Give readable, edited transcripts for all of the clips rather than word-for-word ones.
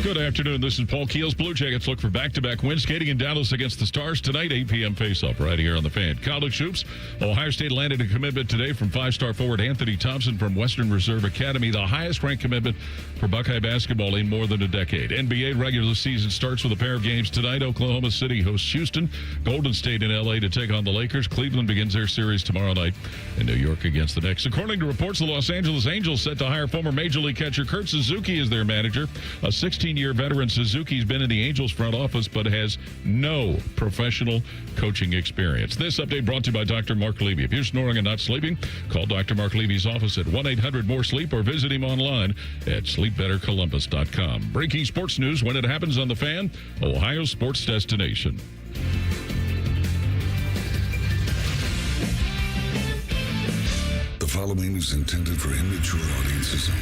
Good afternoon. This is Paul Keels. Blue Jackets look for back-to-back wins. Skating in Dallas against the Stars tonight, 8 p.m. face-off right here on the Fan. College hoops. Ohio State landed a commitment today from five-star forward Anthony Thompson from Western Reserve Academy, the highest-ranked commitment for Buckeye basketball in more than a decade. NBA regular season starts with a pair of games tonight. Oklahoma City hosts Houston. Golden State in L.A. to take on the Lakers. Cleveland begins their series tomorrow night, and New York against the Knicks. According to reports, the Los Angeles Angels set to hire former Major League catcher Kurt Suzuki as their manager. A 16-year veteran, Suzuki's been in the Angels front office but has no professional coaching experience. This update brought to you by Dr. Mark Levy. If you're snoring and not sleeping, call Dr. Mark Levy's office at 1-800-MORE-SLEEP or visit him online at sleepbettercolumbus.com. Breaking sports news when it happens on the Fan, Ohio sports destination. The following is intended for immature audiences only.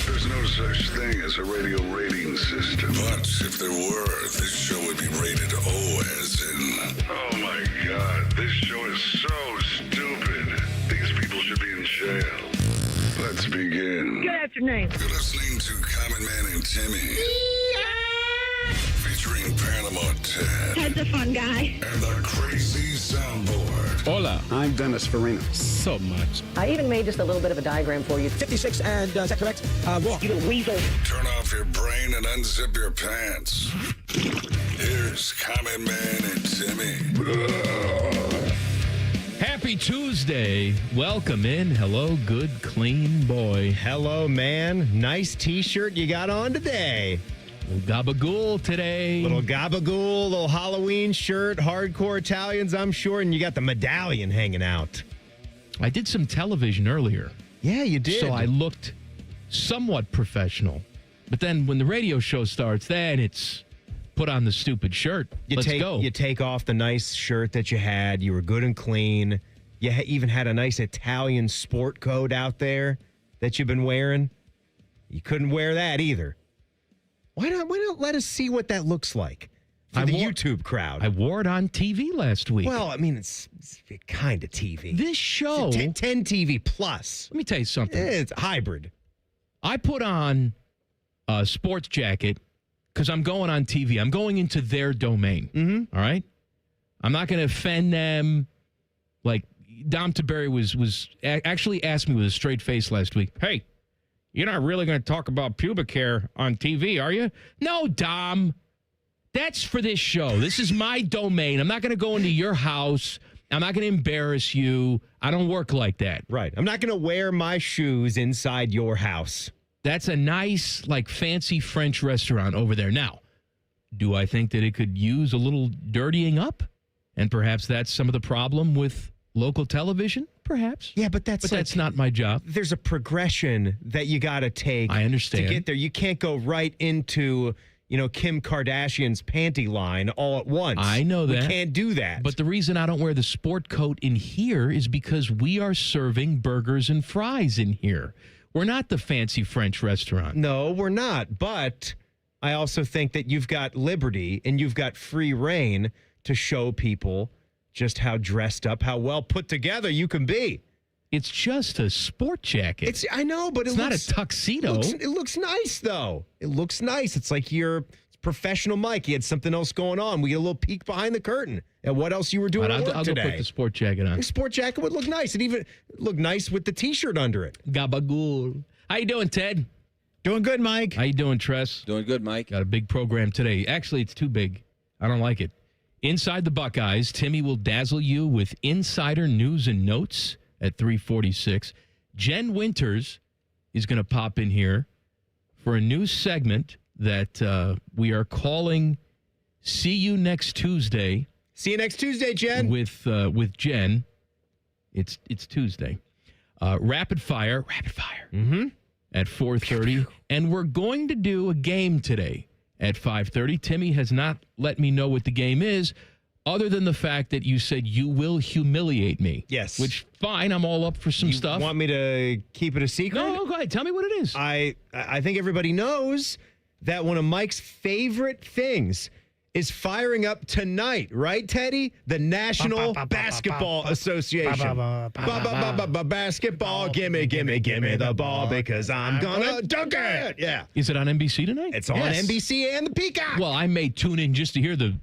There's no such thing as a radio rating system. But if there were, this show would be rated O as in... Oh my God, this show is so stupid. These people should be in jail. Let's begin. Good afternoon. You're listening to Common Man and Timmy. Featuring Panama Ted. Ted's a fun guy. And the Crazy Soundboard. Hola, I'm Dennis Farina. So much. I even made just a little bit of a diagram for you. 56, and is that correct? Walk. You little weasel. Turn off your brain and unzip your pants. Here's Common Man and Timmy. Happy Tuesday. Welcome in. Hello, good, clean boy. Hello, man. Nice T-shirt you got on today. Little gabagool today. Little gabagool, little Halloween shirt, hardcore Italians, I'm sure, and you got the medallion hanging out. I did some television earlier. Yeah, you did. So I looked somewhat professional. But then when the radio show starts, then it's put on the stupid shirt. Let's go. You take off the nice shirt that you had. You were good and clean. You even had a nice Italian sport coat out there that you've been wearing. You couldn't wear that either. Why not let us see what that looks like for the YouTube crowd? I wore it on TV last week. Well, I mean, it's kind of TV. This show... 10 TV plus. Let me tell you something. It's hybrid. I put on a sports jacket because I'm going on TV. I'm going into their domain. Mm-hmm. All right? I'm not going to offend them. Like, Dom Taberry was actually asked me with a straight face last week, hey, you're not really going to talk about pubic hair on TV, are you? No, Dom. That's for this show. This is my domain. I'm not going to go into your house. I'm not going to embarrass you. I don't work like that. Right. I'm not going to wear my shoes inside your house. That's a nice, like, fancy French restaurant over there. Now, do I think that it could use a little dirtying up? And perhaps that's some of the problem with local television? Perhaps. Yeah, but that's not my job. There's a progression that you got to take. I understand. To get there. You can't go right into, Kim Kardashian's panty line all at once. I know that. We can't do that. But the reason I don't wear the sport coat in here is because we are serving burgers and fries in here. We're not the fancy French restaurant. No, we're not. But I also think that you've got liberty and you've got free reign to show people just how dressed up, how well put together you can be. It's just a sport jacket. I know, but it's not a tuxedo. It looks nice, though. It looks nice. It's like you're professional Mike. He had something else going on. We get a little peek behind the curtain at what else you were doing at work I'll today. Go put the sport jacket on. The sport jacket would look nice. It even looked nice with the T-shirt under it. Gabagool. How you doing, Ted? Doing good, Mike. How you doing, Tress? Doing good, Mike. Got a big program today. Actually, it's too big. I don't like it. Inside the Buckeyes, Timmy will dazzle you with insider news and notes at 3:46. Jen Winters is going to pop in here for a new segment that we are calling See You Next Tuesday. See you next Tuesday, Jen. With Jen. It's Tuesday. Rapid fire. Mm-hmm. At 4:30. And we're going to do a game today at 5:30. Timmy has not let me know what the game is, other than the fact that you said you will humiliate me. Yes. Which, fine, I'm all up for some stuff. You want me to keep it a secret? No, go ahead. Tell me what it is. I think everybody knows that one of Mike's favorite things is firing up tonight, right, Teddy? The National Basketball Association. Basketball, gimme the ball because I'm gonna dunk it. Yeah. Is it on NBC tonight? It's on NBC and the Peacock. Well, I may tune in just to hear the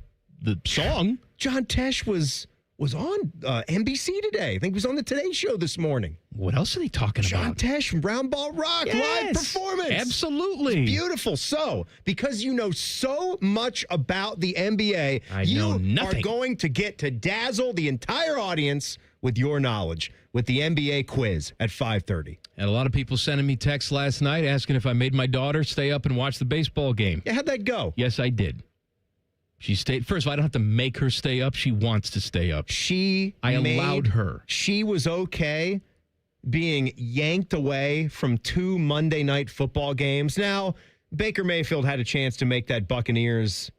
song. John Tesh was on NBC today. I think he was on the Today Show this morning. What else are they talking John about? Tesh from Round Ball Rock, live performance. Absolutely. Beautiful. So, because you know so much about the NBA, you are going to get to dazzle the entire audience with your knowledge with the NBA quiz at 5:30. And a lot of people sending me texts last night asking if I made my daughter stay up and watch the baseball game. Yeah, how'd that go? Yes, I did. She stayed. First of all, I don't have to make her stay up. She wants to stay up. I allowed her. She was okay being yanked away from 2 Monday night football games. Now, Baker Mayfield had a chance to make that Buccaneers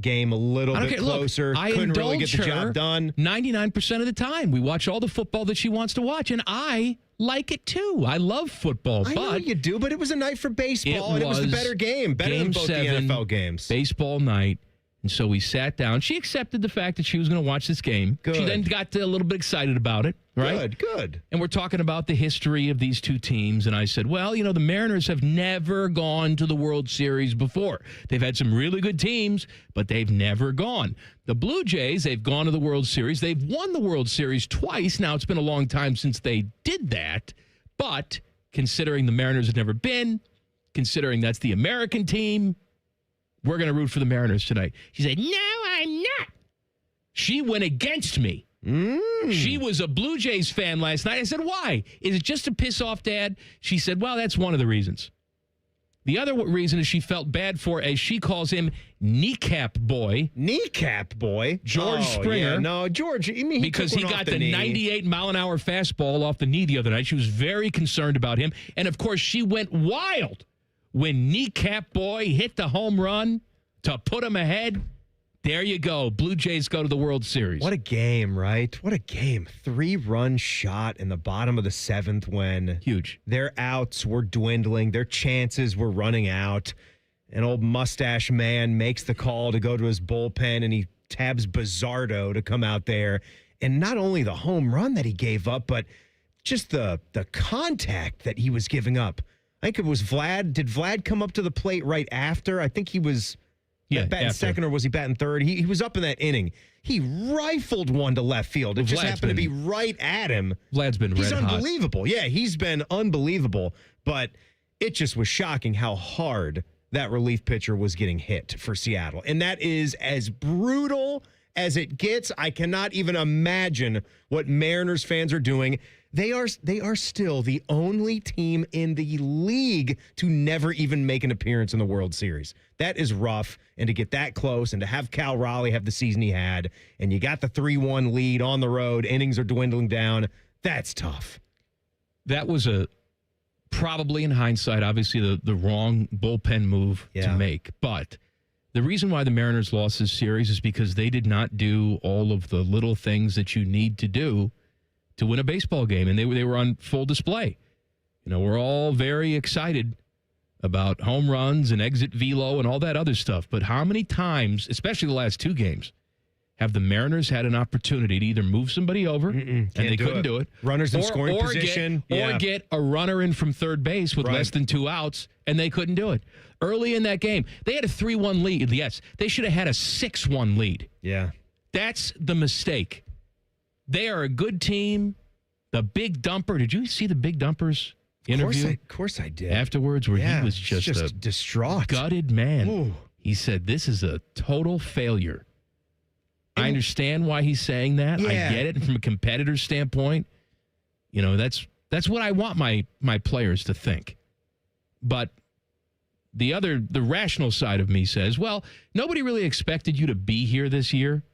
game a little bit closer. Look, couldn't really get the job done. 99% of the time. We watch all the football that she wants to watch, and I like it too. I love football. I know you do, but it was a night for baseball, and it was the better game. Better than both the NFL games. Baseball night. And so we sat down. She accepted the fact that she was going to watch this game. Good. She then got a little bit excited about it, right? Good. And we're talking about the history of these two teams. And I said, well, you know, the Mariners have never gone to the World Series before. They've had some really good teams, but they've never gone. The Blue Jays, they've gone to the World Series. They've won the World Series twice. Now, it's been a long time since they did that. But considering the Mariners have never been, considering that's the American team, we're going to root for the Mariners tonight. She said, no, I'm not. She went against me. She was a Blue Jays fan last night. I said, why? Is it just to piss off Dad? She said, well, that's one of the reasons. The other reason is she felt bad for, as she calls him, Kneecap Boy. Kneecap Boy? George Springer. Yeah. No, George, because he got the 98-mile-an-hour fastball off the knee the other night. She was very concerned about him. And, of course, she went wild when Kneecap Boy hit the home run to put him ahead. There you go. Blue Jays go to the World Series. What a game, right? What a game. 3-run shot in the bottom of the 7th when huge. Their outs were dwindling. Their chances were running out. An old mustache man makes the call to go to his bullpen, and he tabs Bizzardo to come out there. And not only the home run that he gave up, but just the contact that he was giving up. I think it was Vlad. Did Vlad come up to the plate right after? I think he was batting second, or was he batting third? He was up in that inning. He rifled one to left field. It just happened to be right at him. Vlad's been He's red hot. unbelievable. Yeah, he's been unbelievable. But it just was shocking how hard that relief pitcher was getting hit for Seattle. And that is as brutal as it gets. I cannot even imagine what Mariners fans are doing. They are still the only team in the league to never even make an appearance in the World Series. That is rough. And to get that close and to have Cal Raleigh have the season he had, and you got the 3-1 lead on the road, innings are dwindling down, that's tough. That was probably in hindsight, obviously the wrong bullpen move to make. But the reason why the Mariners lost this series is because they did not do all of the little things that you need to do to win a baseball game, and they were on full display. You know, we're all very excited about home runs and exit velo and all that other stuff, but how many times, especially the last 2 games, have the Mariners had an opportunity to either move somebody over, and they couldn't do it. Runners in scoring position. Or get a runner in from third base with less than 2 outs, and they couldn't do it. Early in that game, they had a 3-1 lead. Yes, they should have had a 6-1 lead. Yeah. That's the mistake. They are a good team. The Big Dumper. Did you see the Big Dumper's interview? Of course I did. Afterwards, where he was just a distraught, gutted man. Ooh. He said, this is a total failure. I understand why he's saying that. Yeah. I get it. And from a competitor's standpoint, you know, that's what I want my players to think. But the rational side of me says, well, nobody really expected you to be here this year.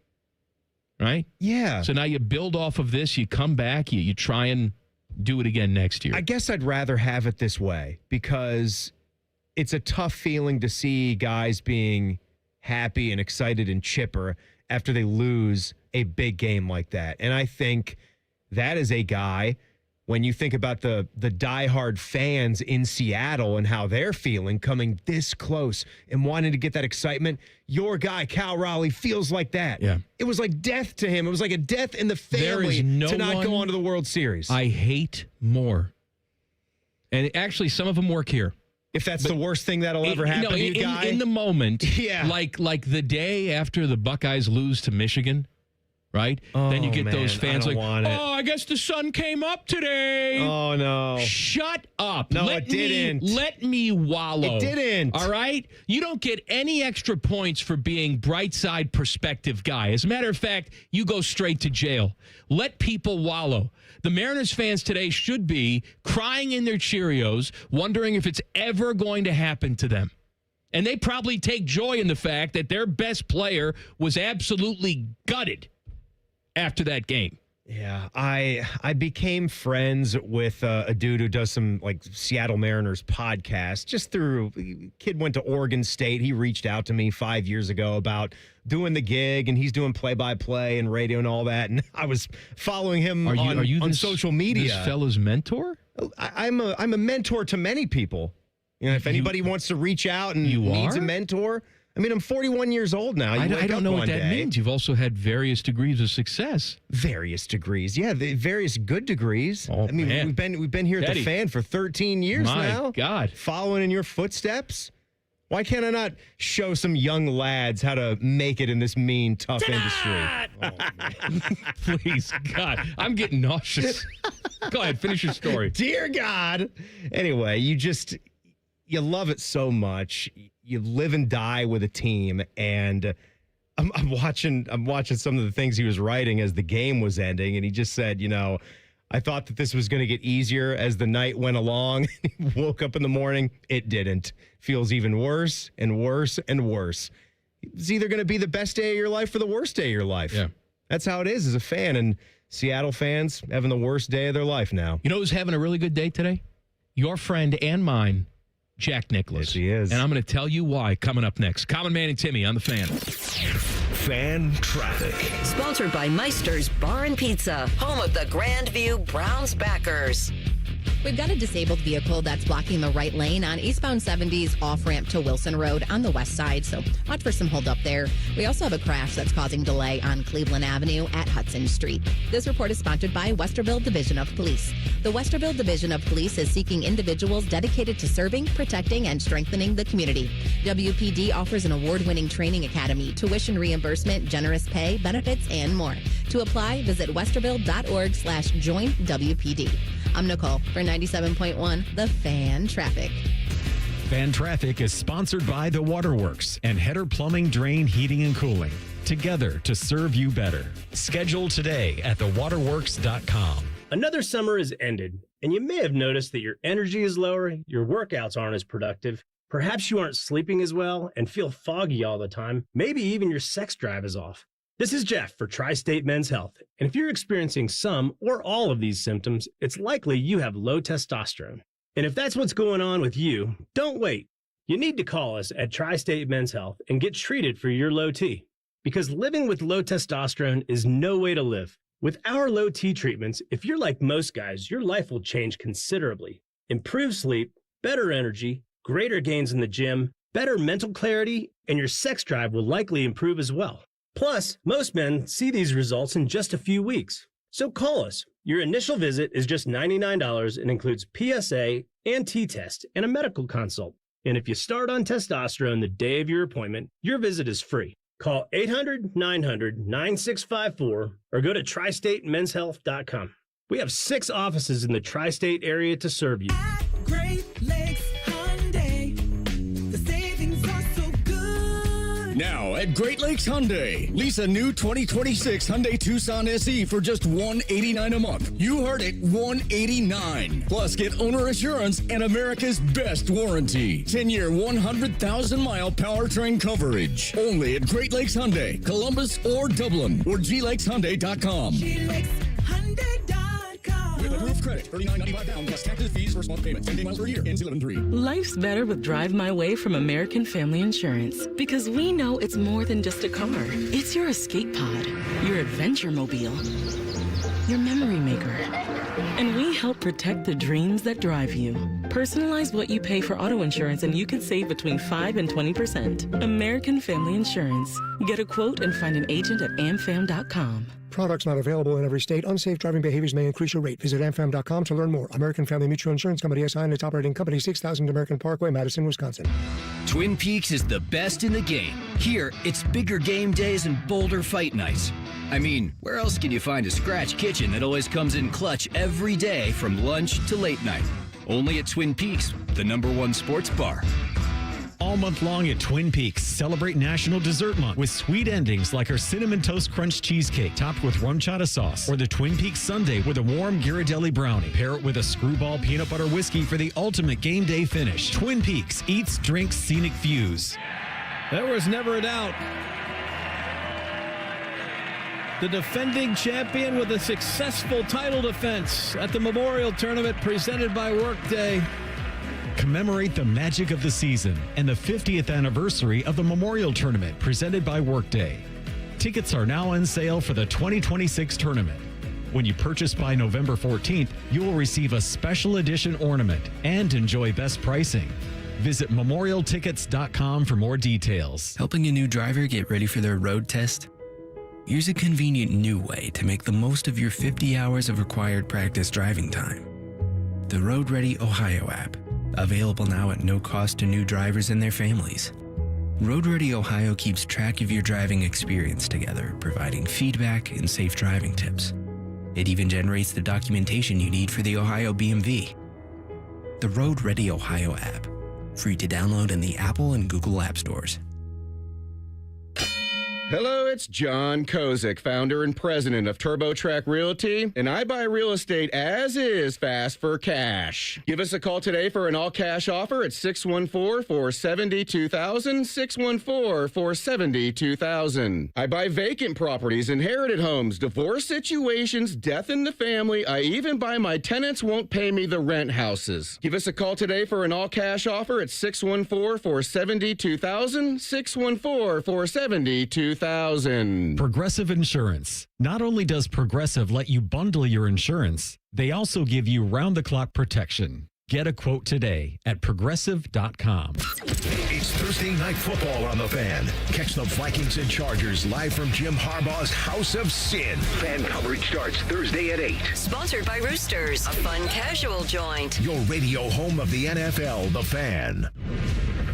Right? Yeah. So now you build off of this, you come back, you try and do it again next year. I guess I'd rather have it this way because it's a tough feeling to see guys being happy and excited and chipper after they lose a big game like that. And I think that is a guy when you think about the diehard fans in Seattle and how they're feeling coming this close and wanting to get that excitement. Your guy, Cal Raleigh, feels like that. Yeah. It was like death to him. It was like a death in the family to not go on to the World Series. I hate more. And actually, some of them work here. If that's the worst thing that'll ever happen to you, guy. In the moment, yeah. like the day after the Buckeyes lose to Michigan, right? Then you get those fans like, oh, I guess the sun came up today. Oh, no. Shut up. No, it didn't. Let me wallow. It didn't. All right? You don't get any extra points for being bright side perspective guy. As a matter of fact, you go straight to jail. Let people wallow. The Mariners fans today should be crying in their Cheerios, wondering if it's ever going to happen to them. And they probably take joy in the fact that their best player was absolutely gutted after that game. Yeah, I became friends with a dude who does some like Seattle Mariners podcast just through. Kid went to Oregon State. He reached out to me 5 years ago about doing the gig, and he's doing play-by-play and radio and all that. And I was following him on social media. This fellow's mentor? I'm a mentor to many people. You know, if anybody wants to reach out and needs a mentor. I mean, I'm 41 years old now. I don't know what that means. You've also had various degrees of success. Various degrees. Yeah, the various good degrees. Oh, I mean, man. we've been here at the Fan for 13 years now. My God. Following in your footsteps. Why can't I not show some young lads how to make it in this mean, tough industry? Please, God. I'm getting nauseous. Go ahead, finish your story. Dear God. Anyway, you love it so much. You live and die with a team, and I'm watching some of the things he was writing as the game was ending, and he just said, I thought that this was going to get easier as the night went along. He woke up in the morning. It didn't. Feels even worse and worse and worse. It's either going to be the best day of your life or the worst day of your life. Yeah. That's how it is as a fan, and Seattle fans having the worst day of their life now. You know who's having a really good day today? Your friend and mine, Jack Nicklaus. Yes, he is. And I'm going to tell you why coming up next. Common Man and Timmy on the Fan. Fan Traffic. Sponsored by Meister's Bar and Pizza, home of the Grandview Browns backers. We've got a disabled vehicle that's blocking the right lane on eastbound 70's off-ramp to Wilson Road on the west side, so watch for some holdup there. We also have a crash that's causing delay on Cleveland Avenue at Hudson Street. This report is sponsored by Westerville Division of Police. The Westerville Division of Police is seeking individuals dedicated to serving, protecting, and strengthening the community. WPD offers an award-winning training academy, tuition reimbursement, generous pay, benefits, and more. To apply, visit westerville.org/join-WPD. I'm Nicole for 97.1 The Fan Traffic. Fan Traffic is sponsored by The Waterworks and Header Plumbing, Drain, Heating, and Cooling. Together to serve you better. Schedule today at thewaterworks.com. Another summer has ended, and you may have noticed that your energy is lower, your workouts aren't as productive, perhaps you aren't sleeping as well and feel foggy all the time, maybe even your sex drive is off. This is Jeff for Tri-State Men's Health, and if you're experiencing some or all of these symptoms, it's likely you have low testosterone. And if that's what's going on with you, don't wait. You need to call us at Tri-State Men's Health and get treated for your low T. Because living with low testosterone is no way to live. With our low T treatments, if you're like most guys, your life will change considerably. Improved sleep, better energy, greater gains in the gym, better mental clarity, and your sex drive will likely improve as well. Plus, most men see these results in just a few weeks. So call us. Your initial visit is just $99 and includes PSA and T-test and a medical consult. And if you start on testosterone the day of your appointment, your visit is free. Call 800-900-9654 or go to tristatemenshealth.com. We have 6 offices in the tri-state area to serve you. Great Lakes Hyundai. The savings are so good. Now at Great Lakes Hyundai, lease a new 2026 Hyundai Tucson SE for just $189 a month. You heard it, $189. Plus get owner assurance and America's best warranty. 10-year, 100,000-mile powertrain coverage. Only at Great Lakes Hyundai, Columbus or Dublin, or glakeshyundai.com. glakeshyundai.com. With approved credit, $39.95 down plus taxes, fees, first month payment, 10 miles per year, ends 11/3. Life's better with Drive My Way from American Family Insurance. Because we know it's more than just a car. It's your escape pod, your adventure mobile. your memory maker. And we help protect the dreams that drive you. Personalize what you pay for auto insurance and you could save between 5 and 20%. American Family Insurance. Get a quote and find an agent at amfam.com. Products not available in every state. Unsafe driving behaviors may increase your rate. Visit amfam.com to learn more. American Family Mutual Insurance Company, SI, and its operating company, 6000 American Parkway, Madison, Wisconsin. Twin Peaks is the best in the game. Here, it's bigger game days and bolder fight nights. I mean, where else can you find a scratch kitchen that always comes in clutch every day from lunch to late night? Only at Twin Peaks, the #1 sports bar. All month long at Twin Peaks, celebrate National Dessert Month with sweet endings like our Cinnamon Toast Crunch Cheesecake topped with rum chata sauce, or the Twin Peaks Sundae with a warm Ghirardelli brownie. Pair it with a Screwball peanut butter whiskey for the ultimate game day finish. Twin Peaks eats, drinks, scenic views. There was never a doubt. The defending champion with a successful title defense at the Memorial Tournament presented by Workday. Commemorate the magic of the season and the 50th anniversary of the Memorial Tournament presented by Workday. Tickets are now on sale for the 2026 tournament. When you purchase by November 14th, you will receive a special edition ornament and enjoy best pricing. Visit memorialtickets.com for more details. Helping a new driver get ready for their road test? Here's a convenient new way to make the most of your 50 hours of required practice driving time. The Road Ready Ohio app, available now at no cost to new drivers and their families. Road Ready Ohio keeps track of your driving experience together, providing feedback and safe driving tips. It even generates the documentation you need for the Ohio BMV. The Road Ready Ohio app, free to download in the Apple and Google App Stores. Hello, it's John Kozik, founder and president of TurboTrack Realty, and I buy real estate as is, fast for cash. Give us a call today for an all-cash offer at 614-470-2000, 614-470-2000. I buy vacant properties, inherited homes, divorce situations, death in the family. I even buy my tenants won't pay me the rent houses. Give us a call today for an all-cash offer at 614-470-2000, 614-470-2000. Progressive Insurance. Not only does Progressive let you bundle your insurance, they also give you round-the-clock protection. Get a quote today at progressive.com. It's Thursday Night Football on the Fan. Catch the Vikings and Chargers live from Jim Harbaugh's House of Sin. Fan coverage starts Thursday at 8. Sponsored by Roosters, a fun casual joint. Your radio home of the NFL, The Fan.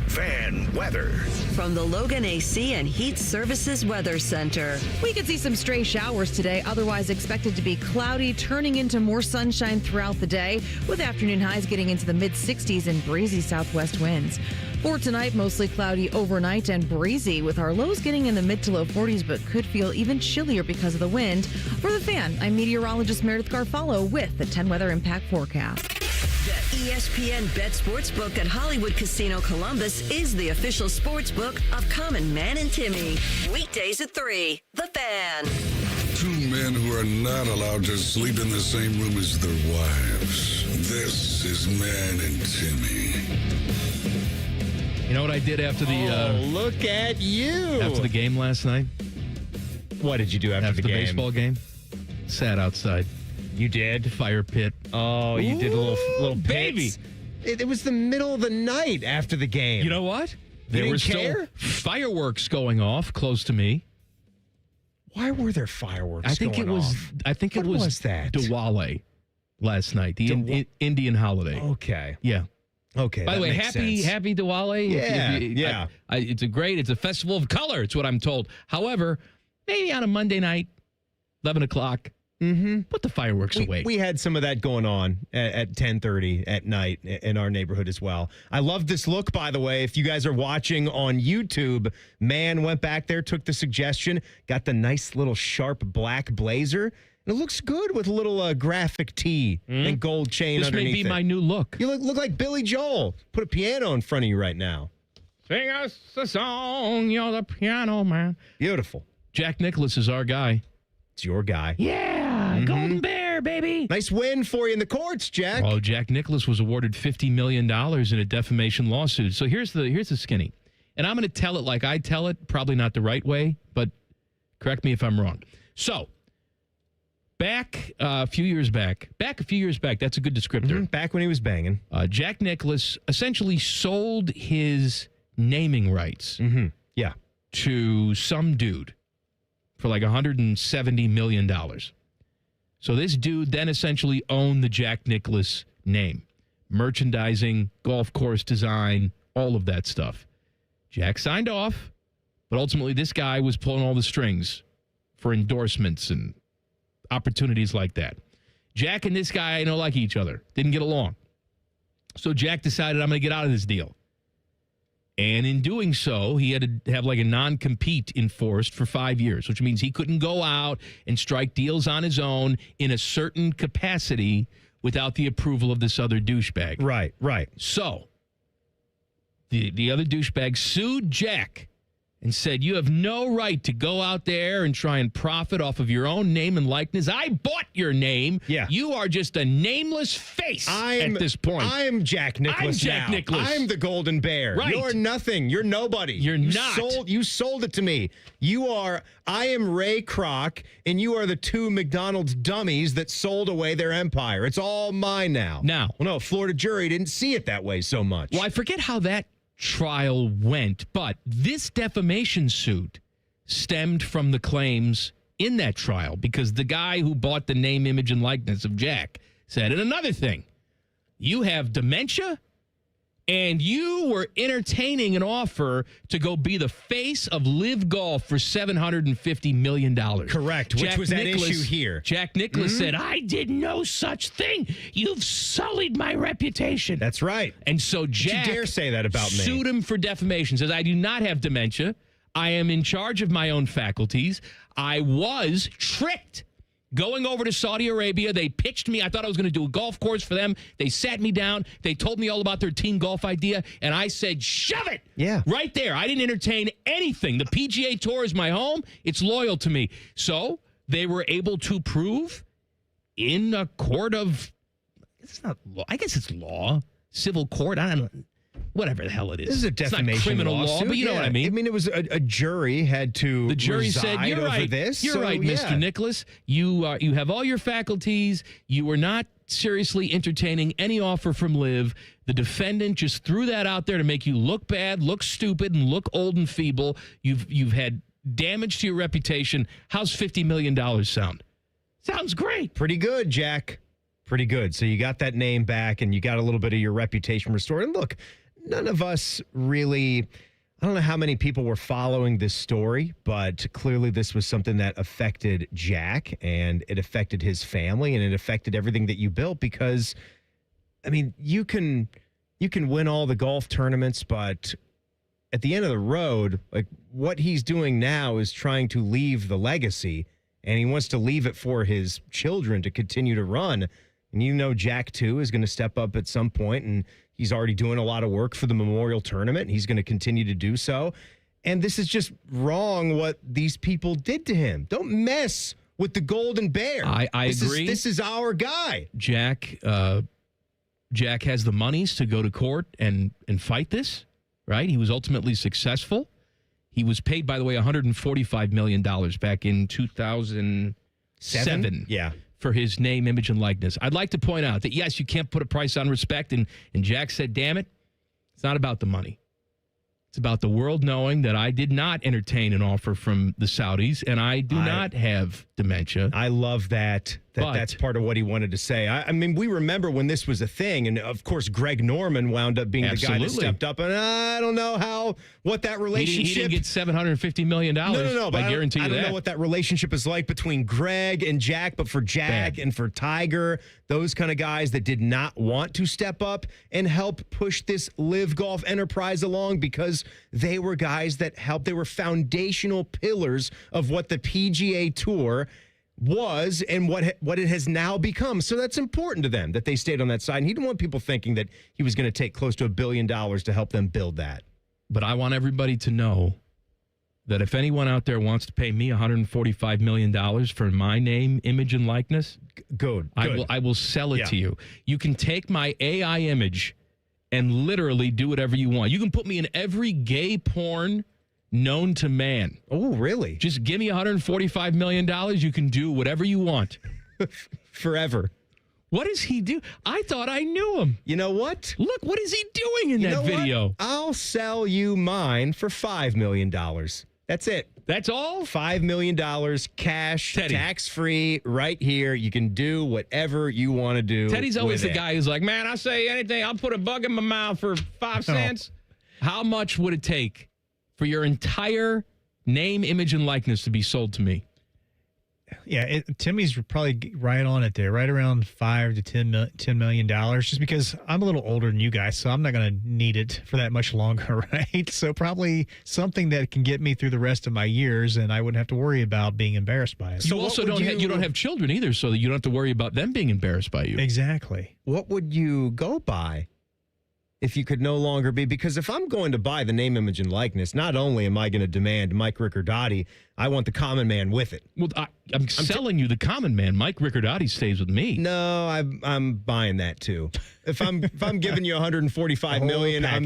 Fan weather. From the Logan AC and Heat Services Weather Center. We could see some stray showers today, otherwise expected to be cloudy, turning into more sunshine throughout the day, with afternoon highs getting into the mid-60s and breezy southwest winds. For tonight, mostly cloudy overnight and breezy, with our lows getting in the mid to low 40s, but could feel even chillier because of the wind. For The Fan, I'm meteorologist Meredith Garfalo with the 10 Weather Impact Forecast. The ESPN Bet Sportsbook at Hollywood Casino Columbus is the official sportsbook of Common Man and Timmy. Weekdays at 3. The Fan. Two men who are not allowed to sleep in the same room as their wives. This is Man and Timmy. You know what I did after the... look at you. After the game last night? What did you do after the game? Baseball game? Sat outside. You did? Fire pit. Oh, you did a little baby. pits. It was the middle of the night after the game. You know what? There were still fireworks going off close to me. Why were there fireworks I think going it was. off? I think it What was was that? Diwali last night. The Indian holiday. Okay. Yeah. Okay. By the way, makes happy Diwali. Yeah. Yeah. It's a festival of color. It's what I'm told. However, maybe on a Monday night, 11 o'clock. Mm-hmm. Put the fireworks away. We had some of that going on at 10:30 at night in our neighborhood as well. I love this look, by the way. If you guys are watching on YouTube, man went back there, took the suggestion, got the nice little sharp black blazer. And it looks good with a little graphic tee and gold chain This underneath may be it. my new look. You look like Billy Joel. Put a piano in front of you right now. Sing us a song, you're the piano man. Beautiful. Jack Nicklaus is our guy. It's your guy. Yeah, Golden Bear, baby. Nice win for you in the courts, Jack. Oh, Jack Nicklaus was awarded $50 million in a defamation lawsuit. So here's the skinny. And I'm going to tell it like I tell it, probably not the right way, but correct me if I'm wrong. So, back a few years back, that's a good descriptor. Back when he was banging. Jack Nicklaus essentially sold his naming rights to some dude for like $170 million. So this dude then essentially owned the Jack Nicklaus name. Merchandising, golf course design, all of that stuff. Jack signed off, but ultimately this guy was pulling all the strings for endorsements and opportunities like that. Jack and this guy don't like each other. Didn't get along. So Jack decided, I'm going to get out of this deal. And in doing so, he had to have like a non-compete enforced for 5 years, which means he couldn't go out and strike deals on his own in a certain capacity without the approval of this other douchebag. Right. So the other douchebag sued Jack and said, you have no right to go out there and try and profit off of your own name and likeness. I bought your name. Yeah. You are just a nameless face at this point. I'm Jack Nicklaus now. I'm the Golden Bear. Right. You're nothing. You're nobody. You're not. You sold it to me. I am Ray Kroc, and you are the two McDonald's dummies that sold away their empire. It's all mine now. Well, no, Florida jury didn't see it that way so much. Well, I forget how that trial went, but this defamation suit stemmed from the claims in that trial because the guy who bought the name, image, and likeness of Jack said, and another thing, you have dementia and you were entertaining an offer to go be the face of Live Golf for $750 million. Correct, which was that issue here. Jack Nicklaus said, I did no such thing. You've sullied my reputation. That's right. And so Jack you dare say that about me. Sued him for defamation. Says, I do not have dementia. I am in charge of my own faculties. I was tricked. Going over to Saudi Arabia, they pitched me. I thought I was going to do a golf course for them. They sat me down. They told me all about their team golf idea, and I said, shove it. Yeah. Right there. I didn't entertain anything. The PGA Tour is my home. It's loyal to me. So they were able to prove in a court of, it's not law. I guess it's law. Civil court. I don't know. Whatever the hell it is. This is a defamation it's not criminal lawsuit, law, but you know what I mean. I mean, it was a jury had to The jury said, reside you're over right. this. You're right, Mr. Nicklaus. You have all your faculties. You were not seriously entertaining any offer from Liv. The defendant just threw that out there to make you look bad, look stupid, and look old and feeble. You've had damage to your reputation. How's $50 million sound? Sounds great. Pretty good, Jack. Pretty good. So you got that name back, and you got a little bit of your reputation restored. And look, none of us really, I don't know how many people were following this story, but clearly this was something that affected Jack, and it affected his family, and it affected everything that you built because, I mean, you can win all the golf tournaments, but at the end of the road, like what he's doing now is trying to leave the legacy, and he wants to leave it for his children to continue to run. And you know Jack, too, is going to step up at some point, and he's already doing a lot of work for the Memorial Tournament. He's going to continue to do so. And this is just wrong what these people did to him. Don't mess with the Golden Bear. I agree. This is our guy. Jack has the monies to go to court and fight this, right? He was ultimately successful. He was paid, by the way, $145 million back in 2007. Yeah. For his name, image, and likeness. I'd like to point out that, yes, you can't put a price on respect, and Jack said, damn it, it's not about the money. It's about the world knowing that I did not entertain an offer from the Saudis, and I do not have dementia. I love that. That's part of what he wanted to say. I mean, we remember when this was a thing, and of course, Greg Norman wound up being the guy that stepped up, and I don't know what that relationship... He didn't get $750 million. No, I guarantee you that. I don't know what that relationship is like between Greg and Jack, but for Jack and for Tiger, those kind of guys that did not want to step up and help push this Live Golf enterprise along because they were guys that helped. They were foundational pillars of what the PGA Tour was and what it has now become. So that's important to them that they stayed on that side. And he didn't want people thinking that he was going to take close to $1 billion to help them build that. But I want everybody to know that if anyone out there wants to pay me $145 million for my name, image, and likeness, good. I will sell it to you. You can take my AI image and literally do whatever you want. You can put me in every gay porn known to man. Oh, really? Just give me $145 million. You can do whatever you want. forever. What does he do? I thought I knew him. You know what? Look, what is he doing in You that know video? what? I'll sell you mine for $5 million. That's it. That's all? $5 million cash, Teddy. tax-free, right here. You can do whatever you want to do. Teddy's always with the it. guy who's like, man, I'll say anything. I'll put a bug in my mouth for 5 cents. How much would it take for your entire name, image, and likeness to be sold to me? Yeah, Timmy's probably right on it there, right around $5 to $10 million, just because I'm a little older than you guys, so I'm not going to need it for that much longer, right? So probably something that can get me through the rest of my years, and I wouldn't have to worry about being embarrassed by it. You also don't have children either, so that you don't have to worry about them being embarrassed by you. Exactly. What would you go by if you could no longer be? Because if I'm going to buy the name, image, and likeness, not only am I going to demand Mike Riccardotti, I want the common man with it. Well, I'm selling you the common man. Mike Riccardotti stays with me. No, I'm buying that too. If I'm giving you $145 million, I'm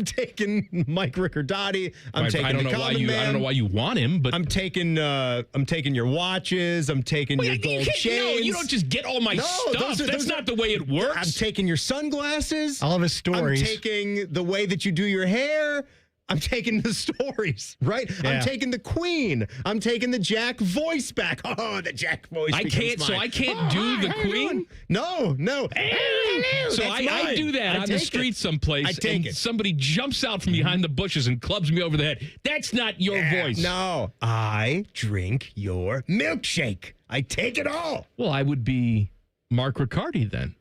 taking Mike Riccardotti. I'm taking the common man. I don't know why you want him, but I'm taking your watches. I'm taking your gold chains. No, you don't just get all my stuff. That's not the way it works. I'm taking your sunglasses. All of his stories. I'm taking the way that you do your hair. I'm taking the stories, right? Yeah. I'm taking the Queen. I'm taking the Jack voice back. Oh, the Jack voice. I can't do the Queen? No. So I do that on the street someplace. I take it. Somebody jumps out from behind the bushes and clubs me over the head. That's not your voice. No. I drink your milkshake. I take it all. Well, I would be Mark Riccardi then.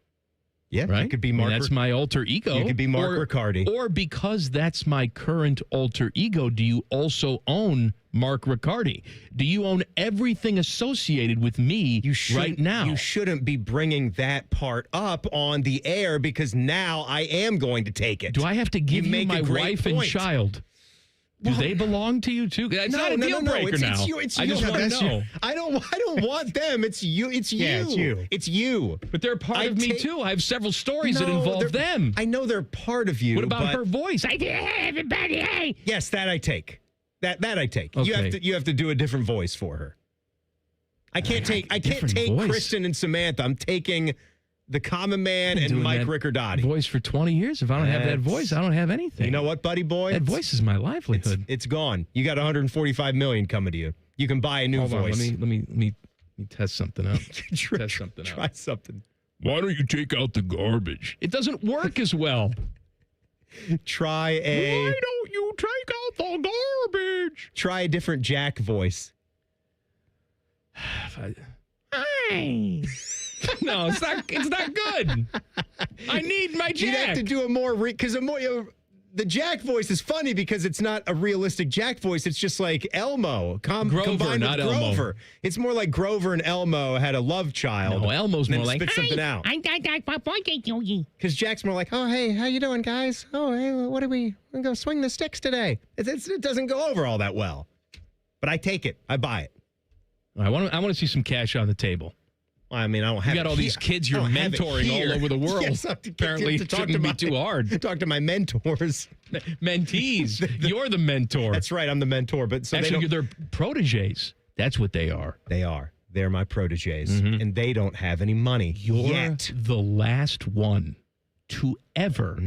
Yeah, right? you could be Mark. That's my alter ego. You could be Mark Riccardi. Or because that's my current alter ego, do you also own Mark Riccardi? Do you own everything associated with me right now? You shouldn't be bringing that part up on the air because now I am going to take it. Do I have to give you my wife and point. child? Do they belong to you too? That's not a deal breaker now. It's I you. just want to know. I don't want them. It's you. It's you. Yeah, it's you. It's you. But they're part of me too. I have several stories that involve them. I know they're part of you. What about but her voice? I did everybody. Yes, that I take. That I take. Okay. You have to do a different voice for her. I can't take voice. Kristen and Samantha. I'm taking the common man and Mike Riccardotti. Voice for 20 years. If I don't have that voice, I don't have anything. You know what, buddy boy? That voice is my livelihood. It's gone. You got $145 million coming to you. You can buy a new Hold on, voice. let me test something out. Try something. Why don't you take out the garbage? It doesn't work as well. Try a. Why don't you take out the garbage? Try a different Jack voice. Hi. No, it's not good. I need my Jack. You'd have to do a more because the Jack voice is funny because it's not a realistic Jack voice. It's just like Elmo Grover, combined not with Elmo. Grover. It's more like Grover and Elmo had a love child. No, Elmo's and then more like spit something out. Because Jack's more like, oh hey, how you doing, guys? Oh hey, what are we? We're gonna go swing the sticks today. It doesn't go over all that well, but I take it. I buy it. I want to see some cash on the table. I mean, I don't have. You got all these kids you're mentoring all over the world. Yes, Apparently, it shouldn't be too hard. Talk to my mentors, mentees. You're the mentor. That's right. I'm the mentor. But so actually, they're proteges. That's what they are. They are. They're my proteges, and they don't have any money You're the last one to ever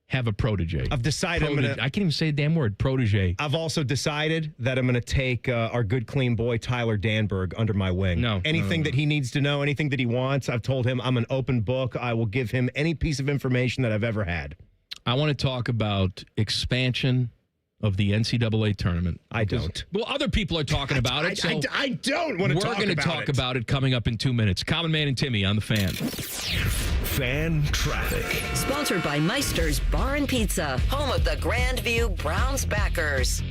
have a protege. I've decided I can't even say the damn word, protege. I've also decided that I'm going to take our good, clean boy, Tyler Danberg, under my wing. Anything that he needs to know, anything that he wants, I've told him I'm an open book. I will give him any piece of information that I've ever had. I want to talk about expansion of the NCAA tournament. I don't. Well, other people are talking about it. So I don't want to talk about it. We're going to talk about it coming up in 2 minutes. Common Man and Timmy on the Fan. Fan traffic. Sponsored by Meister's Bar and Pizza, home of the Grandview Browns backers.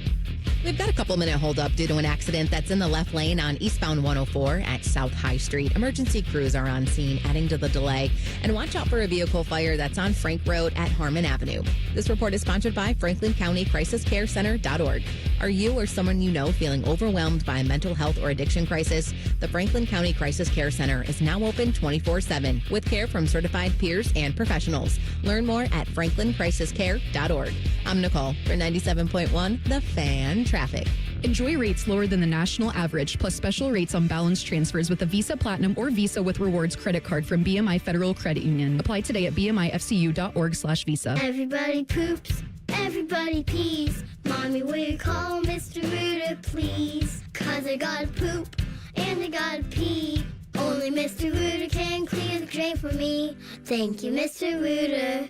We've got a couple-minute holdup due to an accident that's in the left lane on eastbound 104 at South High Street. Emergency crews are on scene, adding to the delay. And watch out for a vehicle fire that's on Frank Road at Harmon Avenue. This report is sponsored by Franklin County Crisis Care Center.org. Are you or someone you know feeling overwhelmed by a mental health or addiction crisis? The Franklin County Crisis Care Center is now open 24/7 with care from certified peers and professionals. Learn more at franklincrisiscare.org. I'm Nicole for 97.1 The Fan Traffic. Enjoy rates lower than the national average, plus special rates on balance transfers with a Visa Platinum or Visa with Rewards credit card from BMI Federal Credit Union. Apply today at bmifcu.org/visa. Everybody poops, everybody pees. Mommy, will you call Mr. Rooter, please? 'Cause I gotta poop and I gotta pee. Only Mr. Rooter can clear the drain for me. Thank you, Mr. Rooter.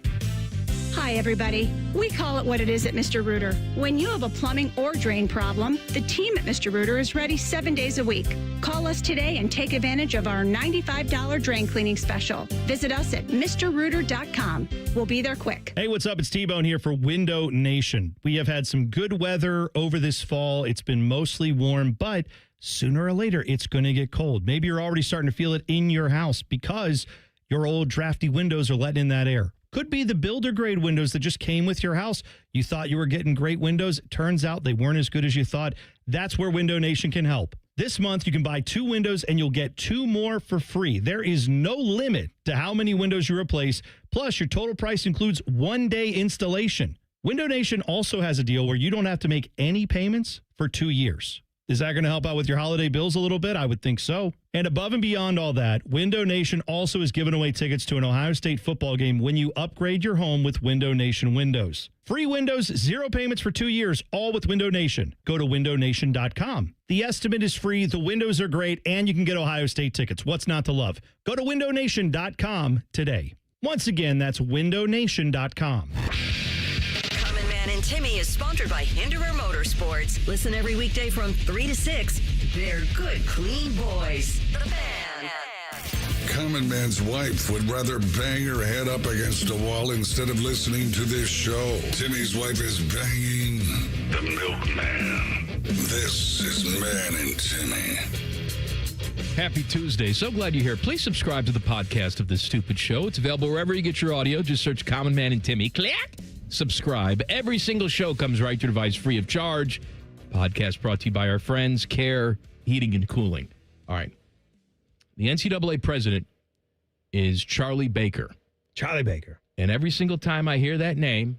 Hi, everybody. We call it what it is at Mr. Rooter. When you have a plumbing or drain problem, the team at Mr. Rooter is ready 7 days a week. Call us today and take advantage of our $95 drain cleaning special. Visit us at MrRooter.com. We'll be there quick. Hey, what's up? It's T-Bone here for Window Nation. We have had some good weather over this fall. It's been mostly warm, but sooner or later, it's going to get cold. Maybe you're already starting to feel it in your house because your old drafty windows are letting in that air. Could be the builder grade windows that just came with your house. You thought you were getting great windows. Turns out they weren't as good as you thought. That's where Window Nation can help. This month, you can buy 2 windows and you'll get 2 more for free. There is no limit to how many windows you replace. Plus, your total price includes 1-day installation. Window Nation also has a deal where you don't have to make any payments for 2 years. Is that going to help out with your holiday bills a little bit? I would think so. And above and beyond all that, Window Nation also is giving away tickets to an Ohio State football game when you upgrade your home with Window Nation windows. Free windows, 0 payments for 2 years, all with Window Nation. Go to windownation.com. The estimate is free, the windows are great, and you can get Ohio State tickets. What's not to love? Go to windownation.com today. Once again, that's windownation.com. Common Man and Timmy is sponsored by Hinderer Motorsports. Listen every weekday from 3 to 6. They're good, clean boys. The Fan. Common Man's wife would rather bang her head up against a wall instead of listening to this show. Timmy's wife is banging the milkman. This is Man and Timmy. Happy Tuesday. So glad you're here. Please subscribe to the podcast of this stupid show. It's available wherever you get your audio. Just search Common Man and Timmy. Click. Subscribe. Every single show comes right to your device free of charge. Podcast brought to you by our friends, Care Heating and Cooling. All right. The NCAA president is Charlie Baker. Charlie Baker. And every single time I hear that name,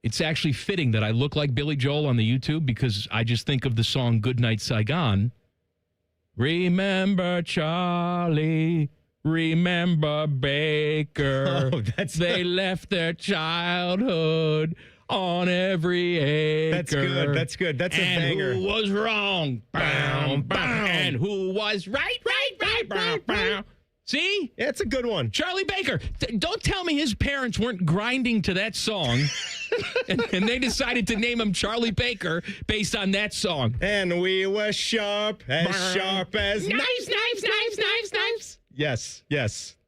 it's actually fitting that I look like Billy Joel on the YouTube because I just think of the song Goodnight Saigon. Remember Charlie, remember Baker. Oh, they left their childhood on every acre. That's good. That's good. That's a banger. And who was wrong? Bow, bow. And who was right? Bow, bow. See? Yeah, it's a good one. Charlie Baker. Don't tell me his parents weren't grinding to that song and they decided to name him Charlie Baker based on that song. And we were sharp as Knives. Yes.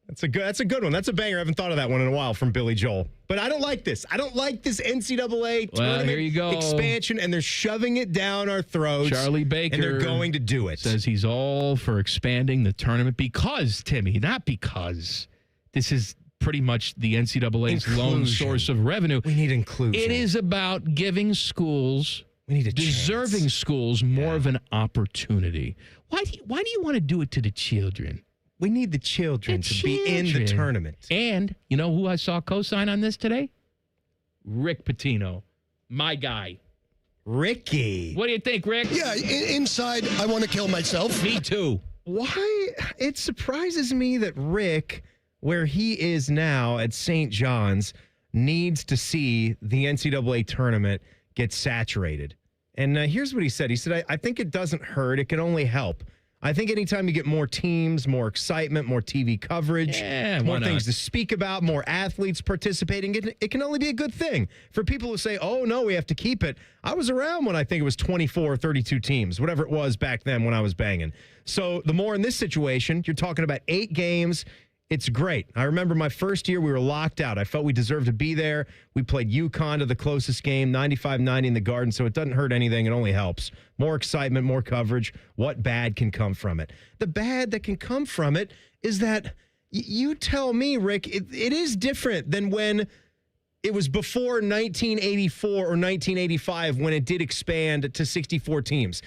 That's a good one. That's a banger. I haven't thought of that one in a while from Billy Joel. But I don't like this. I don't like this NCAA tournament here you go. expansion, and they're shoving it down our throats. Charlie Baker. And they're going to do it. Says he's all for expanding the tournament because, Timmy, not because. This is pretty much the NCAA's lone source of revenue. We need inclusion. It is about giving schools, deserving schools, more of an opportunity. Why do you want to do it to the children? We need the children to be in the tournament. And you know who I saw co-sign on this today? Rick Pitino, my guy. Ricky. What do you think, Rick? Yeah, inside, I want to kill myself. Me too. Why? It surprises me that Rick, where he is now at St. John's, needs to see the NCAA tournament get saturated. And here's what he said. He said, I think it doesn't hurt. It can only help. I think anytime you get more teams, more excitement, more TV coverage, more things to speak about, more athletes participating, it can only be a good thing. For people who say, oh, no, we have to keep it. I was around when I think it was 24 or 32 teams, whatever it was back then when I was banging. So the more in this situation, you're talking about 8 games. It's great. I remember my first year, we were locked out. I felt we deserved to be there. We played UConn to the closest game, 95-90 in the Garden, so it doesn't hurt anything. It only helps. More excitement, more coverage. What bad can come from it? The bad that can come from it is that you tell me, Rick, it is different than when It was before 1984 or 1985 when it did expand to 64 teams.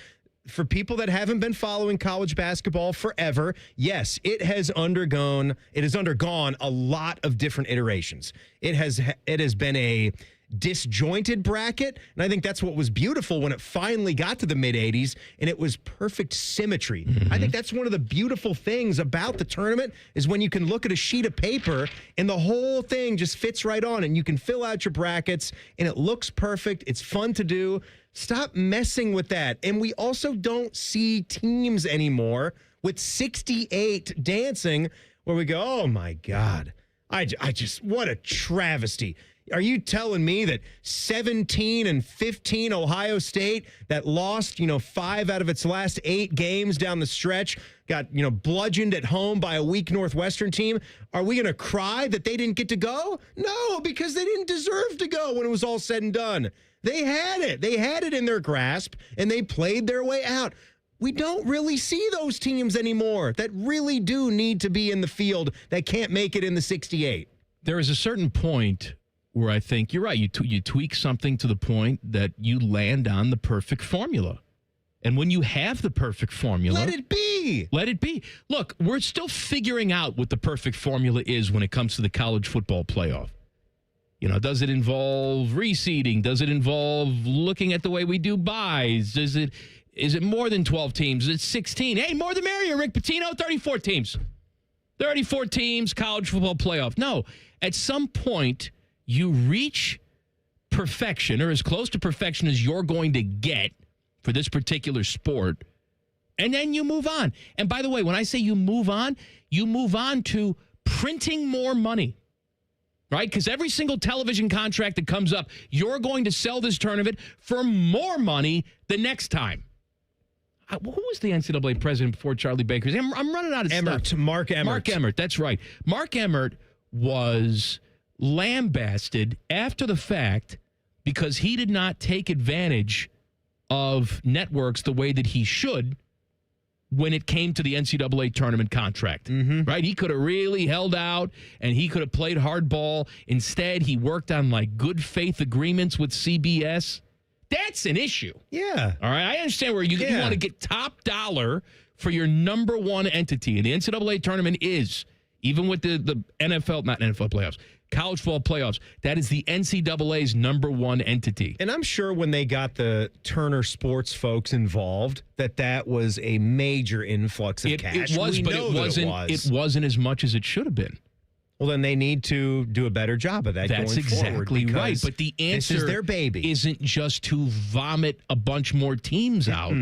For people that haven't been following college basketball forever, yes, it has undergone a lot of different iterations. It has been a disjointed bracket, and I think that's what was beautiful when it finally got to the mid-80s, and it was perfect symmetry. I think that's one of the beautiful things about the tournament is when you can look at a sheet of paper and the whole thing just fits right on, and you can fill out your brackets, and it looks perfect. It's fun to do. Stop messing with that. And we also don't see teams anymore with 68 dancing where we go, oh, my God. I just, what a travesty. Are you telling me that 17 and 15 Ohio State that lost, 5 out of its last 8 games down the stretch, got, bludgeoned at home by a weak Northwestern team? Are we going to cry that they didn't get to go? No, because they didn't deserve to go when it was all said and done. They had it. They had it in their grasp, and they played their way out. We don't really see those teams anymore that really do need to be in the field that can't make it in the 68. There is a certain point where I think you're right. You tweak something to the point that you land on the perfect formula. And when you have the perfect formula, let it be. Let it be. Look, we're still figuring out what the perfect formula is when it comes to the college football playoff. Does it involve reseeding? Does it involve looking at the way we do buys? Is it more than 12 teams? Is it 16? Hey, more the merrier, Rick Pitino. 34 teams. 34 teams, college football playoff. No, at some point, you reach perfection or as close to perfection as you're going to get for this particular sport, and then you move on. And by the way, when I say you move on to printing more money, right? Because every single television contract that comes up, you're going to sell this tournament for more money the next time. Who was the NCAA president before Charlie Baker? I'm running out of stuff. Mark Emmert. Mark Emmert, that's right. Mark Emmert was lambasted after the fact because he did not take advantage of networks the way that he should when it came to the NCAA tournament contract, right? He could have really held out and he could have played hardball. Instead, he worked on good faith agreements with CBS. That's an issue. Yeah. All right. I understand where you want to get top dollar for your number one entity. And the NCAA tournament is, even with the NFL, not NFL playoffs, college football playoffs, that is the NCAA's number one entity. And I'm sure when they got the Turner Sports folks involved, that was a major influx of cash. It was, but it wasn't as much as it should have been. Well, then they need to do a better job of that going forward. That's exactly right. But the answer is their baby. Isn't just to vomit a bunch more teams out.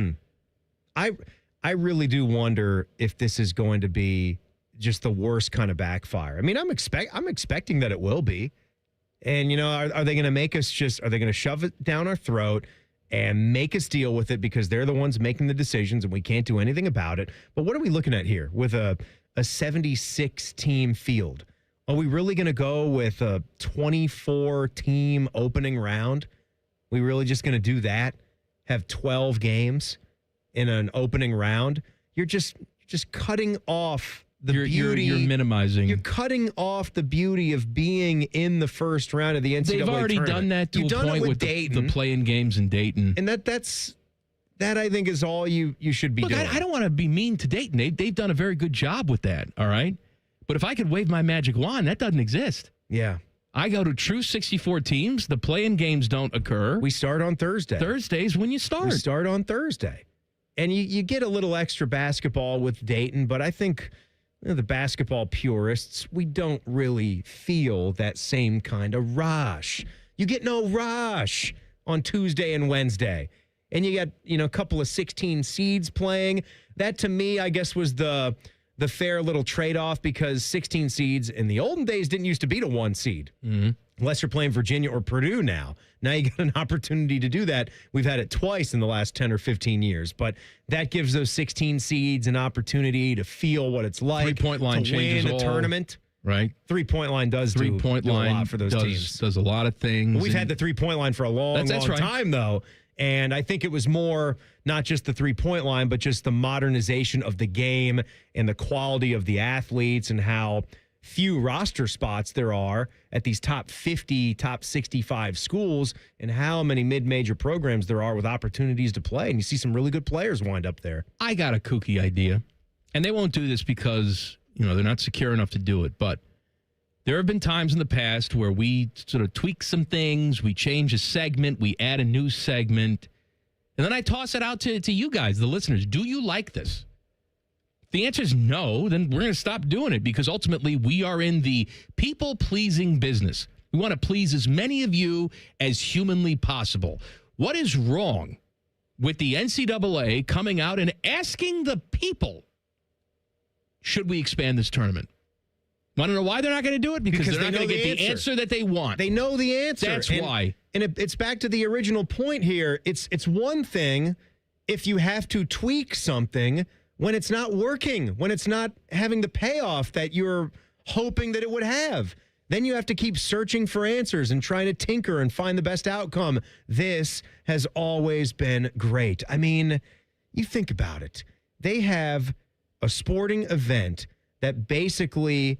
I really do wonder if this is going to be just the worst kind of backfire. I mean, I'm expecting that it will be. And, are they going to make us are they going to shove it down our throat and make us deal with it because they're the ones making the decisions and we can't do anything about it? But what are we looking at here with a 76-team field? Are we really going to go with a 24-team opening round? We really just going to do that? Have 12 games in an opening round? You're just cutting off the beauty. You're minimizing. You're cutting off the beauty of being in the first round of the NCAA They've already tournament. done that to a point with the play-in games in Dayton. And that I think is all you should be doing. I don't want to be mean to Dayton. They've done a very good job with that, all right? But if I could wave my magic wand, that doesn't exist. Yeah. I go to true 64 teams. The play-in games don't occur. We start on Thursday. Thursday's when you start. We start on Thursday. And you get a little extra basketball with Dayton, but I think the basketball purists, we don't really feel that same kind of rush. You get no rush on Tuesday and Wednesday. And you got, a couple of 16 seeds playing. That, to me, I guess, was the fair little trade-off because 16 seeds in the olden days didn't used to be the 1 seed. Unless you're playing Virginia or Purdue now. Now you got an opportunity to do that. We've had it twice in the last 10 or 15 years. But that gives those 16 seeds an opportunity to feel what it's like 3-point line to changes win a tournament. Right. 3-point line does do a lot for those teams. Does a lot of things. We've had the 3-point line for a long time, though. And I think it was more not just the 3-point line, but just the modernization of the game and the quality of the athletes and how few roster spots there are at these top 50, top 65 schools, and how many mid-major programs there are with opportunities to play. And you see some really good players wind up there. I got a kooky idea, and they won't do this because, they're not secure enough to do it. But there have been times in the past where we sort of tweak some things, we change a segment, we add a new segment, and then I toss it out to you guys, the listeners. Do you like this? If the answer is no, then we're going to stop doing it because ultimately we are in the people-pleasing business. We want to please as many of you as humanly possible. What is wrong with the NCAA coming out and asking the people, should we expand this tournament? Want to know why they're not going to do it? Because they're not going to get the answer that they want. They know the answer. That's why. And it's back to the original point here. It's one thing if you have to tweak something when it's not working, when it's not having the payoff that you're hoping that it would have. Then you have to keep searching for answers and trying to tinker and find the best outcome. This has always been great. I mean, you think about it. They have a sporting event that basically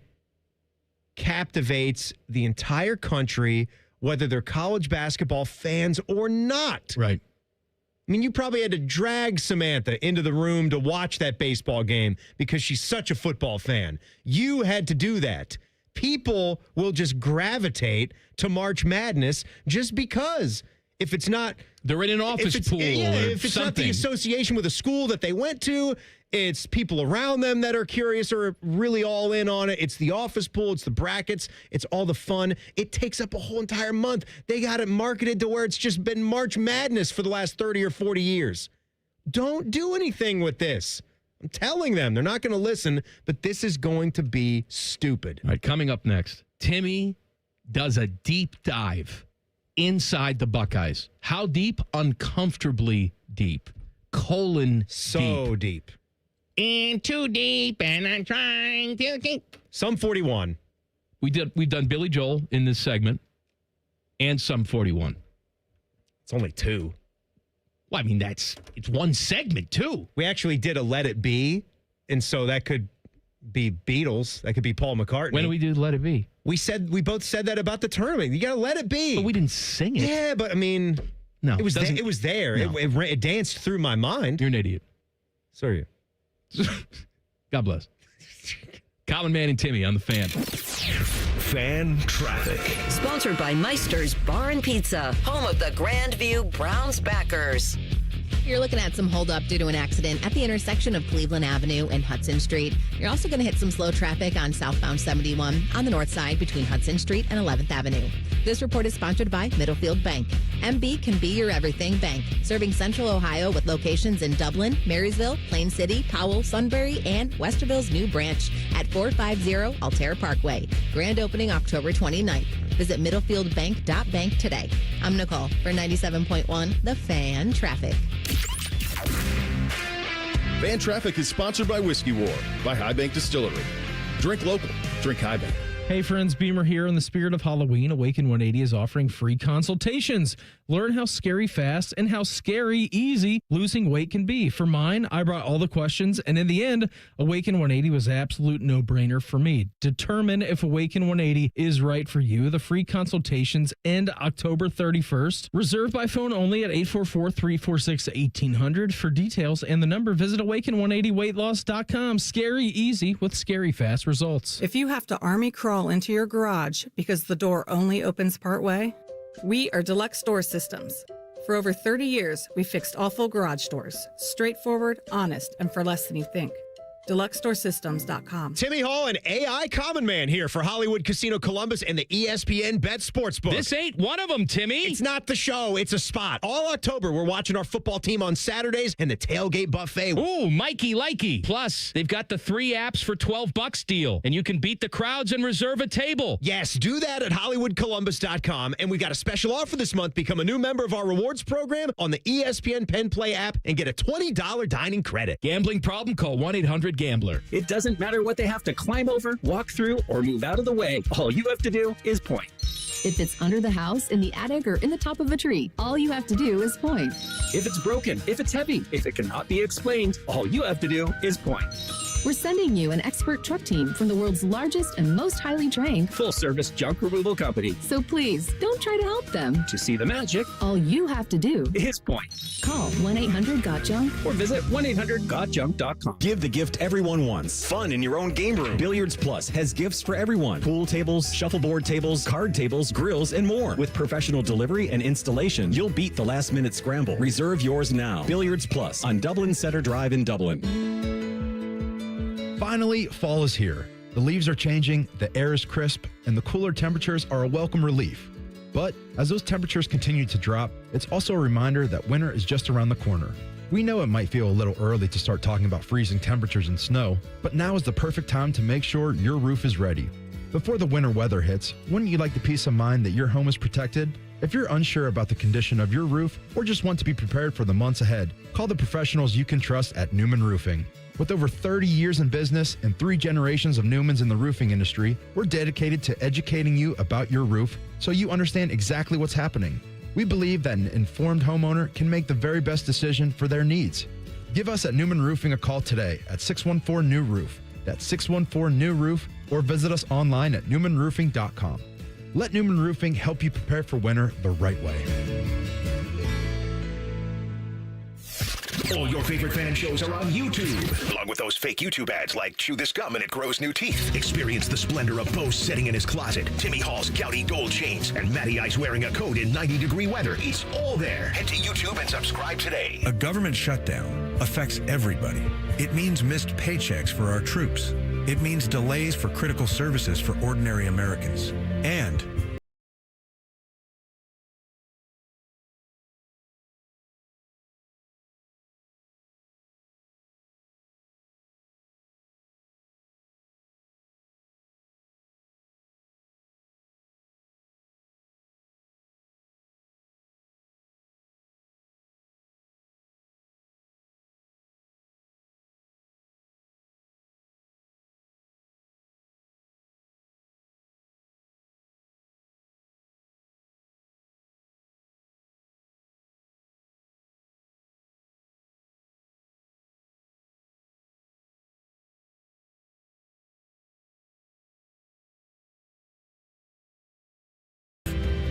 captivates the entire country, whether they're college basketball fans or not. Right. I mean, you probably had to drag Samantha into the room to watch that baseball game because she's such a football fan. You had to do that. People will just gravitate to March Madness just because. If it's not... They're in an office pool if it's not the association with a school that they went to, it's people around them that are curious or really all in on it. It's the office pool. It's the brackets. It's all the fun. It takes up a whole entire month. They got it marketed to where it's just been March Madness for the last 30 or 40 years. Don't do anything with this. I'm telling them. They're not going to listen, but this is going to be stupid. All right, coming up next, Timmy does a deep dive inside the Buckeyes. How deep? Uncomfortably deep. So deep. In too deep, and I'm trying to keep. Sum 41. We've done Billy Joel in this segment, and Sum 41. It's only two. Well, I mean, it's one segment, too. We actually did a Let It Be, and so that could be Beatles. That could be Paul McCartney. When did we do Let It Be? We both said that about the tournament. You got to let it be. But we didn't sing it. Yeah, but I mean, no, it was there. No. It danced through my mind. You're an idiot. So are you. God bless. Common Man and Timmy on the Fan. Fan Traffic. Sponsored by Meister's Bar and Pizza, home of the Grandview Browns backers. You're looking at some holdup due to an accident at the intersection of Cleveland Avenue and Hudson Street. You're also going to hit some slow traffic on southbound 71 on the north side between Hudson Street and 11th Avenue. This report is sponsored by Middlefield Bank. MB can be your everything bank, serving Central Ohio with locations in Dublin, Marysville, Plain City, Powell, Sunbury, and Westerville's new branch at 450 Altair Parkway. Grand opening October 29th. Visit middlefieldbank.bank today. I'm Nicole for 97.1 The Fan Traffic. Fan Traffic is sponsored by Whiskey War by High Bank Distillery. Drink local. Drink High Bank. Hey friends, Beamer here. In the spirit of Halloween, Awaken 180 is offering free consultations. Learn how scary fast and how scary easy losing weight can be. For mine, I brought all the questions, and in the end, Awaken 180 was an absolute no-brainer for me. Determine if Awaken 180 is right for you. The free consultations end October 31st. Reserve by phone only at 844-346-1800. For details and the number, visit awaken180weightloss.com. Scary easy with scary fast results. If you have to army crawl into your garage because the door only opens partway, we are Deluxe Door Systems. For over 30 years, we fixed awful garage doors. Straightforward, honest, and for less than you think. DeluxeDoorSystems.com. Timmy Hall and AI Common Man here for Hollywood Casino Columbus and the ESPN Bet Sportsbook. This ain't one of them, Timmy. It's not the show. It's a spot. All October, we're watching our football team on Saturdays and the tailgate buffet. Ooh, Mikey likey. Plus, they've got the 3 apps for $12 deal, and you can beat the crowds and reserve a table. Yes, do that at HollywoodColumbus.com. And we got a special offer this month. Become a new member of our rewards program on the ESPN Penn Play app and get a $20 dining credit. Gambling problem? Call 1-800-GAMBLER. It doesn't matter what they have to climb over, walk through, or move out of the way. All you have to do is point. If it's under the house, in the attic, or in the top of a tree, all you have to do is point. If it's broken, if it's heavy, if it cannot be explained, all you have to do is point. We're sending you an expert truck team from the world's largest and most highly trained full-service junk removal company. So please, don't try to help them. To see the magic, all you have to do is point. Call 1-800-GOT-JUNK or visit 1-800-GOT-JUNK.com. Give the gift everyone wants. Fun in your own game room. Billiards Plus has gifts for everyone. Pool tables, shuffleboard tables, card tables, grills, and more. With professional delivery and installation, you'll beat the last-minute scramble. Reserve yours now. Billiards Plus on Dublin Center Drive in Dublin. Finally, fall is here. The leaves are changing, the air is crisp, and the cooler temperatures are a welcome relief. But as those temperatures continue to drop, it's also a reminder that winter is just around the corner. We know it might feel a little early to start talking about freezing temperatures and snow, but now is the perfect time to make sure your roof is ready. Before the winter weather hits, wouldn't you like the peace of mind that your home is protected? If you're unsure about the condition of your roof or just want to be prepared for the months ahead, call the professionals you can trust at Newman Roofing. With over 30 years in business and 3 generations of Newmans in the roofing industry, we're dedicated to educating you about your roof so you understand exactly what's happening. We believe that an informed homeowner can make the very best decision for their needs. Give us at Newman Roofing a call today at 614-NEW-ROOF. That's 614-NEW-ROOF, or visit us online at newmanroofing.com. Let Newman Roofing help you prepare for winter the right way. All your favorite fan shows are on YouTube, along with those fake YouTube ads like Chew This Gum and It Grows New Teeth. Experience the splendor of Bo sitting in his closet, Timmy Hall's gouty gold chains, and Matty Ice wearing a coat in 90-degree weather. It's all there. Head to YouTube and subscribe today. A government shutdown affects everybody. It means missed paychecks for our troops. It means delays for critical services for ordinary Americans. And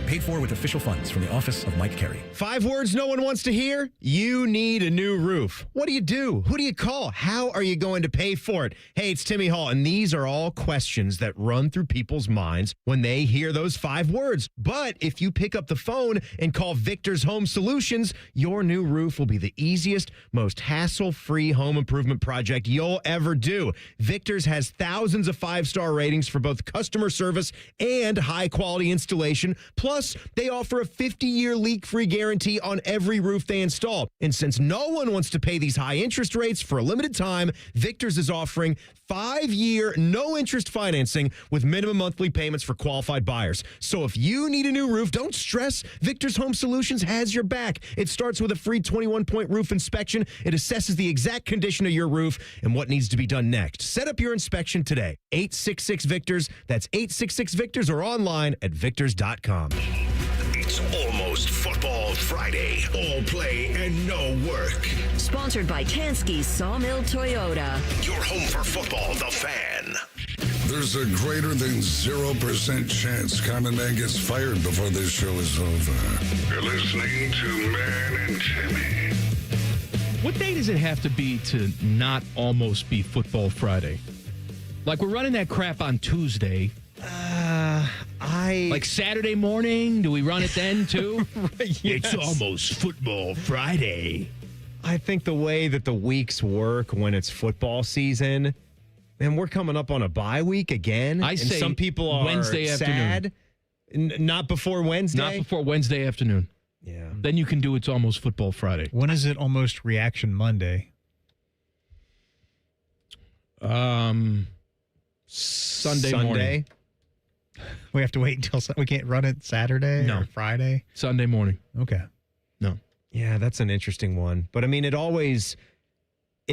paid for with official funds from the office of Mike Carey. 5 words no one wants to hear? You need a new roof. What do you do? Who do you call? How are you going to pay for it? Hey, it's Timmy Hall, and these are all questions that run through people's minds when they hear those 5 words. But if you pick up the phone and call Victor's Home Solutions, your new roof will be the easiest, most hassle-free home improvement project you'll ever do. Victor's has thousands of 5-star ratings for both customer service and high-quality installation. Plus, they offer a 50-year leak-free guarantee on every roof they install. And since no one wants to pay these high interest rates for a limited time, Victor's is offering 5-year, no-interest financing with minimum monthly payments for qualified buyers. So if you need a new roof, don't stress. Victor's Home Solutions has your back. It starts with a free 21-point roof inspection. It assesses the exact condition of your roof and what needs to be done next. Set up your inspection today. 866-VICTORS. That's 866-VICTORS, or online at victors.com. It's almost Football Friday. All play and no work. Sponsored by Tansky's Sawmill Toyota. Your home for football, The Fan. There's a greater than 0% chance Common Man gets fired before this show is over. You're listening to Man and Timmy. What day does it have to be to not almost be Football Friday? Like, we're running that crap on Tuesday. Like Saturday morning? Do we run it then, too? Yes. It's almost Football Friday. I think the way that the weeks work when it's football season, and we're coming up on a bye week again. I say some people are Wednesday sad. Not before Wednesday? Not before Wednesday afternoon. Yeah. Then you can do It's Almost Football Friday. When is it almost Reaction Monday? Sunday morning. We have to wait until we can't run it Saturday or Friday? Sunday morning. Okay. No. Yeah, that's an interesting one. But I mean, it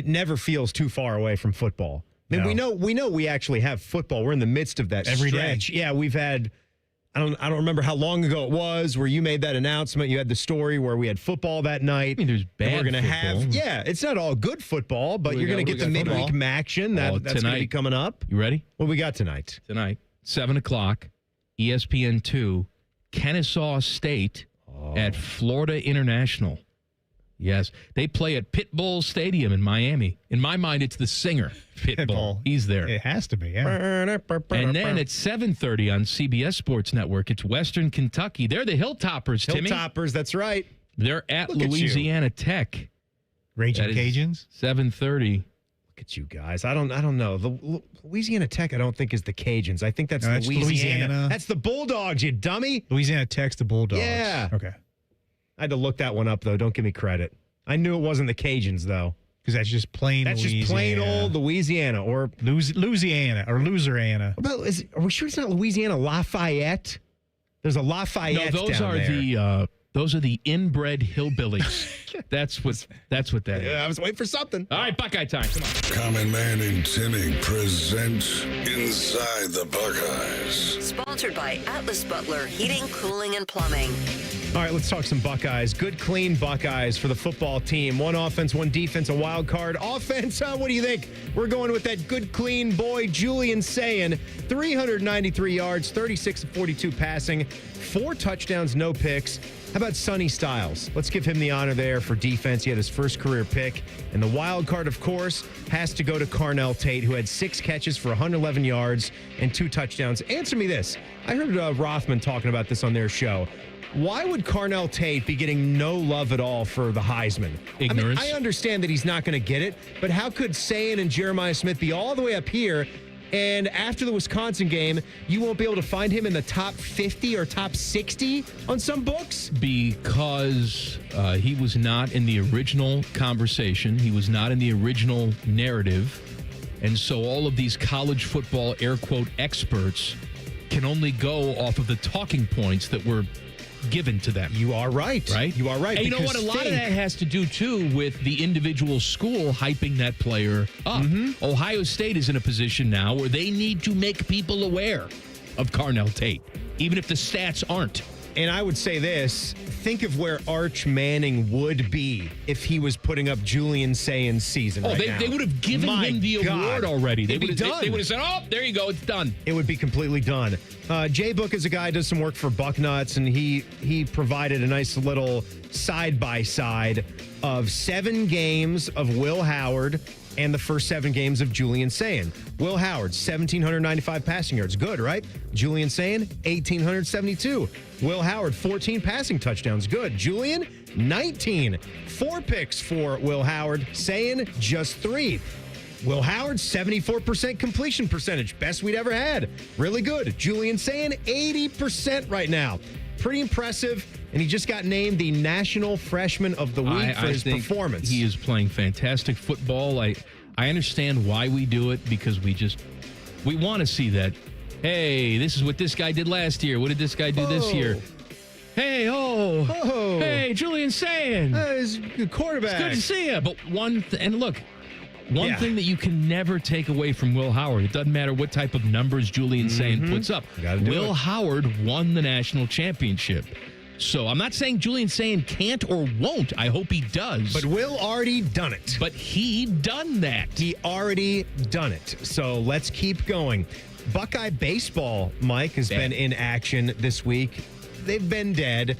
never feels too far away from football. I mean, we know we actually have football. We're in the midst of that every stretch. day. Yeah, we've had I don't remember how long ago it was where you made that announcement. You had the story where we had football that night. I mean, there's bad we're gonna football. it's not all good football, but you're going to get the midweek action. That's going to be coming up. You ready? What we got tonight? Tonight, 7 o'clock, ESPN 2, Kennesaw State at Florida International. Yes, they play at Pitbull Stadium in Miami. In my mind, it's the singer, Pitbull. He's there. It has to be, yeah. And then at 7:30 on CBS Sports Network, it's Western Kentucky. They're the Hilltoppers, Timmy. Hilltoppers, that's right. They're at Look at Louisiana Tech. Raging Cajuns? 7:30. Look at you guys. I don't know. The Louisiana Tech, I don't think is the Cajuns. I think that's Louisiana. That's the Bulldogs, you dummy. Louisiana Tech's the Bulldogs. Yeah. Okay. I had to look that one up, though. Don't give me credit. I knew it wasn't the Cajuns, though. Because that's just plain That's Louisiana. just plain old Louisiana. Or Louisiana or Loserana. Are we sure it's not Louisiana Lafayette? There's a Lafayette down there. Those are the inbred hillbillies. That's what that is. Yeah, I was waiting for something. All right, Buckeye time. Come on. Common Man and Timmy present Inside the Buckeyes. Sponsored by Atlas Butler Heating, Cooling, and Plumbing. All right, let's talk some Buckeyes. Good, clean Buckeyes for the football team. One offense, one defense, a wild card. Offense, what do you think? We're going with that good, clean boy, Julian Sayin. 393 yards, 36 of 42 passing, 4 touchdowns, no picks. How about Sonny Styles? Let's give him the honor there for defense. He had his first career pick. And the wild card, of course, has to go to Carnell Tate, who had 6 catches for 111 yards and 2 touchdowns. Answer me this. I heard Rothman talking about this on their show. Why would Carnell Tate be getting no love at all for the Heisman? Ignorance. I understand that he's not going to get it, but how could Sayin and Jeremiah Smith be all the way up here, and after the Wisconsin game, you won't be able to find him in the top 50 or top 60 on some books? Because he was not in the original conversation. He was not in the original narrative. And so all of these college football, air quote, experts can only go off of the talking points that were given to them. You are right. Right? You are right. And you know what? A lot of that has to do, too, with the individual school hyping that player up. Mm-hmm. Ohio State is in a position now where they need to make people aware of Carnell Tate, even if the stats aren't. And I would say this, think of where Arch Manning would be if he was putting up Julian Sayin's season now. They would have given him the award already. They would have said, oh, there you go, it's done. It would be completely done. Jay Book is a guy who does some work for Bucknuts, and he provided a nice little side-by-side of 7 games of Will Howard and the first 7 games of Julian Sayin. Will Howard, 1,795 passing yards. Good, right? Julian Sayin, 1,872. Will Howard, 14 passing touchdowns. Good. Julian, 19. 4 picks for Will Howard. Sayin, just 3. Will Howard, 74% completion percentage. Best we'd ever had. Really good. Julian Sayin, 80% right now. Pretty impressive. And he just got named the National Freshman of the Week for his performance. He is playing fantastic football. I understand why we do it, because we want to see that. Hey, this is what this guy did last year. What did this guy do this year? Hey, hey, Julian Sayin. He's a quarterback. It's good to see you. But one thing that you can never take away from Will Howard, it doesn't matter what type of numbers Julian Sayin puts up. Will Howard won the national championship. So I'm not saying Julian Sayin can't or won't. I hope he does. But Will already done it. But he done that. He already done it. So let's keep going. Buckeye baseball, Mike, has been in action this week. They've been dead.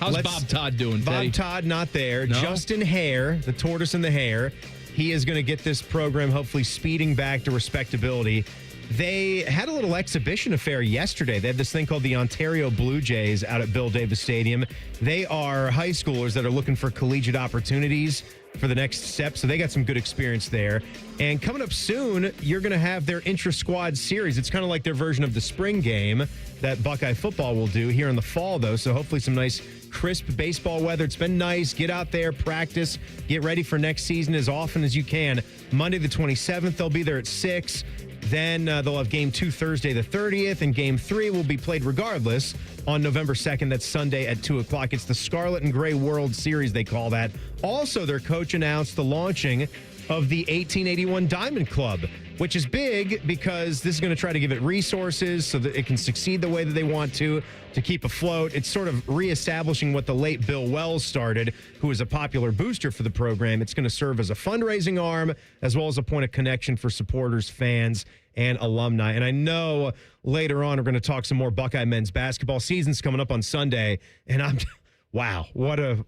How's Bob Todd doing, Teddy? Bob Todd not there. No? Justin Hare, the tortoise and the hare, he is going to get this program hopefully speeding back to respectability. They had a little exhibition affair yesterday. They had this thing called the Ontario Blue Jays out at Bill Davis Stadium. They are high schoolers that are looking for collegiate opportunities for the next step, so they got some good experience there. And coming up soon, you're going to have their intra-squad series. It's kind of like their version of the spring game that Buckeye football will do here in the fall, though, so hopefully some nice crisp baseball weather. It's been nice. Get out there, practice, get ready for next season as often as you can. Monday the 27th, they'll be there at 6. Then they'll have Game 2 Thursday the 30th, and Game 3 will be played regardless on November 2nd. That's Sunday at 2 o'clock. It's the Scarlet and Gray World Series, they call that. Also, their coach announced the launching of the 1881 Diamond Club, which is big because this is going to try to give it resources so that it can succeed the way that they want to keep afloat. It's sort of reestablishing what the late Bill Wells started, who is a popular booster for the program. It's going to serve as a fundraising arm as well as a point of connection for supporters, fans, and alumni. And I know later on we're going to talk some more Buckeye men's basketball. Season's coming up on Sunday, and wow, what a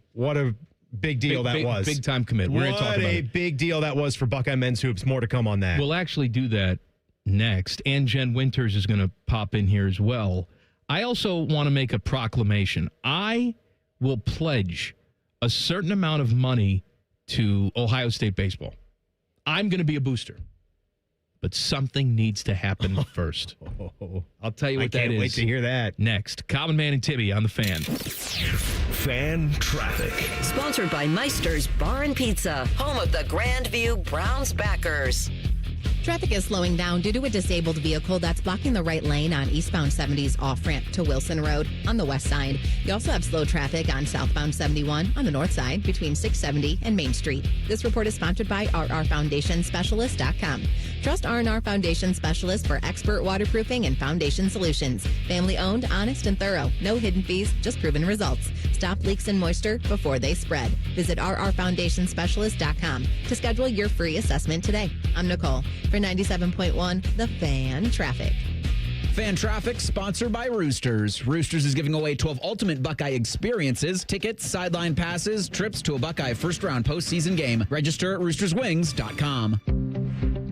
big deal that was. Big time commit. We're going to talk about it. What a big deal that was for Buckeye men's hoops. More to come on that. We'll actually do that next. And Jen Winters is going to pop in here as well. I also want to make a proclamation. I will pledge a certain amount of money to Ohio State baseball. I'm going to be a booster. But something needs to happen first. I'll tell you what that is. I can't wait to hear that. Next, Common Man and Timmy on the Fan. Fan Traffic. Sponsored by Meister's Bar and Pizza, home of the Grandview Browns backers. Traffic is slowing down due to a disabled vehicle that's blocking the right lane on eastbound 70's off-ramp to Wilson Road on the west side. You also have slow traffic on southbound 71 on the north side between 670 and Main Street. This report is sponsored by rrfoundationspecialist.com. Trust R&R Foundation Specialist for expert waterproofing and foundation solutions. Family-owned, honest, and thorough. No hidden fees, just proven results. Stop leaks and moisture before they spread. Visit rrfoundationspecialist.com to schedule your free assessment today. I'm Nicole for 97.1 The Fan Traffic. Fan Traffic, sponsored by Roosters. Roosters is giving away 12 ultimate Buckeye experiences, tickets, sideline passes, trips to a Buckeye first-round postseason game. Register at roosterswings.com.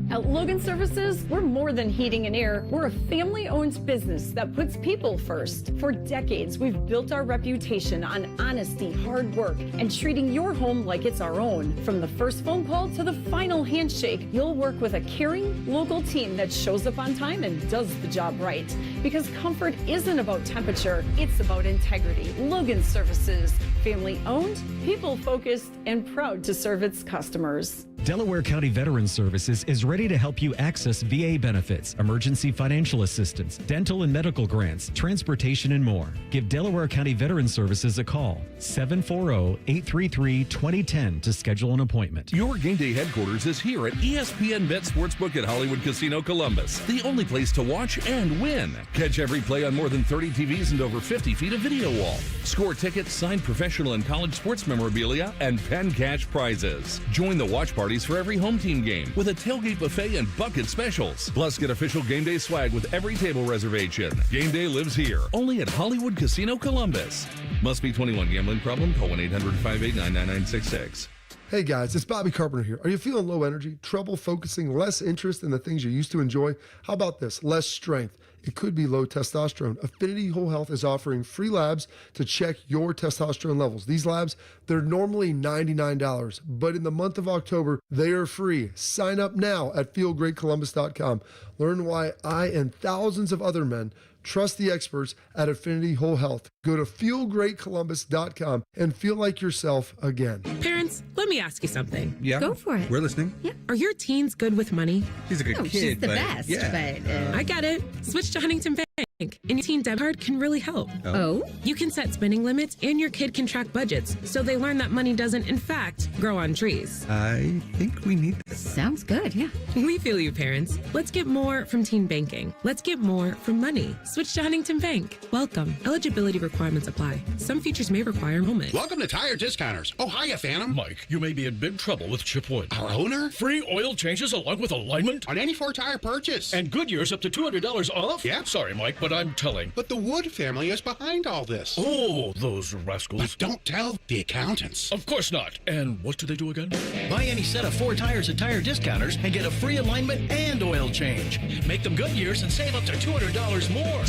At Logan Services, we're more than heating and air. We're a family-owned business that puts people first. For decades, we've built our reputation on honesty, hard work, and treating your home like it's our own. From the first phone call to the final handshake, you'll work with a caring, local team that shows up on time and does the job right. Because comfort isn't about temperature, it's about integrity. Logan Services, family-owned, people-focused, and proud to serve its customers. Delaware County Veterans Services is ready to help you access VA benefits, emergency financial assistance, dental and medical grants, transportation, and more. Give Delaware County Veterans Services a call, 740-833-2010 to schedule an appointment. Your game day headquarters is here at ESPN Bet Sportsbook at Hollywood Casino Columbus, the only place to watch and win. Catch every play on more than 30 TVs and over 50 feet of video wall. Score tickets, sign professional and college sports memorabilia, and pen cash prizes. Join the watch parties for every home team game with a tailgate buffet and bucket specials. Plus, get official game day swag with every table reservation. Game day lives here, only at Hollywood Casino Columbus. Must be 21. Gambling problem? Call 1-800-589-9966. Hey guys, it's Bobby Carpenter here. Are you feeling low energy, trouble focusing, less interest in the things you used to enjoy? How about this? Less strength. It could be low testosterone. Affinity Whole Health is offering free labs to check your testosterone levels. These labs, they're normally $99, but in the month of October, they are free. Sign up now at feelgreatcolumbus.com. Learn why I and thousands of other men trust the experts at Affinity Whole Health. Go to feelgreatcolumbus.com and feel like yourself again. Parents, let me ask you something. Yeah. Go for it. We're listening. Yeah. Are your teens good with money? She's a good kid. She's the but best, yeah. but I get it. Switch to Huntington Bank. And your teen debit card can really help. Oh? You can set spending limits and your kid can track budgets so they learn that money doesn't, in fact, grow on trees. I think we need this. Sounds good, yeah. We feel you, parents. Let's get more from teen banking. Let's get more from money. Switch to Huntington Bank. Welcome. Eligibility requirements apply. Some features may require enrollment. Welcome to Tire Discounters. Oh, hiya, Phantom. Mike, you may be in big trouble with Chip Wood. Our owner? Free oil changes along with alignment on any Ford tire purchase. And Goodyear's up to $200 off? Yeah. Sorry, Mike, but I'm telling. But the Wood family is behind all this. Oh, those rascals. But don't tell the accountants. Of course not. And what do they do again? Buy any set of 4 tires at Tire Discounters and get a free alignment and oil change. Make them Goodyears and save up to $200 more.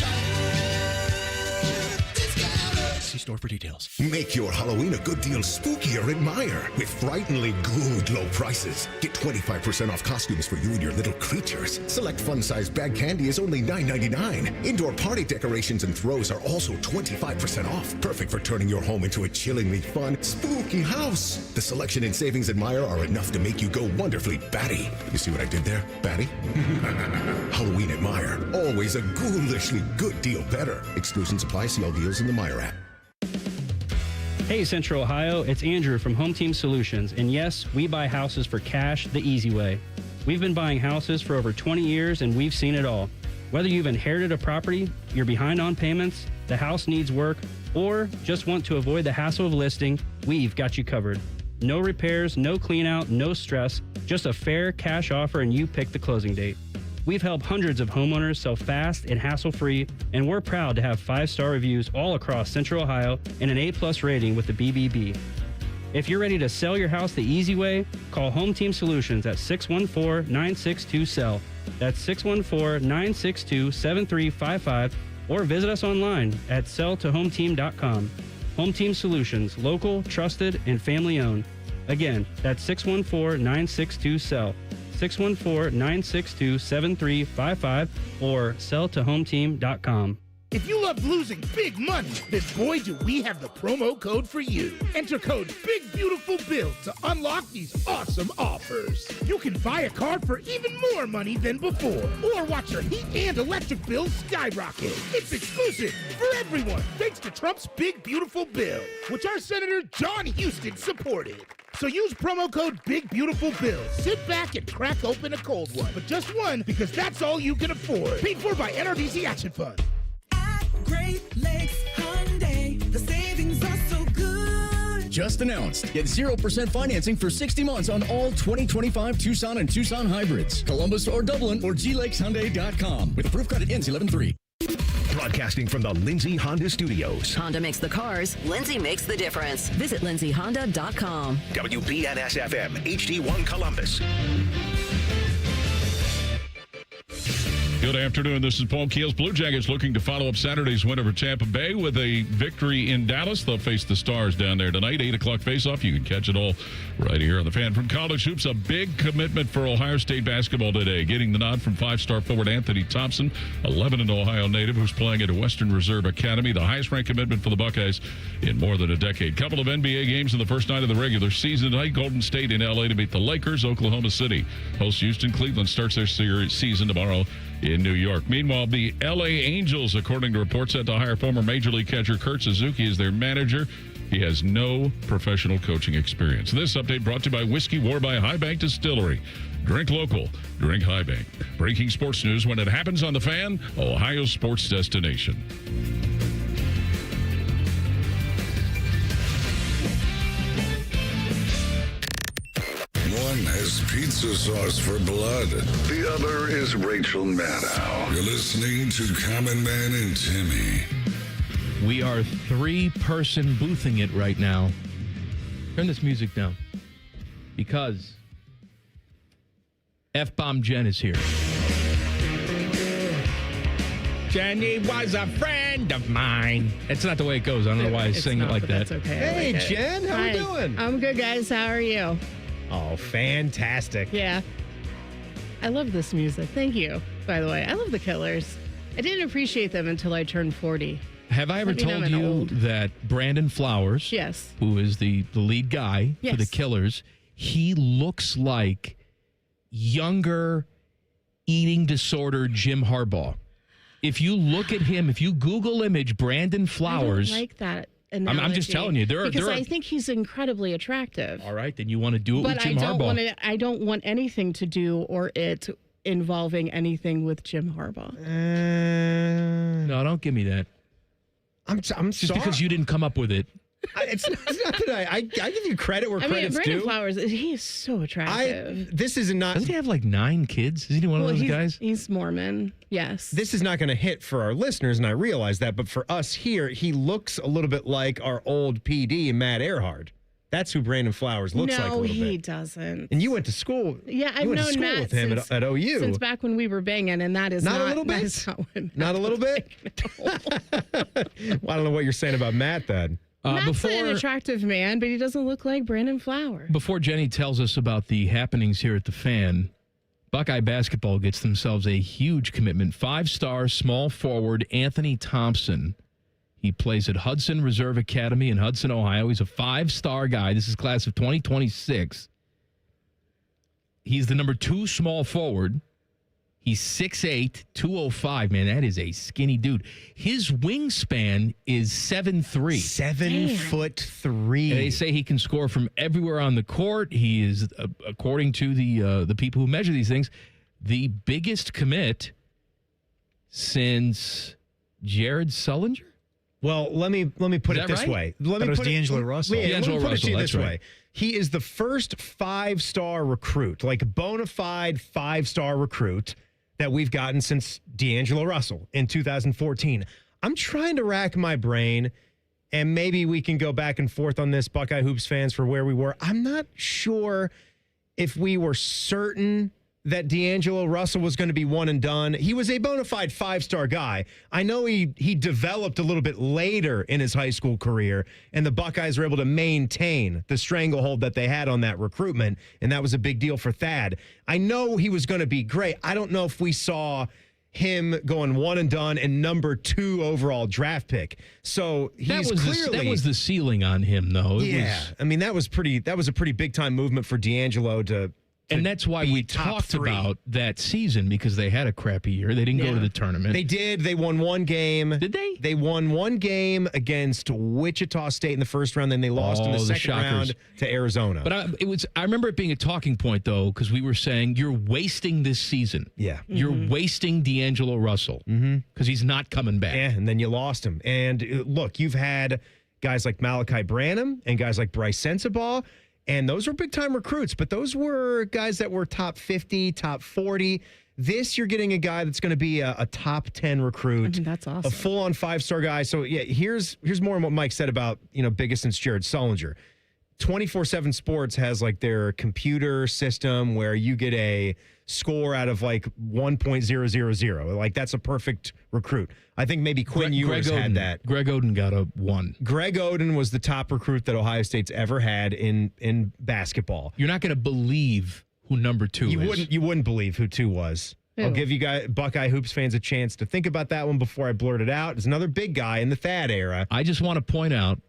See store for details. Make your Halloween a good deal spookier at Meijer with frighteningly good low prices. Get 25% off costumes for you and your little creatures. Select fun-sized bag candy is only $9.99. Indoor party decorations and throws are also 25% off. Perfect for turning your home into a chillingly fun, spooky house. The selection and savings at Meijer are enough to make you go wonderfully batty. You see what I did there, batty? Halloween at Meijer. Always a ghoulishly good deal better. Exclusions apply. See all deals in the Meijer app. Hey Central Ohio, it's Andrew from Home Team Solutions, and yes, we buy houses for cash the easy way. We've been buying houses for over 20 years and we've seen it all. Whether you've inherited a property, you're behind on payments, the house needs work, or just want to avoid the hassle of listing, we've got you covered. No repairs, no clean out, no stress, just a fair cash offer and you pick the closing date. We've helped hundreds of homeowners sell fast and hassle-free, and we're proud to have 5-star reviews all across Central Ohio and an A+ rating with the BBB. If you're ready to sell your house the easy way, call Home Team Solutions at 614-962-SELL. That's 614-962-7355, or visit us online at selltohometeam.com. Home Team Solutions, local, trusted, and family-owned. Again, that's 614-962-SELL. 614-962-7355 or selltohometeam.com. If you love losing big money, then boy do we have the promo code for you. Enter code BIGBEAUTIFULBILL to unlock these awesome offers. You can buy a car for even more money than before, or watch your heat and electric bills skyrocket. It's exclusive for everyone thanks to Trump's Big Beautiful Bill, which our Senator John Huston supported. So use promo code BIGBEAUTIFULBILL. Sit back and crack open a cold one, but just one because that's all you can afford. Paid for by NRDC Action Fund. Great Lakes Hyundai, the savings are so good. Just announced. Get 0% financing for 60 months on all 2025 Tucson and Tucson hybrids. Columbus or Dublin or glakeshyundai.com. With approved credit ends 11/3. Broadcasting from the Lindsay Honda Studios. Honda makes the cars, Lindsay makes the difference. Visit lindsayhonda.com. WBNS-FM, HD1 Columbus. Good afternoon. This is Paul Keels. Blue Jackets looking to follow up Saturday's win over Tampa Bay with a victory in Dallas. They'll face the Stars down there tonight. 8 o'clock face-off. You can catch it all right here on the Fan. From college hoops, a big commitment for Ohio State basketball today. Getting the nod from 5-star forward Anthony Thompson, 11 and Ohio native, who's playing at a Western Reserve Academy. The highest-ranked commitment for the Buckeyes in more than a decade. Couple of NBA games in the first night of the regular season tonight. Golden State in L.A. to beat the Lakers. Oklahoma City hosts Houston. Cleveland starts their season tomorrow in New York. Meanwhile, the L.A. Angels, according to reports, set to hire former Major League catcher Kurt Suzuki as their manager. He has no professional coaching experience. This update brought to you by Whiskey War by High Bank Distillery. Drink local, drink High Bank. Breaking sports news when it happens on the Fan, Ohio's sports destination. One has pizza sauce for blood. The other is Rachel Maddow. You're listening to Common Man and Timmy. We are 3-person boothing it right now. Turn this music down. Because F-Bomb Jen is here. Jenny was a friend of mine. It's not the way it goes. I don't know why I sing it like that. That's okay. Hey, like Jen, how Hi. you doing? I'm good, guys. How are you? Oh, fantastic. Yeah. I love this music. Thank you, by the way. I love the Killers. I didn't appreciate them until I turned 40. Have I ever told you that Brandon Flowers, Yes. who is the lead guy for the Yes. Killers, he looks like younger eating disorder Jim Harbaugh. If you look at him, if you Google image Brandon Flowers, I don't like that I'm just analogy, telling you, because I think he's incredibly attractive. All right, then you want to do it with Jim Harbaugh. I don't want anything to do or it involving anything with Jim Harbaugh. No, don't give me that. I'm just because you didn't come up with it. It's not that I give you credit where credit's Brandon due. Flowers, he is so attractive. This is not. Doesn't he have like 9 kids? Isn't he one of those guys? He's Mormon. Yes. This is not going to hit for our listeners, and I realize that. But for us here, he looks a little bit like our old PD, Matt Earhart. That's who Brandon Flowers looks like a No, little he bit. doesn't. And you went to school. Yeah, I've you went to known school Matt with him since, at OU. since back when we were banging, and that is Not not a little that bit? is not what Matt Not a little bit? Well, I don't know what you're saying about Matt then. Matt's an attractive man, but he doesn't look like Brandon Flowers. Before Jenny tells us about the happenings here at the Fan, Buckeye basketball gets themselves a huge commitment. 5-star small forward Anthony Thompson. He plays at Hudson Reserve Academy in Hudson, Ohio. He's a 5-star guy. This is class of 2026. He's the number 2 small forward. He's 6'8", 205. Man, that is a skinny dude. His wingspan is 7'3". 7'3". And they say he can score from everywhere on the court. He is, according to the people who measure these things, the biggest commit since Jared Sullinger. Well, let me put it this way. Let me was put D'Angelo Russell. Yeah, let me D'Angelo put it to you Russell, this that's way. right. He is the first 5-star recruit, like bona fide 5-star recruit that we've gotten since D'Angelo Russell in 2014. I'm trying to rack my brain, and maybe we can go back and forth on this, Buckeye Hoops fans, for where we were. I'm not sure if we were certain that D'Angelo Russell was going to be one and done. He was a bona fide 5-star guy. I know he developed a little bit later in his high school career, and the Buckeyes were able to maintain the stranglehold that they had on that recruitment, and that was a big deal for Thad. I know he was going to be great. I don't know if we saw him going one and done and number 2 overall draft pick. So he's clearly... that was the ceiling on him, though. I mean, that was a pretty big-time movement for D'Angelo to... And that's why we talked about that season, because they had a crappy year. They didn't go to the tournament. They did. They won one game. Did they? They won one game against Wichita State in the first round. Then they lost in the second round to Arizona. But I remember it being a talking point, though, because we were saying, you're wasting this season. Yeah. You're wasting D'Angelo Russell because he's not coming back. Yeah, and then you lost him. And look, you've had guys like Malachi Branham and guys like Bryce Sensabaugh. And those were big-time recruits, but those were guys that were top 50, top 40. This, you're getting a guy that's going to be a top 10 recruit. I mean, that's awesome. A full-on 5-star guy. So, yeah, here's more on what Mike said about, biggest since Jared Sullinger. 24/7 Sports has, like, their computer system where you get a score out of, like, 1.000. Like, that's a perfect recruit. I think maybe Quinn Ewers had that. Greg Oden got a 1. Greg Oden was the top recruit that Ohio State's ever had in basketball. You're not going to believe who number 2 is. You wouldn't believe who 2 was. Ew. I'll give you guys, Buckeye Hoops fans, a chance to think about that one before I blurt it out. It's another big guy in the Thad era. I just want to point out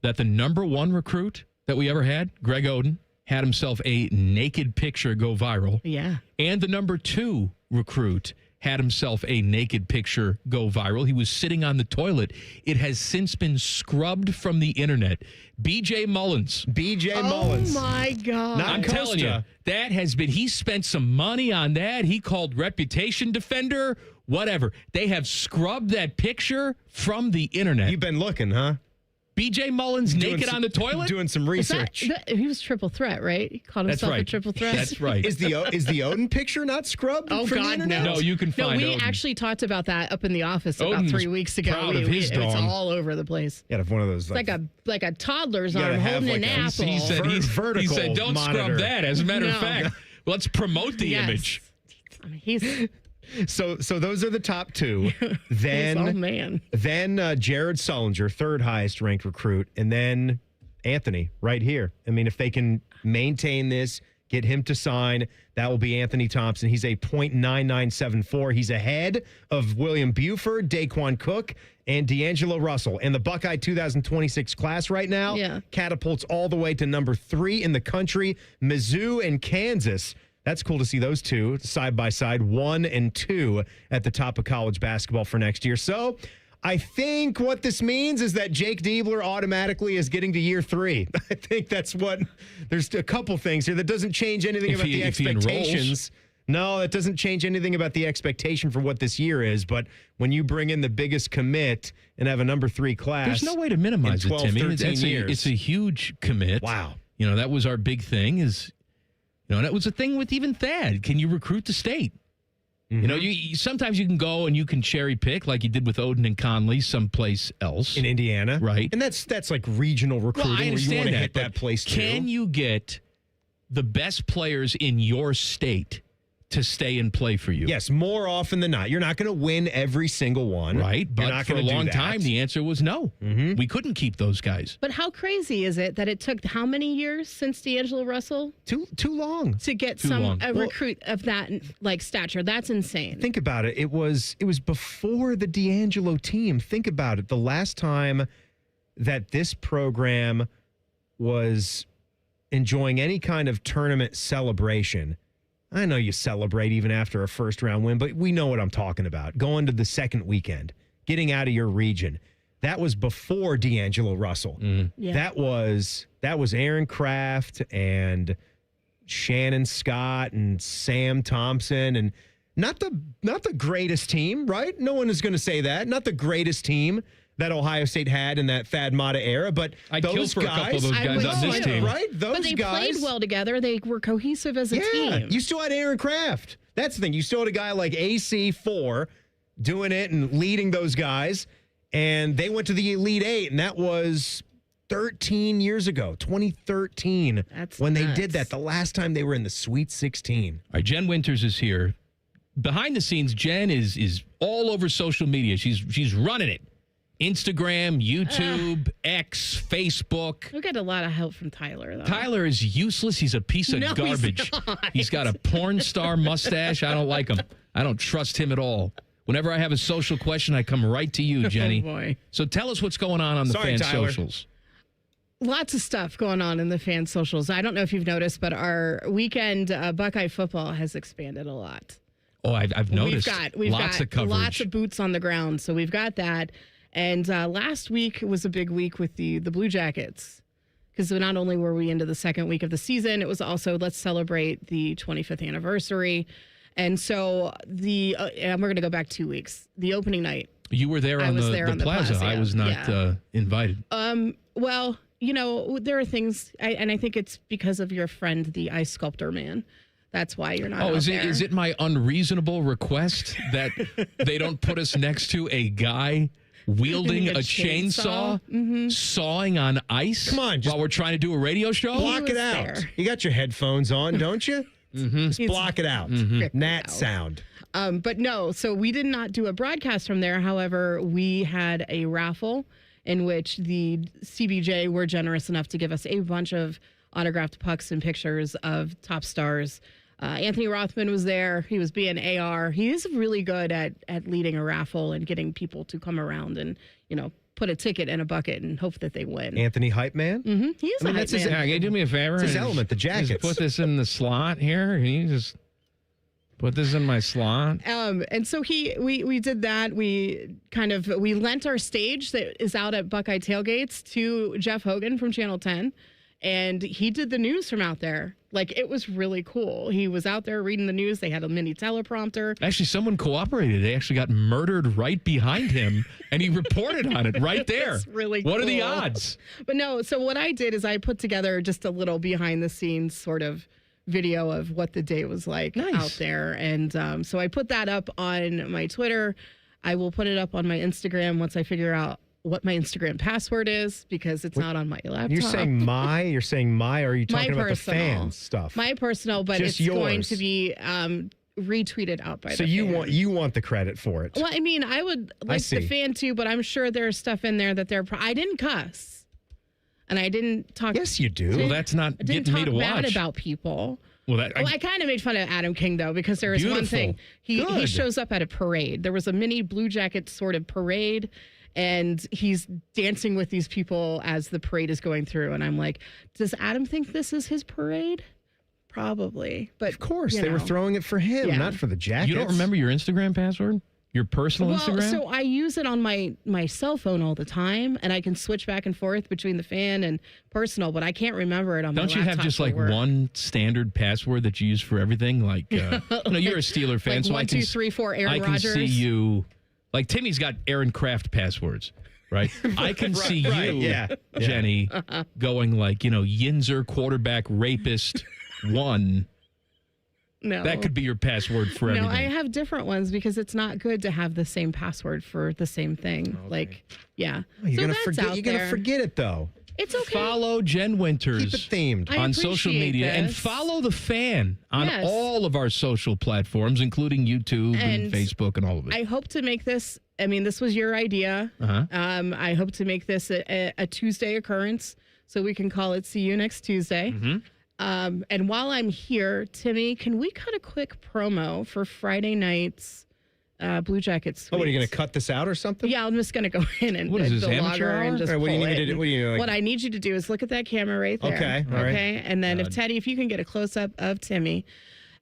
that the number 1 recruit that we ever had, Greg Oden, had himself a naked picture go viral. Yeah. And the number 2 recruit had himself a naked picture go viral. He was sitting on the toilet. It has since been scrubbed from the internet. B.J. Mullins. Oh, my God. I'm telling you, that has been, he spent some money on that. He called Reputation Defender, whatever. They have scrubbed that picture from the internet. You've been looking, huh? B.J. Mullins naked on the toilet? Doing some research. He was triple threat, right? He called himself a triple threat. That's right. Is the Odin picture not scrubbed Oh, from the God, internet? no. No, you can find we Odin. actually talked about that up in the office about Odin's 3 weeks ago. proud of his It's dog. all over the place. Yeah, one of those. It's like a toddler's You gotta arm have holding like an a- apple. He said, vertical he said don't monitor. scrub that. As a matter of No. fact, let's promote the Yes. image. I mean, he's So those are the top 2. Then, oh, man. Then Jared Sullinger, 3rd highest ranked recruit, and then Anthony right here. I mean, if they can maintain this, get him to sign, that will be Anthony Thompson. He's a .9974. He's ahead of William Buford, Daquan Cook, and D'Angelo Russell. And the Buckeye 2026 class right now catapults all the way to number 3 in the country. Mizzou and Kansas. That's cool to see those 2 side by side, 1 and 2 at the top of college basketball for next year. So I think what this means is that Jake Diebler automatically is getting to year 3. I think that's what, there's a couple things here that doesn't change anything about the expectations. No, it doesn't change anything about the expectation for what this year is. But when you bring in the biggest commit and have a number 3 class, There's no way to minimize in 12, it, Timmy. 13 years. It's a huge commit. Wow. That was our big thing and that was the thing with even Thad. Can you recruit the state? You know, sometimes you can go and you can cherry pick like you did with Odin and Conley someplace else. In Indiana. Right. And that's like regional recruiting Well, I where you want understand to hit but that place too. Can you get the best players in your state to stay and play for you? Yes, more often than not. You're not going to win every single one. Right. You're But not for a gonna do long that. time, the answer was no. We couldn't keep those guys. But how crazy is it that it took how many years since D'Angelo Russell? Too long. To get Too long. a Well, recruit of that like stature. That's insane. Think about it. It was before the D'Angelo team. Think about it. The last time that this program was enjoying any kind of tournament celebration. I know you celebrate even after a first round win, but we know what I'm talking about. Going to the second weekend, getting out of your region. That was before D'Angelo Russell. Yeah. That was Aaron Kraft and Shannon Scott and Sam Thompson, and not the greatest team, right? No one is going to say that. Not the greatest team that Ohio State had in that Thad Matta era, but I'd those kill for guys, a couple of those guys on this team. right? Those but they guys played well together. They were cohesive as a team. You still had Aaron Kraft. That's the thing. You still had a guy like AC4 doing it and leading those guys, and they went to the Elite Eight, and that was 13 years ago, 2013, when they did that. The last time they were in the Sweet 16. All right, Jen Winters is here. Behind the scenes, Jen is all over social media. She's running it. Instagram, YouTube, X, Facebook. We got a lot of help from Tyler, though. Tyler is useless. He's a piece of No, garbage. he's not. He's got a porn star mustache. I don't like him. I don't trust him at all. Whenever I have a social question, I come right to you, Jenny. Oh, boy. So tell us what's going on the Sorry, fan Tyler. socials. Lots of stuff going on in the fan socials. I don't know if you've noticed, but our weekend Buckeye football has expanded a lot. Oh, I've noticed. We've lots got of coverage. lots of boots on the ground. So we've got that. And last week was a big week with the Blue Jackets, because not only were we into the second week of the season, it was also let's celebrate the 25th anniversary. And so and we're going to go back 2 weeks. The opening night. You were there on the plaza. I was not invited. Well, you know, there are things, and I think it's because of your friend, the ice sculptor man. That's why you're not. Oh, out is it my unreasonable request that they don't put us next to a guy wielding a chainsaw, sawing on ice? Come on, while we're trying to do a radio show? Block it out. there. You got your headphones on, don't you? Just block it out. Nat sound. But no, so we did not do a broadcast from there. However, we had a raffle in which the CBJ were generous enough to give us a bunch of autographed pucks and pictures of top stars. Anthony Rothman was there. He was being AR. He is really good at leading a raffle and getting people to come around and, you know, put a ticket in a bucket and hope that they win. Anthony Hype Man? Mm-hmm. He is a hype man. Can you do me a favor? It's his and element, the jackets. Just put this in the slot here. Can you just put this in my slot? And so we did that. We lent our stage that is out at Buckeye Tailgates to Jeff Hogan from Channel 10. And he did the news from out there. Like, it was really cool. He was out there reading the news. They had a mini teleprompter. Actually, someone cooperated. They actually got murdered right behind him, and he reported on it right there. It's really What are the cool. odds? But no, so what I did is I put together just a little behind-the-scenes sort of video of what the day was like out there. And so I put that up on my Twitter. I will put it up on my Instagram once I figure out what my Instagram password is, because it's not on my laptop. You're saying my, or are you talking about the personal. fan stuff? My personal, but Just it's going yours. to be retweeted out by So the fan. you want the credit for it. Well, I mean, I would like the see. fan too, but I'm sure there's stuff in there that I didn't cuss. And I didn't talk. Yes, you do. Well, that's not I didn't getting me talk to bad watch. about people. Well, I kind of made fun of Adam King, though, because there was one Beautiful. thing. He Good. shows up at a parade. There was a mini Blue Jackets sort of parade, and he's dancing with these people as the parade is going through. And I'm like, does Adam think this is his parade? Probably. But Of course, they were throwing it for him, Yeah. not for the Jackets. You don't remember your Instagram password? Your personal Well, Instagram? so I use it on my cell phone all the time, and I can switch back and forth between the fan and personal, but I can't remember it on my Don't you laptop have just for like work. one standard password that you use for everything? Like, you're a Steeler fan, Like so 1, I can 2, 3, 4, Aaron I can Rodgers. see you. Like Timmy's got Aaron Kraft passwords, right? I can see you, yeah. Jenny, going like, Yinzer quarterback rapist 1. No. That could be your password for everything. No, I have different ones because it's not good to have the same password for the same thing. Okay. Like, yeah. You're So gonna that's forget. out You're gonna there. forget it though. It's okay. Follow Jen Winters. Keep it themed. I on social appreciate media and this. follow the fan on Yes. all of our social platforms, including YouTube and Facebook and all of it. I hope to make this. I mean, this was your idea. Uh-huh. I hope to make this a Tuesday occurrence so we can call it "See You Next Tuesday." Mm-hmm. And while I'm here, Timmy, can we cut a quick promo for Friday night's Blue Jackets suite? Oh, what, are you going to cut this out or something? Yeah, I'm just going to go in and What is this, the amateur logger hour? and just All right, what do you pull need me it. to do? What do you, like- What I need you to do is look at that camera right there. Okay, all right. Okay, and then if Teddy, if you can get a close up of Timmy,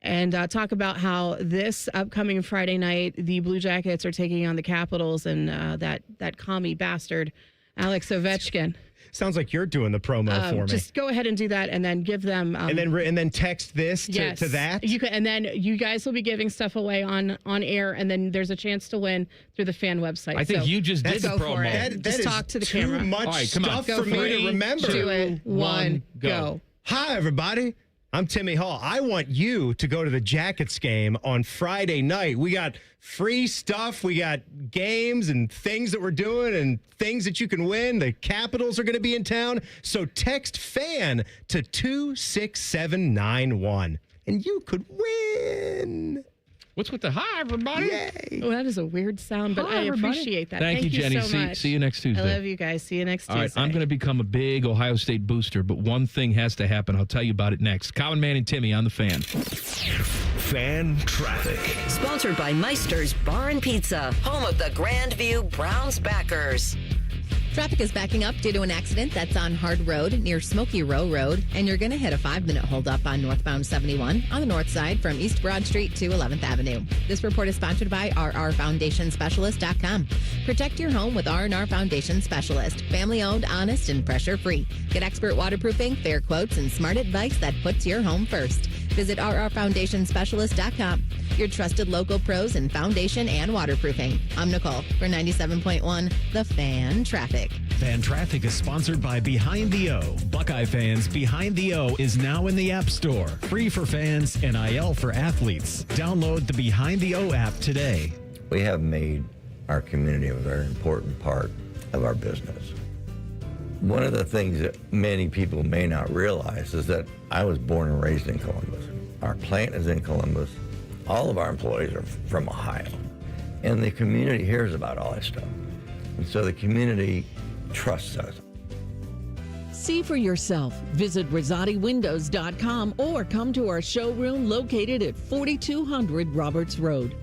and talk about how this upcoming Friday night the Blue Jackets are taking on the Capitals and that commie bastard Alex Ovechkin. Sounds like you're doing the promo for me. Just go ahead and do that, and then give them. and then text this yes, to that. You can, and then you guys will be giving stuff away on air, and then there's a chance to win through the fan website. I think So you just did the go for promo. it. Just is talk to the too camera. much All right, come on. stuff Go for me it. to remember. Do it. One, go. Hi, everybody. I'm Timmy Hall. I want you to go to the Jackets game on Friday night. We got free stuff. We got games and things that we're doing and things that you can win. The Capitals are going to be in town. So text FAN to 26791 and you could win. What's with the hi, everybody? Yay. Oh, that is a weird sound, but Hi, I everybody. appreciate that. Thank you, Jenny. so much. See you next Tuesday. I love you guys. See you next All right, Tuesday. I'm going to become a big Ohio State booster, but one thing has to happen. I'll tell you about it next. Common Man and Timmy on the Fan. Fan traffic. Sponsored by Meister's Bar and Pizza, home of the Grandview Browns backers. Traffic is backing up due to an accident that's on Hard Road near Smoky Row Road, and you're going to hit a 5-minute holdup on northbound 71 on the north side from East Broad Street to 11th Avenue. This report is sponsored by RRFoundationSpecialist.com. Protect your home with R&R Foundation Specialist. Family-owned, honest, and pressure-free. Get expert waterproofing, fair quotes, and smart advice that puts your home first. Visit RRFoundationSpecialist.com. Your trusted local pros in foundation and waterproofing. I'm Nicole for 97.1 The Fan Traffic. Fan Traffic is sponsored by Behind the O. Buckeye fans, Behind the O is now in the App Store. Free for fans, NIL for athletes. Download the Behind the O app today. We have made our community a very important part of our business. One of the things that many people may not realize is that I was born and raised in Columbus. Our plant is in Columbus. All of our employees are from Ohio. And the community hears about all that stuff. And so the community trusts us. See for yourself. Visit RosatiWindows.com or come to our showroom located at 4200 Roberts Road.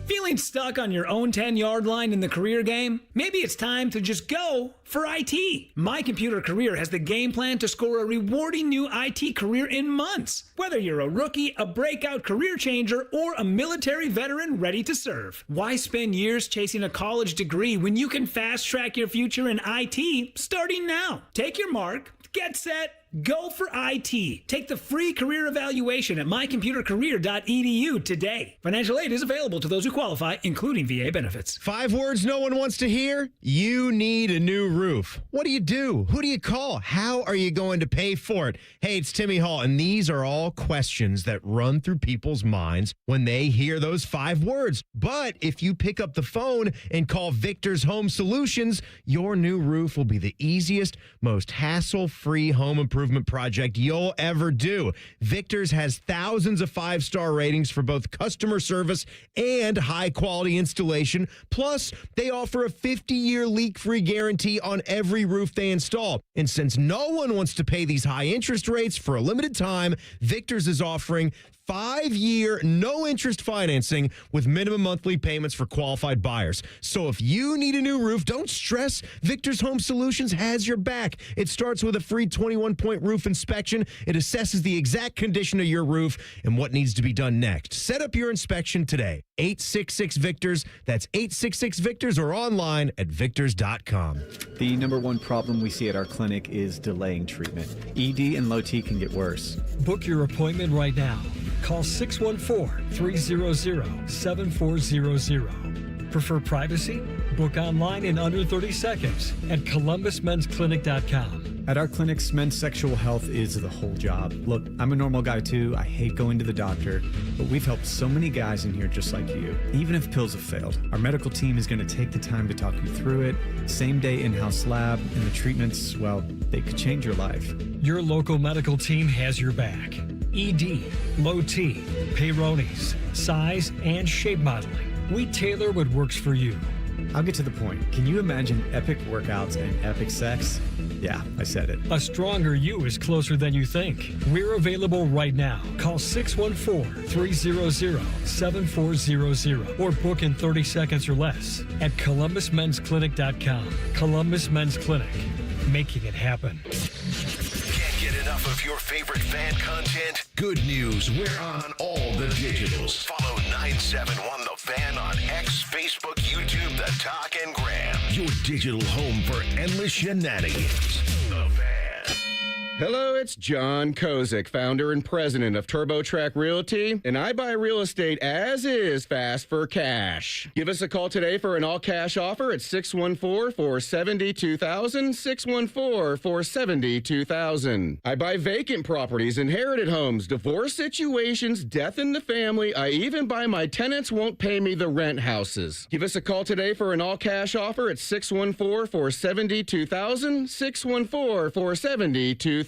Feeling stuck on your own 10-yard line in the career game? Maybe it's time to just go for IT. My Computer Career has the game plan to score a rewarding new IT career in months. Whether you're a rookie, a breakout career changer, or a military veteran ready to serve. Why spend years chasing a college degree when you can fast-track your future in IT starting now? Take your mark, get set, go for IT. Take the free career evaluation at mycomputercareer.edu today. Financial aid is available to those who qualify, including VA benefits. 5 words no one wants to hear. You need a new roof. What do you do? Who do you call? How are you going to pay for it? Hey, it's Timmy Hall, and these are all questions that run through people's minds when they hear those 5 words. But if you pick up the phone and call Victor's Home Solutions, your new roof will be the easiest, most hassle-free home improvement project you'll ever do. Victor's has thousands of 5-star ratings for both customer service and high-quality installation. Plus, they offer a 50-year leak-free guarantee on every roof they install. And since no one wants to pay these high interest rates for a limited time, Victor's is offering 5-year, no-interest financing with minimum monthly payments for qualified buyers. So if you need a new roof, don't stress. Victor's Home Solutions has your back. It starts with a free 21-point roof inspection. It assesses the exact condition of your roof and what needs to be done next. Set up your inspection today. 866-VICTORS. That's 866-VICTORS or online at victors.com. The number one problem we see at our clinic is delaying treatment. ED and low T can get worse. Book your appointment right now. Call 614-300-7400. Prefer privacy? Book online in under 30 seconds at columbusmensclinic.com. At our clinics, men's sexual health is the whole job. Look, I'm a normal guy too. I hate going to the doctor, but we've helped so many guys in here just like you. Even if pills have failed, our medical team is going to take the time to talk you through it. Same day in-house lab, and the treatments, well, they could change your life. Your local medical team has your back. ED, low T, Peyronie's, size, and shape modeling. We tailor what works for you. I'll get to the point. Can you imagine epic workouts and epic sex? Yeah, I said it. A stronger you is closer than you think. We're available right now. Call 614-300-7400 or book in 30 seconds or less at ColumbusMen'sClinic.com. Columbus Men's Clinic, making it happen. Can't get enough of your favorite fan content? Good news, we're on all the digitals. Follow 971 The Fan on X, Facebook, YouTube, The Talk, and Gram. Your digital home for endless shenanigans. The Fan. Hello, it's John Kozik, founder and president of TurboTrack Realty, and I buy real estate as is fast for cash. Give us a call today for an all-cash offer at 614-470-2000, 614-470-2000. I buy vacant properties, inherited homes, divorce situations, death in the family. I even buy my tenants won't pay me the rent houses. Give us a call today for an all-cash offer at 614-470-2000, 614-470-2000.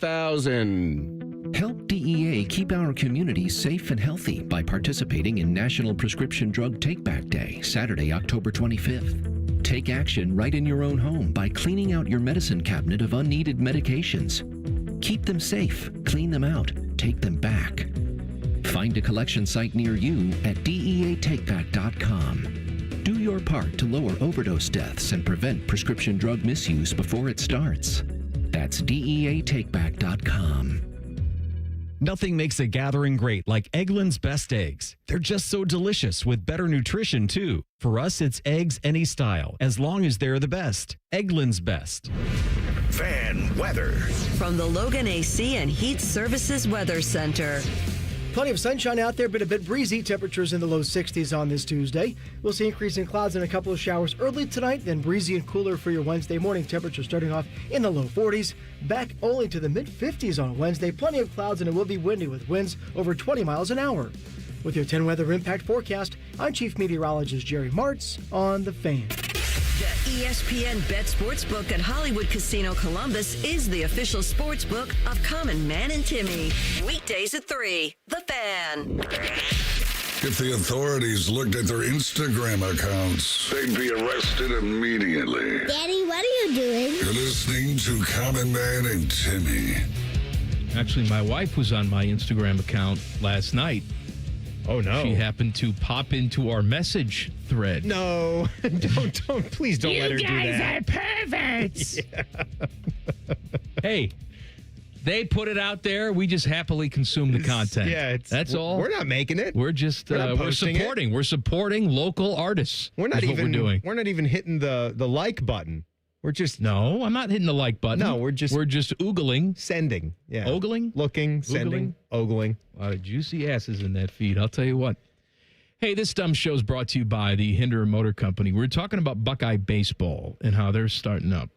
Help DEA keep our communities safe and healthy by participating in National Prescription Drug Take-Back Day, Saturday, October 25th. Take action right in your own home by cleaning out your medicine cabinet of unneeded medications. Keep them safe, clean them out, take them back. Find a collection site near you at DEATakeback.com. Do your part to lower overdose deaths and prevent prescription drug misuse before it starts. That's DEATakeback.com. Nothing makes a gathering great like Eggland's Best Eggs. They're just so delicious with better nutrition, too. For us, it's eggs any style, as long as they're the best. Eggland's Best. Fan weather. From the Logan AC and Heat Services Weather Center. Plenty of sunshine out there, but a bit breezy. Temperatures in the low 60s on this Tuesday. We'll see increasing clouds and a couple of showers early tonight, then breezy and cooler for your Wednesday morning. Temperatures starting off in the low 40s. Back only to the mid-50s on Wednesday. Plenty of clouds, and it will be windy with winds over 20 miles an hour. With your 10 weather impact forecast, I'm Chief Meteorologist Jerry Martz on The Fan. The ESPN Bet Sportsbook at Hollywood Casino Columbus is the official sportsbook of Common Man and Timmy. Weekdays at 3. The Fan. If the authorities looked at their Instagram accounts, they'd be arrested immediately. Daddy, what are you doing? You're listening to Common Man and Timmy. Actually, my wife was on my Instagram account last night. Oh, no. She happened to pop into our message thread. No, please don't let her do that. You guys are perverts. Hey, they put it out there. We just happily consume the content. Yeah, that's all. We're not making it. We're just we're supporting. We're supporting local artists. We're not even what we're doing. We're not even hitting the like button. We're just no. I'm not hitting the like button. No, we're just oogling, sending. Yeah, ogling, looking, sending, ogling. A lot of juicy asses in that feed. I'll tell you what. Hey, this dumb show is brought to you by the Hinder Motor Company. We're talking about Buckeye baseball and how they're starting up.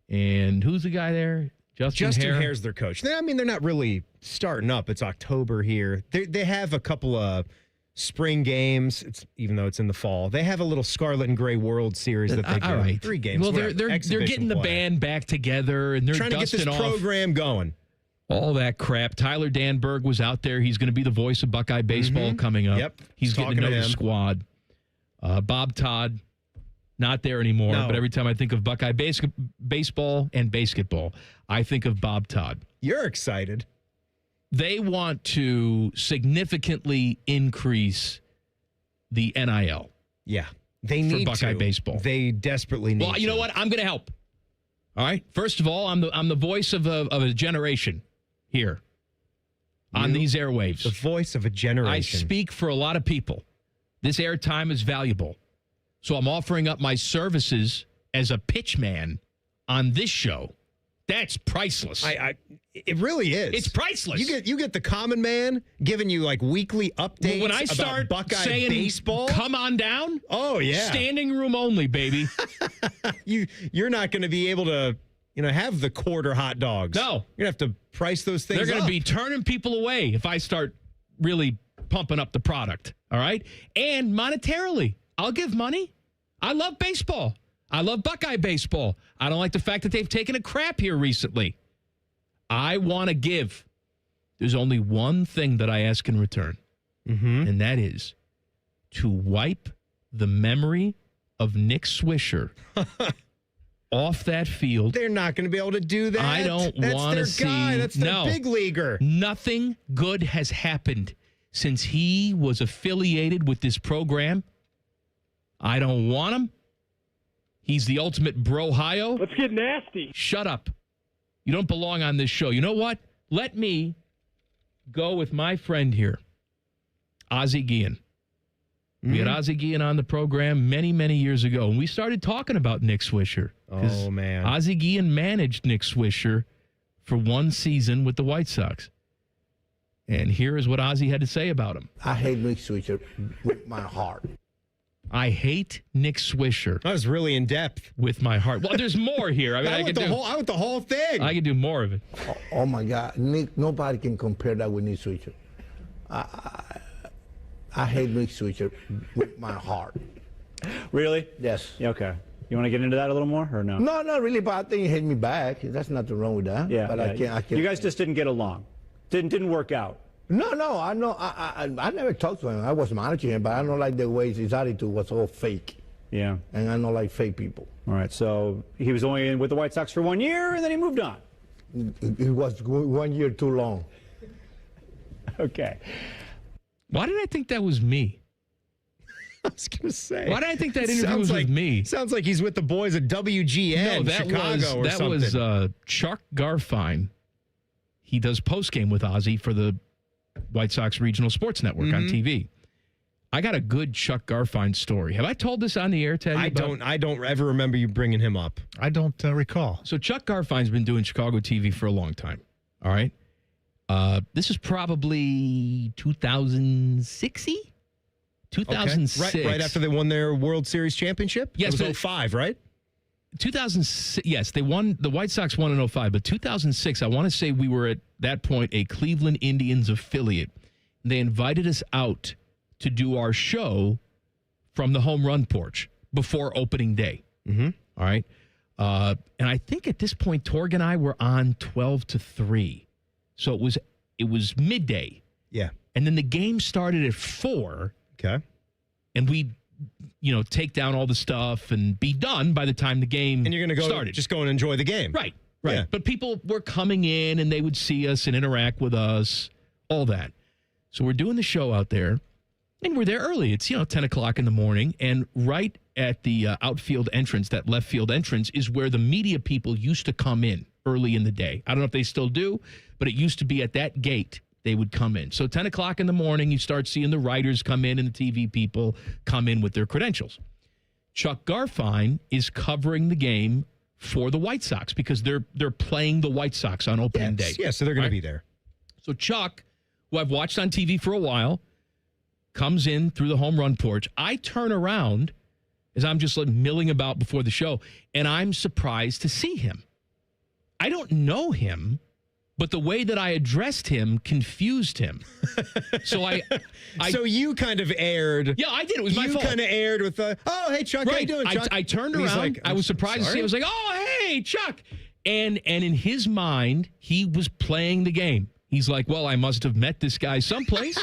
And who's the guy there? Justin Hare's their coach. I mean, they're not really starting up. It's October here. They have a couple of spring games. Even though it's in the fall, they have a little Scarlet and Gray World Series that they do. All right, 3 games. Well, they're getting the band back together and they're trying to get this program going. All that crap. Tyler Danberg was out there. He's going to be the voice of Buckeye baseball coming up. Yep. He's getting to know the squad. Bob Todd, not there anymore. No. But every time I think of Buckeye baseball and basketball, I think of Bob Todd. You're excited. They want to significantly increase the NIL. Yeah. They need for Buckeye to. Baseball. They desperately need Well, you know what? I'm going to help. All right. First of all, I'm the voice of a generation here on these airwaves. The voice of a generation. I speak for a lot of people. This airtime is valuable. So I'm offering up my services as a pitch man on this show. That's priceless. It really is. It's priceless. You get the common man giving you like weekly updates when I start about Buckeye saying baseball. Come on down. Oh yeah. Standing room only, baby. You're not going to be able to have the quarter hot dogs. No. You're going to have to price those things They're going up. to be turning people away if I start really pumping up the product. All right? And monetarily, I'll give money. I love baseball. I love Buckeye baseball. I don't like the fact that they've taken a crap here recently. I want to give. There's only one thing that I ask in return, and that is to wipe the memory of Nick Swisher off that field. They're not going to be able to do that. I don't want to see. Guy. That's their big leaguer. Nothing good has happened since he was affiliated with this program. I don't want him. He's the ultimate brohio. Let's get nasty. Shut up. You don't belong on this show. You know what? Let me go with my friend here, Ozzie Guillen. We had Ozzie Guillen on the program many, many years ago, and we started talking about Nick Swisher. Oh, man. Ozzie Guillen managed Nick Swisher for one season with the White Sox. And here is what Ozzie had to say about him. I hate Nick Swisher with my heart. I hate Nick Swisher. That was really in depth. With my heart. Well, there's more here. I mean, I want the whole thing. I could do more of it. Oh my God, Nick! Nobody can compare that with Nick Swisher. I hate Nick Swisher with my heart. Really? Yes. Yeah, okay. You want to get into that a little more, or no? No, not really. But I think he hit me back. That's nothing wrong with that. Yeah. But yeah. I can't. You guys just didn't get along. Didn't work out. No. I know. I never talked to him. I was managing him, but I don't like the way his attitude was all fake. Yeah. And I don't like fake people. All right. So he was only with the White Sox for 1 year, and then he moved on. It was 1 year too long. Okay. Why did I think that was me? I was going to say. Why did I think that interview was with me? Sounds like he's with the boys at WGN Chicago or something. That was Chuck Garfien. He does postgame with Ozzie for the White Sox Regional Sports Network on TV. I got a good Chuck Garfien story. Have I told this on the air, Ted? I don't ever remember you bringing him up. I don't recall. So Chuck Garfien's been doing Chicago TV for a long time. All right. This is probably 2006. 2006. Okay. Right after they won their World Series championship? Yes. It was 05, right? 2006. Yes, they won. The White Sox won in 05. But 2006, I want to say we were at that point a Cleveland Indians affiliate. They invited us out to do our show from the home run porch before opening day. Mm-hmm. All right. And I think at this point, Torg and I were on 12-3. So it was midday. Yeah. And then the game started at 4. Okay. And we, take down all the stuff and be done by the time the game And you're going to started. just go and enjoy the game. Right. Yeah. But people were coming in and they would see us and interact with us, all that. So we're doing the show out there, and we're there early. It's, 10 o'clock in the morning, and right at the outfield entrance, that left field entrance, is where the media people used to come in early in the day. I don't know if they still do, but it used to be at that gate they would come in. So 10 o'clock in the morning, you start seeing the writers come in and the TV people come in with their credentials. Chuck Garfien is covering the game for the White Sox because they're playing the White Sox on opening day. Yeah, so they're going to be there. So Chuck, who I've watched on TV for a while, comes in through the home run porch. I turn around as I'm just milling about before the show, and I'm surprised to see him. I don't know him, but the way that I addressed him confused him. So So you kind of aired. Yeah, I did. It was my fault. You kind of aired with oh, hey, Chuck, how you doing, Chuck? I turned And he's around. like, I was surprised to see him. I was like, oh, hey, Chuck. And in his mind, he was playing the game. He's like, well, I must have met this guy someplace,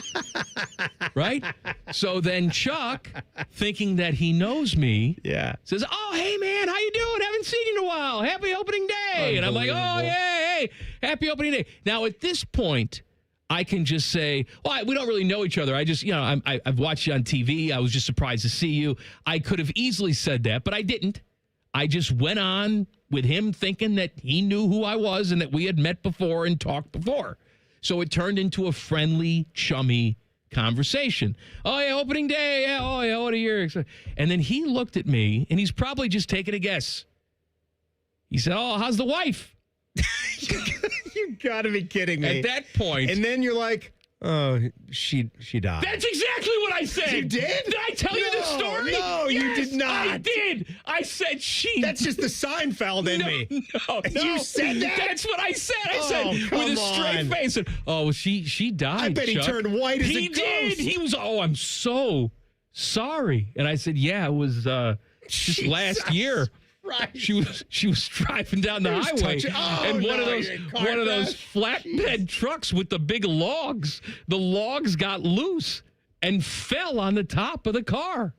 right? So then Chuck, thinking that he knows me, says, oh, hey, man, how you doing? Haven't seen you in a while. Happy opening day. And I'm like, oh, yeah, hey, happy opening day. Now, at this point, I can just say, well, we don't really know each other. I just, I've watched you on TV. I was just surprised to see you. I could have easily said that, but I didn't. I just went on with him thinking that he knew who I was and that we had met before and talked before. So it turned into a friendly, chummy conversation. Oh, yeah, opening day. Yeah, oh, yeah, what a year. And then he looked at me, and he's probably just taking a guess. He said, oh, how's the wife? You got to be kidding me. At that point. And then you're like, Oh, she died. That's exactly what I said. You did? Did I tell you the story? No, you Yes, did not. I did. I said she. That's just the Seinfeld in me. No. You said that? That's what I said. I Oh, said with a straight come on. face. Well, she died. I bet he Chuck. turned white as a He did. ghost. He was. Oh, I'm so sorry. And I said, yeah, it was just last year. Right. She was driving down the highway, and one of those flatbed trucks with the big logs. The logs got loose and fell on the top of the car.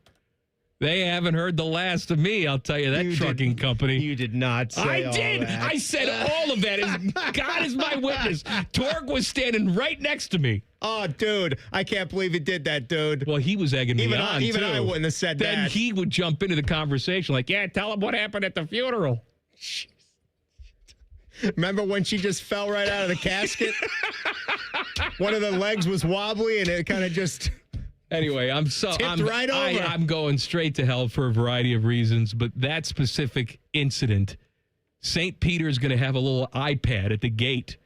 They haven't heard the last of me. I'll tell you that trucking company. You did not say I all did. that. I said all of that. God is my witness. Torg was standing right next to me. Oh, dude, I can't believe he did that, dude. Well, he was egging me on, Even too. I wouldn't have said then that. Then he would jump into the conversation like, yeah, tell him what happened at the funeral. Remember when she just fell right out of the casket? One of the legs was wobbly, and it kind of just... Anyway, I'm right over. I'm going straight to hell for a variety of reasons, but that specific incident, St. Peter's going to have a little iPad at the gate.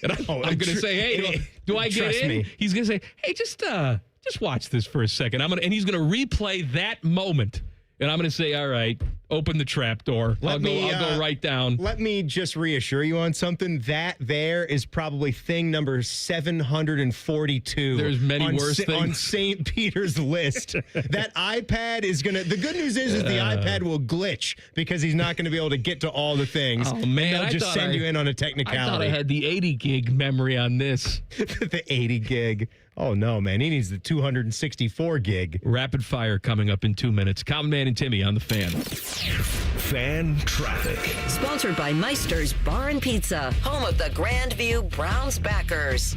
And I'm going to say, hey, do I get trust in? me. He's going to say, hey, just watch this for a second. And he's going to replay that moment. And I'm going to say, all right, open the trap door. I'll go right down. Let me just reassure you on something. That there is probably thing number 742. There's many worse things. On St. Peter's list. That iPad is going to... The good news is the iPad will glitch because he's not going to be able to get to all the things. Oh, man. They'll just send you in on a technicality. I thought I had the 80 gig memory on this. The 80 gig. Oh, no, man. He needs the 264 gig. Rapid fire coming up in 2 minutes. Common Man and Timmy on the Fan. Fan traffic. Sponsored by Meister's Bar and Pizza, home of the Grandview Browns backers.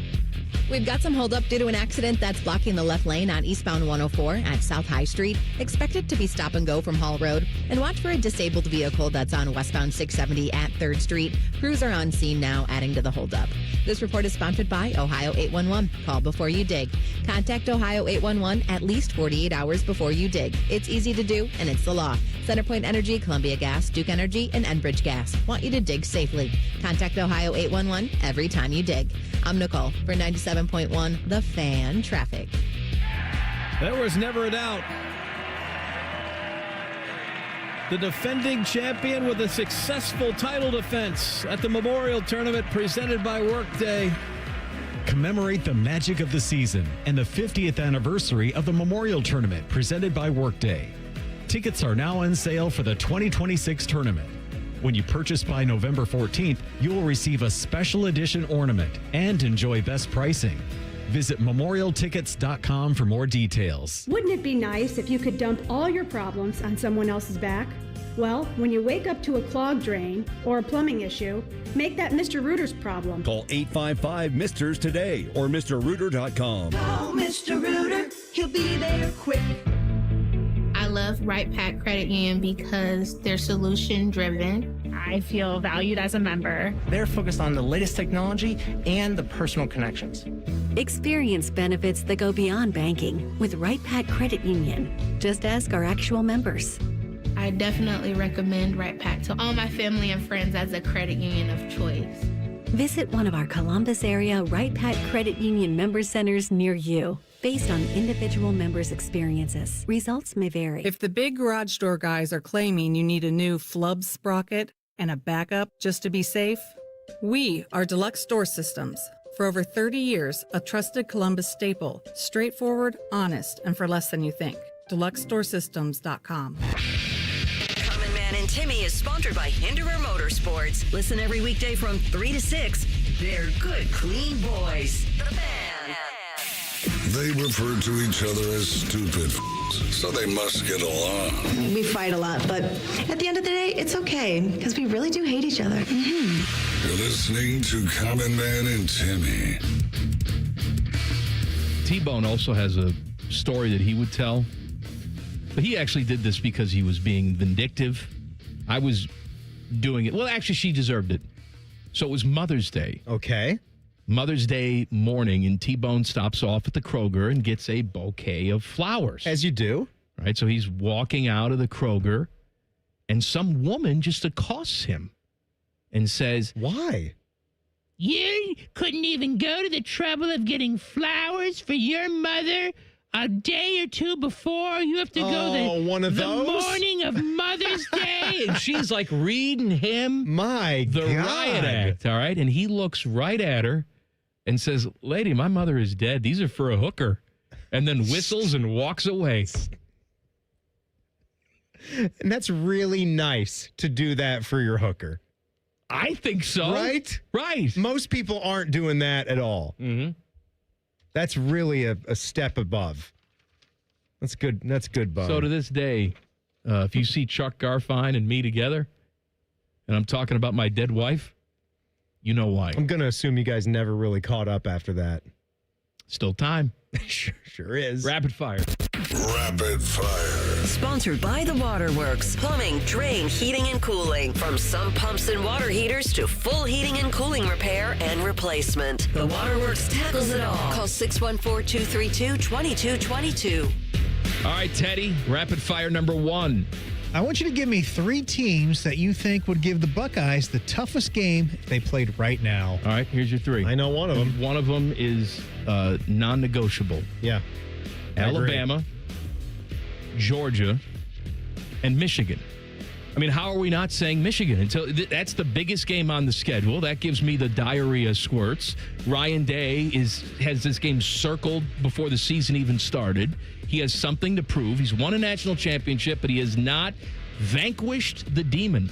We've got some holdup due to an accident that's blocking the left lane on eastbound 104 at South High Street. Expect it to be stop and go from Hall Road. And watch for a disabled vehicle that's on westbound 670 at 3rd Street. Crews are on scene now, adding to the holdup. This report is sponsored by Ohio 811. Call before you dig. Contact Ohio 811 at least 48 hours before you dig. It's easy to do, and it's the law. Centerpoint Energy, Columbia Gas, Duke Energy, and Enbridge Gas want you to dig safely. Contact Ohio 811 every time you dig. I'm Nicole for 97.1 The Fan Traffic. There was never a doubt. The defending champion with a successful title defense at the Memorial Tournament presented by Workday. Commemorate the magic of the season and the 50th anniversary of the Memorial Tournament presented by Workday. Tickets are now on sale for the 2026 tournament. When you purchase by November 14th, you will receive a special edition ornament and enjoy best pricing. Visit memorialtickets.com for more details. Wouldn't it be nice if you could dump all your problems on someone else's back? Well, when you wake up to a clogged drain or a plumbing issue, make that Mr. Rooter's problem. Call 855-MISTERS today or MrRooter.com. Call Mr. Rooter, he'll be there quick. I love Right Pack Credit Union because they're solution driven. I feel valued as a member. They're focused on the latest technology and the personal connections. Experience benefits that go beyond banking with Right Pack Credit Union. Just ask our actual members. I definitely recommend Right Pack to all my family and friends as a credit union of choice. Visit one of our Columbus area Right Pack Credit Union member centers near you. Based on individual members' experiences, results may vary. If the big garage door guys are claiming you need a new flub sprocket and a backup just to be safe, we are Deluxe Door Systems. For over 30 years, a trusted Columbus staple. Straightforward, honest, and for less than you think. DeluxeDoorSystems.com. Common Man and Timmy is sponsored by Hinderer Motorsports. Listen every weekday from 3 to 6. They're good, clean boys. The Fan. They refer to each other as stupid, so they must get along. We fight a lot, but at the end of the day, it's okay, because we really do hate each other. You're listening to Common Man and Timmy. T-Bone also has a story that he would tell, but he actually did this because he was being vindictive. I was doing it. Well, actually, she deserved it. So it was Mother's Day. Okay. Mother's Day morning, and T-Bone stops off at the Kroger and gets a bouquet of flowers. As you do. Right, so he's walking out of the Kroger, and some woman just accosts him and says, "Why? You couldn't even go to the trouble of getting flowers for your mother a day or two before. You have to go the morning of Mother's Day. And she's like reading him the riot act, all right? And he looks right at her and says, lady, my mother is dead. These are for a hooker. And then whistles and walks away. And that's really nice to do that for your hooker. I think so. Right? Right. Most people aren't doing that at all. Mm-hmm. That's really a step above. That's good. That's good, Bob. So to this day, if you see Chuck Garfien and me together, and I'm talking about my dead wife, you know why. I'm going to assume you guys never really caught up after that. Still time. Sure is. Rapid fire. Rapid fire. Sponsored by The Waterworks. Plumbing, drain, heating, and cooling. From some pumps and water heaters to full heating and cooling repair and replacement. The Waterworks tackles it all. Call 614-232-2222. All right, Teddy, rapid fire number 1. I want you to give me 3 teams that you think would give the Buckeyes the toughest game if they played right now. All right, here's your 3. I know one of them. One of them is non-negotiable. Yeah. Alabama, Georgia, and Michigan. I mean, how are we not saying Michigan? That's the biggest game on the schedule. That gives me the diarrhea squirts. Ryan Day has this game circled before the season even started. He has something to prove. He's won a national championship, but he has not vanquished the demon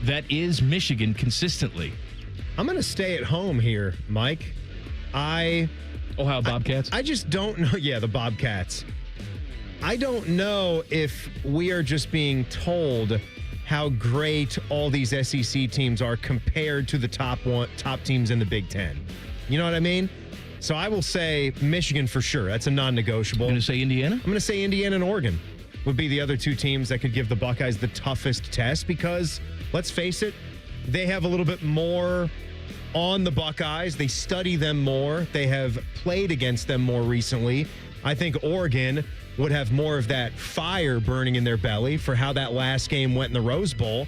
that is Michigan consistently. I'm going to stay at home here, Mike. Ohio Bobcats? I just don't know. Yeah, the Bobcats. I don't know if we are just being told how great all these SEC teams are compared to the top teams in the Big Ten. You know what I mean? So I will say Michigan for sure. That's a non-negotiable. You're going to say Indiana? I'm going to say Indiana and Oregon would be the other 2 teams that could give the Buckeyes the toughest test because, let's face it, they have a little bit more on the Buckeyes. They study them more. They have played against them more recently. I think Oregon would have more of that fire burning in their belly for how that last game went in the Rose Bowl.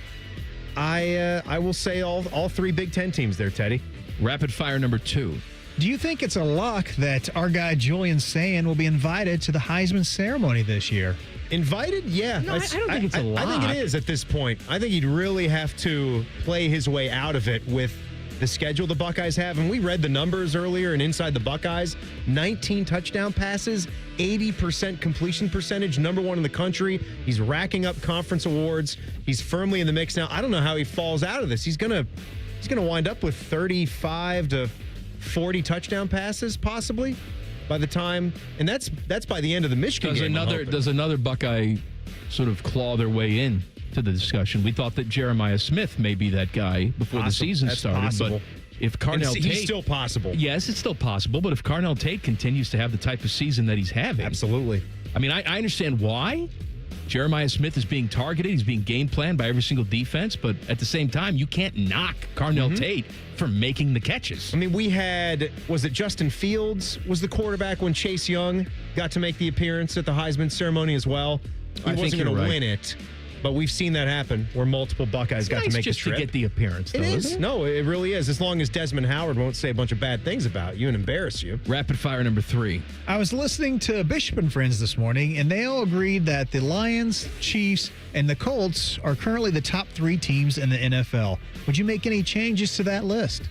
I will say all 3 Big Ten teams there, Teddy. Rapid fire number 2. Do you think it's a lock that our guy Julian Sayin will be invited to the Heisman ceremony this year? Invited? Yeah. No, I don't think it's a lock. I think it is at this point. I think he'd really have to play his way out of it with the schedule the Buckeyes have. And we read the numbers earlier in Inside the Buckeyes. 19 touchdown passes, 80% completion percentage, number 1 in the country. He's racking up conference awards. He's firmly in the mix now. I don't know how he falls out of this. He's gonna wind up with 35 to 40 touchdown passes possibly by the time, and that's by the end of the Michigan game. Does another Buckeye sort of claw their way in to the discussion? We thought that Jeremiah Smith may be that guy before the season started. Possible. But if Carnell Tate, he's still possible. Yes, it's still possible. But if Carnell Tate continues to have the type of season that he's having, absolutely. I mean, I understand why Jeremiah Smith is being targeted. He's being game planned by every single defense. But at the same time, you can't knock Carnell Tate for making the catches. I mean, was it Justin Fields was the quarterback when Chase Young got to make the appearance at the Heisman ceremony as well? He wasn't going to win it. But we've seen that happen where multiple Buckeyes got to make the trip. It's nice just to get the appearance, though, isn't it? No, it really is. As long as Desmond Howard won't say a bunch of bad things about you and embarrass you. Rapid fire number 3. I was listening to Bishop and Friends this morning, and they all agreed that the Lions, Chiefs, and the Colts are currently the top 3 teams in the NFL. Would you make any changes to that list?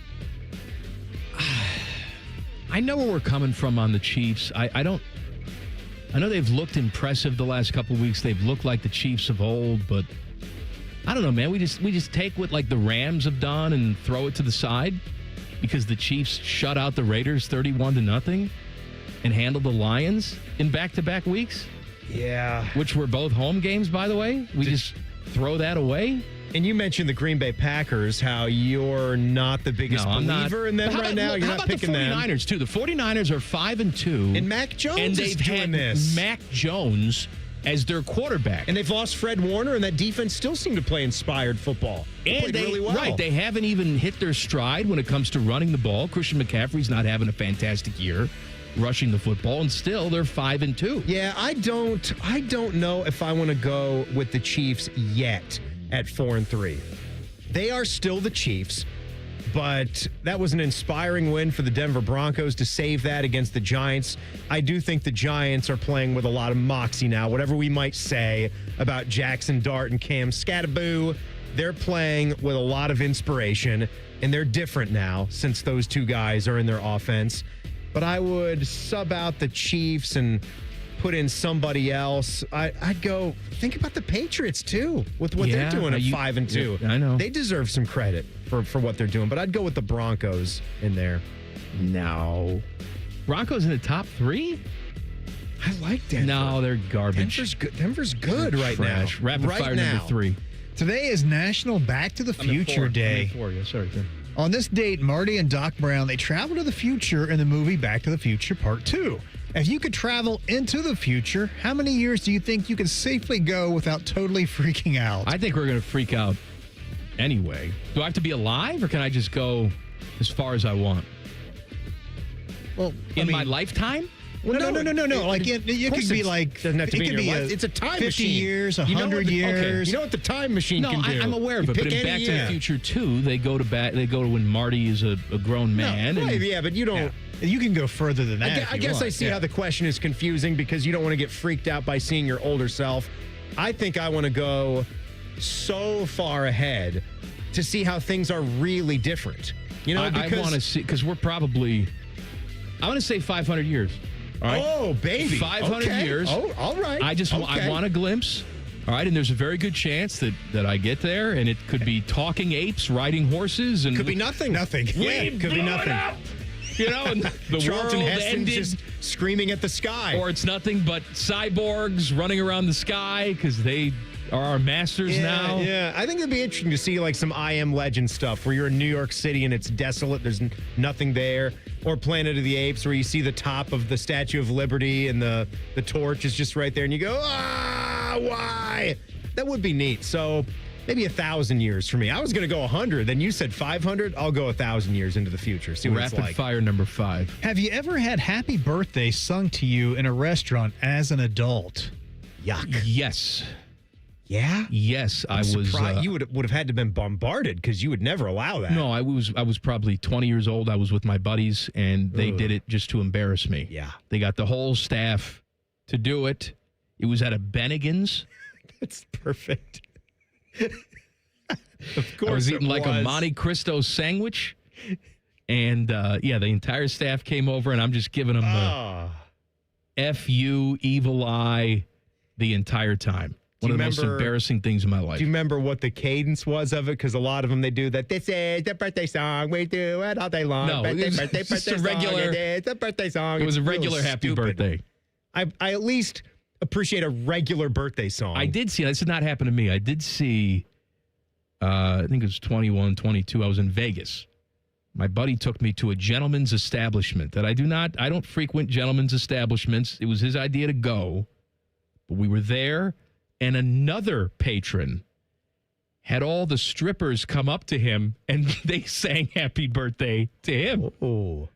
I know where we're coming from on the Chiefs. I know they've looked impressive the last couple of weeks. They've looked like the Chiefs of old, but I don't know, man. We just take what like the Rams have done and throw it to the side because the Chiefs shut out the Raiders 31-0 and handled the Lions in back-to-back weeks. Yeah. Which were both home games, by the way. We just throw that away. And you mentioned the Green Bay Packers, how you're not the biggest believer in them right now. You're not picking them. How about the 49ers, too? The 49ers are 5-2. And Mac Jones and is doing this. Mac Jones as their quarterback. And they've lost Fred Warner, and that defense still seemed to play inspired football. They played really well. Right, they haven't even hit their stride when it comes to running the ball. Christian McCaffrey's not having a fantastic year rushing the football, and still they're 5-2. Yeah, I don't know if I want to go with the Chiefs yet at 4-3. They are still the Chiefs, but that was an inspiring win for the Denver Broncos to save that against the Giants. I do think the Giants are playing with a lot of moxie now. Whatever we might say about Jackson Dart and Cam Scattaboo, they're playing with a lot of inspiration, and they're different now since those two guys are in their offense. But I would sub out the Chiefs and put in somebody else. I'd go think about the Patriots too with what they're doing at 5-2. Yeah, I know they deserve some credit for what they're doing, but I'd go with the Broncos in there. No, Broncos in the top 3. I like Denver. No, they're garbage. Denver's good right now. Rapid fire number 3. Today is National Back to the Future Day. Sorry, Tim. On this date, Marty and Doc Brown, they travel to the future in the movie Back to the Future Part 2. If you could travel into the future, how many years do you think you could safely go without totally freaking out? I think we're going to freak out anyway. Do I have to be alive, or can I just go as far as I want? Well, in my lifetime? Well, no. Like it could be like doesn't have to be in your life. It's a time 50 machine. years, 100 years. Okay. You know what the time machine can do? I'm aware of it. But in Back to the Future 2, they go to when Marty is a grown man. Right, but you don't. Yeah. You can go further than that. I guess I see how the question is confusing because you don't want to get freaked out by seeing your older self. I think I want to go so far ahead to see how things are really different. You know, I want to see, because we're probably, I want to say 500 years. All right? Oh, baby. 500 years. Oh, all right. I want a glimpse. All right, and there's a very good chance that I get there, and it could be talking apes riding horses, and could be nothing. Nothing. Yeah, could be nothing. You know, and the Charlton world Heston ended, just screaming at the sky, or it's nothing but cyborgs running around the sky because they are our masters now. Yeah, I think it'd be interesting to see like some I Am Legend stuff where you're in New York City and it's desolate. There's nothing there. Or Planet of the Apes where you see the top of the Statue of Liberty and the torch is just right there and you go, why? That would be neat. So maybe 1,000 years for me. I was going to go 100. Then you said 500. I'll go 1,000 years into the future. See what it's like. Rapid fire number 5. Have you ever had Happy Birthday sung to you in a restaurant as an adult? Yuck. Yes. Yeah? Yes, I was. You would have had to have been bombarded because you would never allow that. No, I was probably 20 years old. I was with my buddies, and they did it just to embarrass me. Yeah. They got the whole staff to do it. It was at a Bennigan's. That's perfect. Of course, I was eating like a Monte Cristo sandwich, and the entire staff came over, and I'm just giving them the F you, evil eye, the entire time. One of the most embarrassing things in my life. Do you remember what the cadence was of it? Because a lot of them, they do that. This is the birthday song. We do it all day long. No, birthday it was birthday just a song. regular. It's a birthday song. It was a It's regular real happy stupid. birthday. I at least appreciate a regular birthday song. I did see, this did not happen to me. I did see, I think it was 21, 22. I was in Vegas. My buddy took me to a gentleman's establishment that I don't frequent gentleman's establishments. It was his idea to go, but we were there. And another patron had all the strippers come up to him and they sang happy birthday to him. Oh,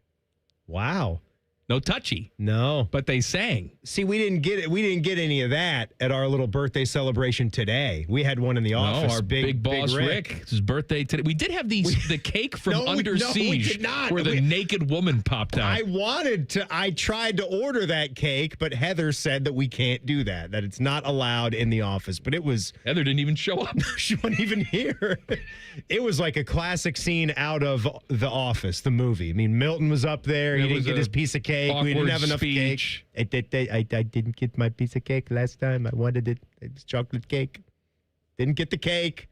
wow. No touchy. No. But they sang. See, we didn't get it. We didn't get any of that at our little birthday celebration today. We had one in the office. Our big boss Rick. It's his birthday today. We did have the cake from Under Siege, we did not. where the naked woman popped out. I tried to order that cake, but Heather said that we can't do that. That it's not allowed in the office. But it was Heather didn't even show up. She wasn't even here. It was like a classic scene out of The Office, the movie. I mean, Milton was up there. He didn't get his piece of cake. We didn't have enough cake. I didn't get my piece of cake last time. I wanted it. It's chocolate cake. Didn't get the cake.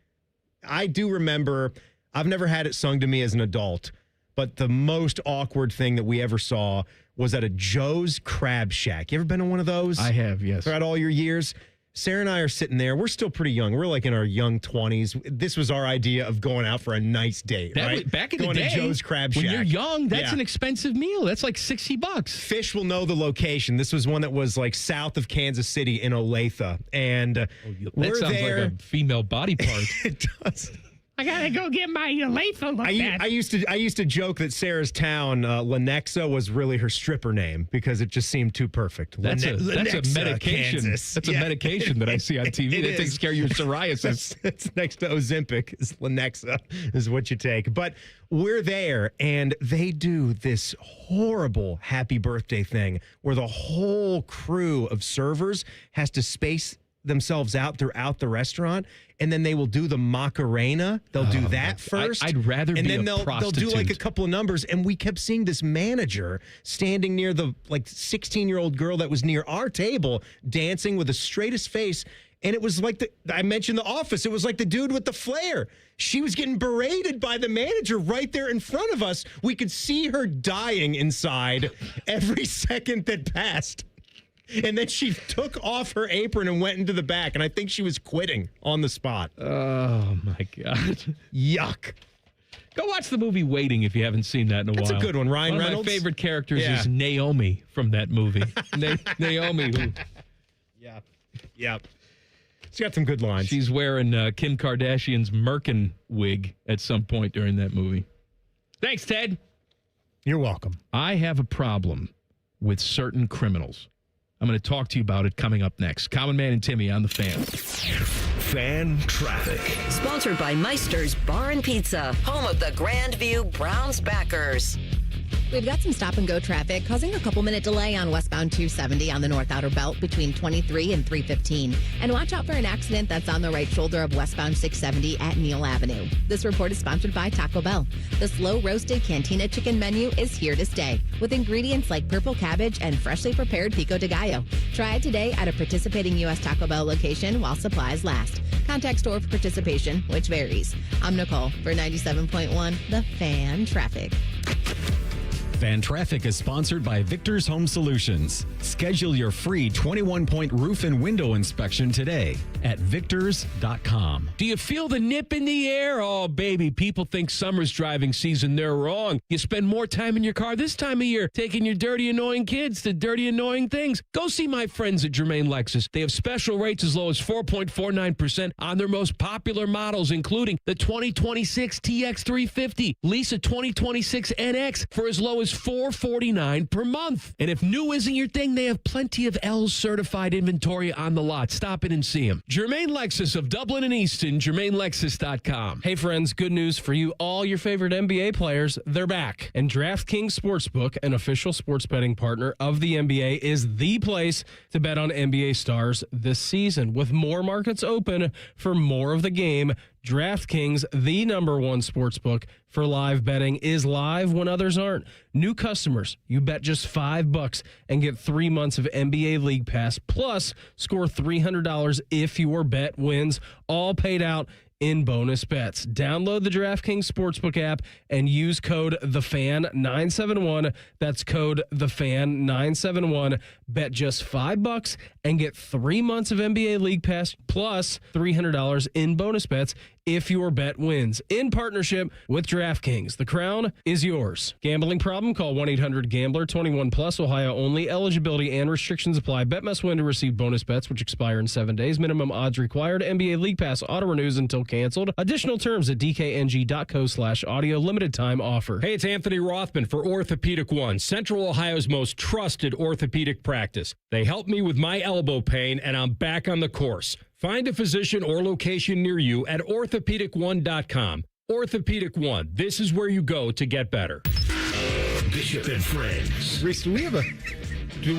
I do remember, I've never had it sung to me as an adult, but the most awkward thing that we ever saw was at a Joe's Crab Shack. You ever been to one of those? I have, yes. Throughout all your years? Sarah and I are sitting there. We're still pretty young. We're like in our young 20s. This was our idea of going out for a nice date, right? Back in going the day, to Joe's Crab Shack. when you're young, that's an expensive meal. That's like $60. Fish will know the location. This was one that was like south of Kansas City in Olathe. And that sounds like a female body part. It does. I gotta go get my lethal looked at. I used to joke that Sarah's town, Lenexa, was really her stripper name because it just seemed too perfect. That's a medication. Kansas. That's a medication that I see on TV that takes care of your psoriasis. It's next to Ozempic. Is Lenexa is what you take. But we're there, and they do this horrible happy birthday thing where the whole crew of servers has to space themselves out throughout the restaurant, and then they will do the Macarena. They'll do that first. I'd rather and be then a prostitute. they'll do like a couple of numbers, and we kept seeing this manager standing near the 16-year-old girl that was near our table dancing with the straightest face. And it was like I mentioned The Office. It was like the dude with the flare. She was getting berated by the manager right there in front of us. We could see her dying inside every second that passed. And then she took off her apron and went into the back. And I think she was quitting on the spot. Oh, my God. Yuck. Go watch the movie Waiting if you haven't seen that in a while. That's a good one. Ryan Reynolds. One of my favorite characters is Naomi from that movie. Naomi. Who, yeah. She's got some good lines. She's wearing Kim Kardashian's Merkin wig at some point during that movie. Thanks, Ted. You're welcome. I have a problem with certain criminals. I'm going to talk to you about it coming up next. Common Man and Timmy on the Fan. Fan Traffic. Sponsored by Meister's Bar and Pizza, home of the Grandview Browns backers. We've got some stop-and-go traffic causing a couple-minute delay on westbound 270 on the North Outer Belt between 23 and 315. And watch out for an accident that's on the right shoulder of westbound 670 at Neal Avenue. This report is sponsored by Taco Bell. The slow-roasted Cantina chicken menu is here to stay, with ingredients like purple cabbage and freshly prepared pico de gallo. Try it today at a participating U.S. Taco Bell location while supplies last. Contact store for participation, which varies. I'm Nicole for 97.1 The Fan Traffic. Fan Traffic is sponsored by Victor's Home Solutions. Schedule your free 21-point roof and window inspection today at victors.com. Do you feel the nip in the air? Oh, baby, people think summer's driving season. They're wrong. You spend more time in your car this time of year taking your dirty, annoying kids to dirty, annoying things. Go see my friends at Germain Lexus. They have special rates as low as 4.49% on their most popular models, including the 2026 TX350. Lease a 2026 NX for as low as $449 per month. And if new isn't your thing, they have plenty of L's certified inventory on the lot. Stop in and see them. Germain Lexus of Dublin and Easton, GermainLexus.com. Hey friends, good news for you. All your favorite NBA players, they're back. And DraftKings Sportsbook, an official sports betting partner of the NBA, is the place to bet on NBA stars this season. With more markets open for more of the game, DraftKings, the #1 sportsbook for live betting, is live when others aren't. New customers, you bet just $5 and get 3 months of NBA League Pass, plus score $300 if your bet wins, all paid out in bonus bets. Download the DraftKings Sportsbook app and use code THEFAN971. That's code THEFAN971. Bet just $5 and get 3 months of NBA League Pass plus $300 in bonus bets if your bet wins. In partnership with DraftKings, the crown is yours. Gambling problem? Call 1-800-GAMBLER. 21 plus, Ohio only. Eligibility and restrictions apply. Bet must win to receive bonus bets, which expire in 7 days. Minimum odds required. NBA League Pass auto renews until canceled. Additional terms at dkng.co/audio. Limited time offer. Hey, it's Anthony Rothman for Orthopedic One, Central Ohio's most trusted orthopedic practice. They helped me with my elbow pain, and I'm back on the course. Find a physician or location near you at orthopedic1.com. Orthopedic One, this is where you go to get better. Bishop and Friends. Reese, do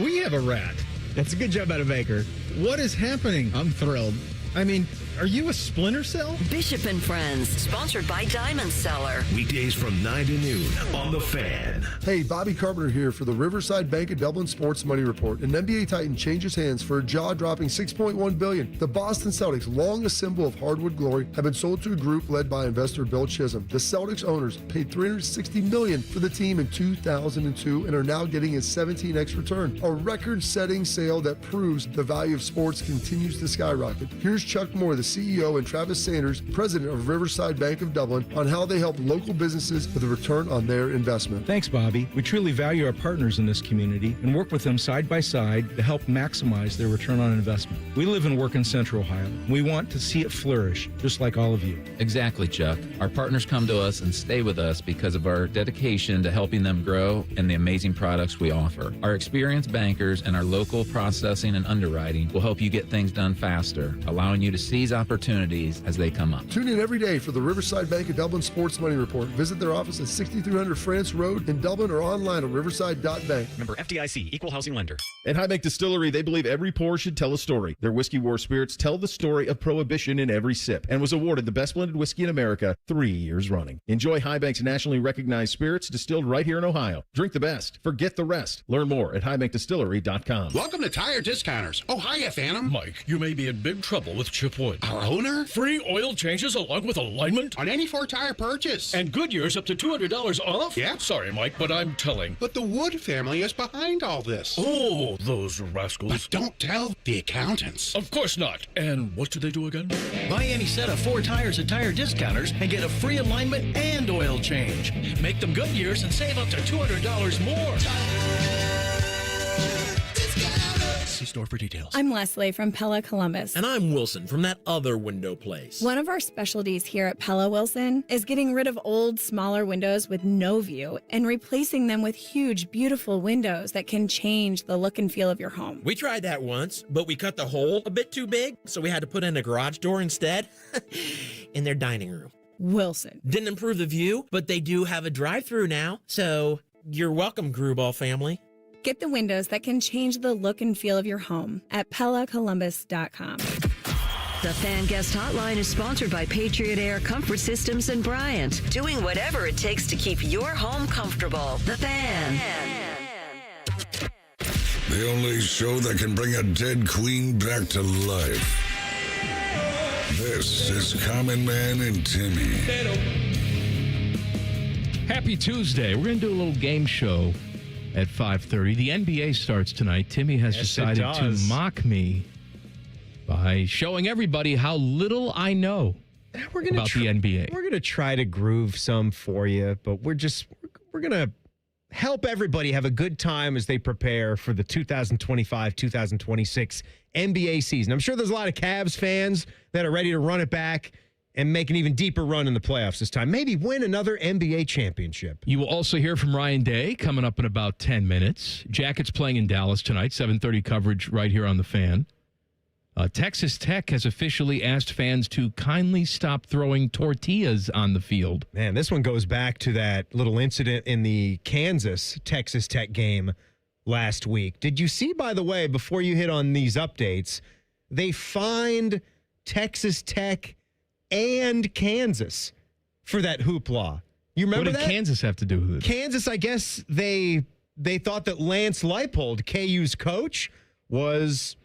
we have a rat? That's a good job out of Baker. What is happening? I'm thrilled. I mean, are you a splinter cell? Bishop and Friends, sponsored by Diamond Seller. Weekdays from 9 to noon on The Fan. Hey, Bobby Carpenter here for the Riverside Bank of Dublin Sports Money Report. An NBA Titan changes hands for a jaw-dropping $6.1 billion. The Boston Celtics, long a symbol of hardwood glory, have been sold to a group led by investor Bill Chisholm. The Celtics owners paid $360 million for the team in 2002 and are now getting a 17x return. A record-setting sale that proves the value of sports continues to skyrocket. Here's Chuck Moore, the CEO and Travis Sanders, president of Riverside Bank of Dublin, on how they help local businesses with a return on their investment. Thanks, Bobby. We truly value our partners in this community and work with them side by side to help maximize their return on investment. We live and work in Central Ohio. We want to see it flourish, just like all of you. Exactly, Chuck. Our partners come to us and stay with us because of our dedication to helping them grow and the amazing products we offer. Our experienced bankers and our local processing and underwriting will help you get things done faster, allowing you to seize opportunities as they come up. Tune in every day for the Riverside Bank of Dublin Sports Money Report. Visit their office at 6300 France Road in Dublin or online at riverside.bank. Member FDIC, Equal Housing Lender. At High Bank Distillery, they believe every pour should tell a story. Their Whiskey War spirits tell the story of prohibition in every sip and was awarded the best blended whiskey in America 3 years running. Enjoy High Bank's nationally recognized spirits distilled right here in Ohio. Drink the best. Forget the rest. Learn more at highbankdistillery.com. Welcome to Tire Discounters. Oh, hiya, Phantom. Mike, you may be in big trouble with Chip Wood. Our owner? Free oil changes along with alignment? On any four-tire purchase. And Goodyear's up to $200 off? Yeah. Sorry, Mike, but I'm telling. But the Wood family is behind all this. Oh, those rascals. But don't tell the accountants. Of course not. And what do they do again? Buy any set of 4 tires at Tire Discounters and get a free alignment and oil change. Make them Goodyears and save up to $200 more. See store for details. I'm Leslie from Pella Columbus. And I'm Wilson from that other window place. One of our specialties here at Pella Wilson is getting rid of old, smaller windows with no view and replacing them with huge, beautiful windows that can change the look and feel of your home. We tried that once, but we cut the hole a bit too big, so we had to put in a garage door instead in their dining room. Wilson. Didn't improve the view, but they do have a drive-through now, so you're welcome, Gruball family. Get the windows that can change the look and feel of your home at PellaColumbus.com. The Fan Guest Hotline is sponsored by Patriot Air Comfort Systems and Bryant, doing whatever it takes to keep your home comfortable. The Fan. The only show that can bring a dead queen back to life. This is Common Man and Timmy. Happy Tuesday. We're going to do a little game show at 5:30. The NBA starts tonight. Timmy has decided to mock me by showing everybody how little I know about the NBA. We're going to try to groove some for you, but we're going to help everybody have a good time as they prepare for the 2025-2026 NBA season. I'm sure there's a lot of Cavs fans that are ready to run it back and make an even deeper run in the playoffs this time. Maybe win another NBA championship. You will also hear from Ryan Day coming up in about 10 minutes. Jackets playing in Dallas tonight, 7:30 coverage right here on The Fan. Texas Tech has officially asked fans to kindly stop throwing tortillas on the field. Man, this one goes back to that little incident in the Kansas-Texas Tech game last week. Did you see, by the way, before you hit on these updates, they fined Texas Tech and Kansas for that hoopla? You remember that? What did Kansas have to do with it? Kansas, I guess they thought that Lance Leipold, KU's coach, was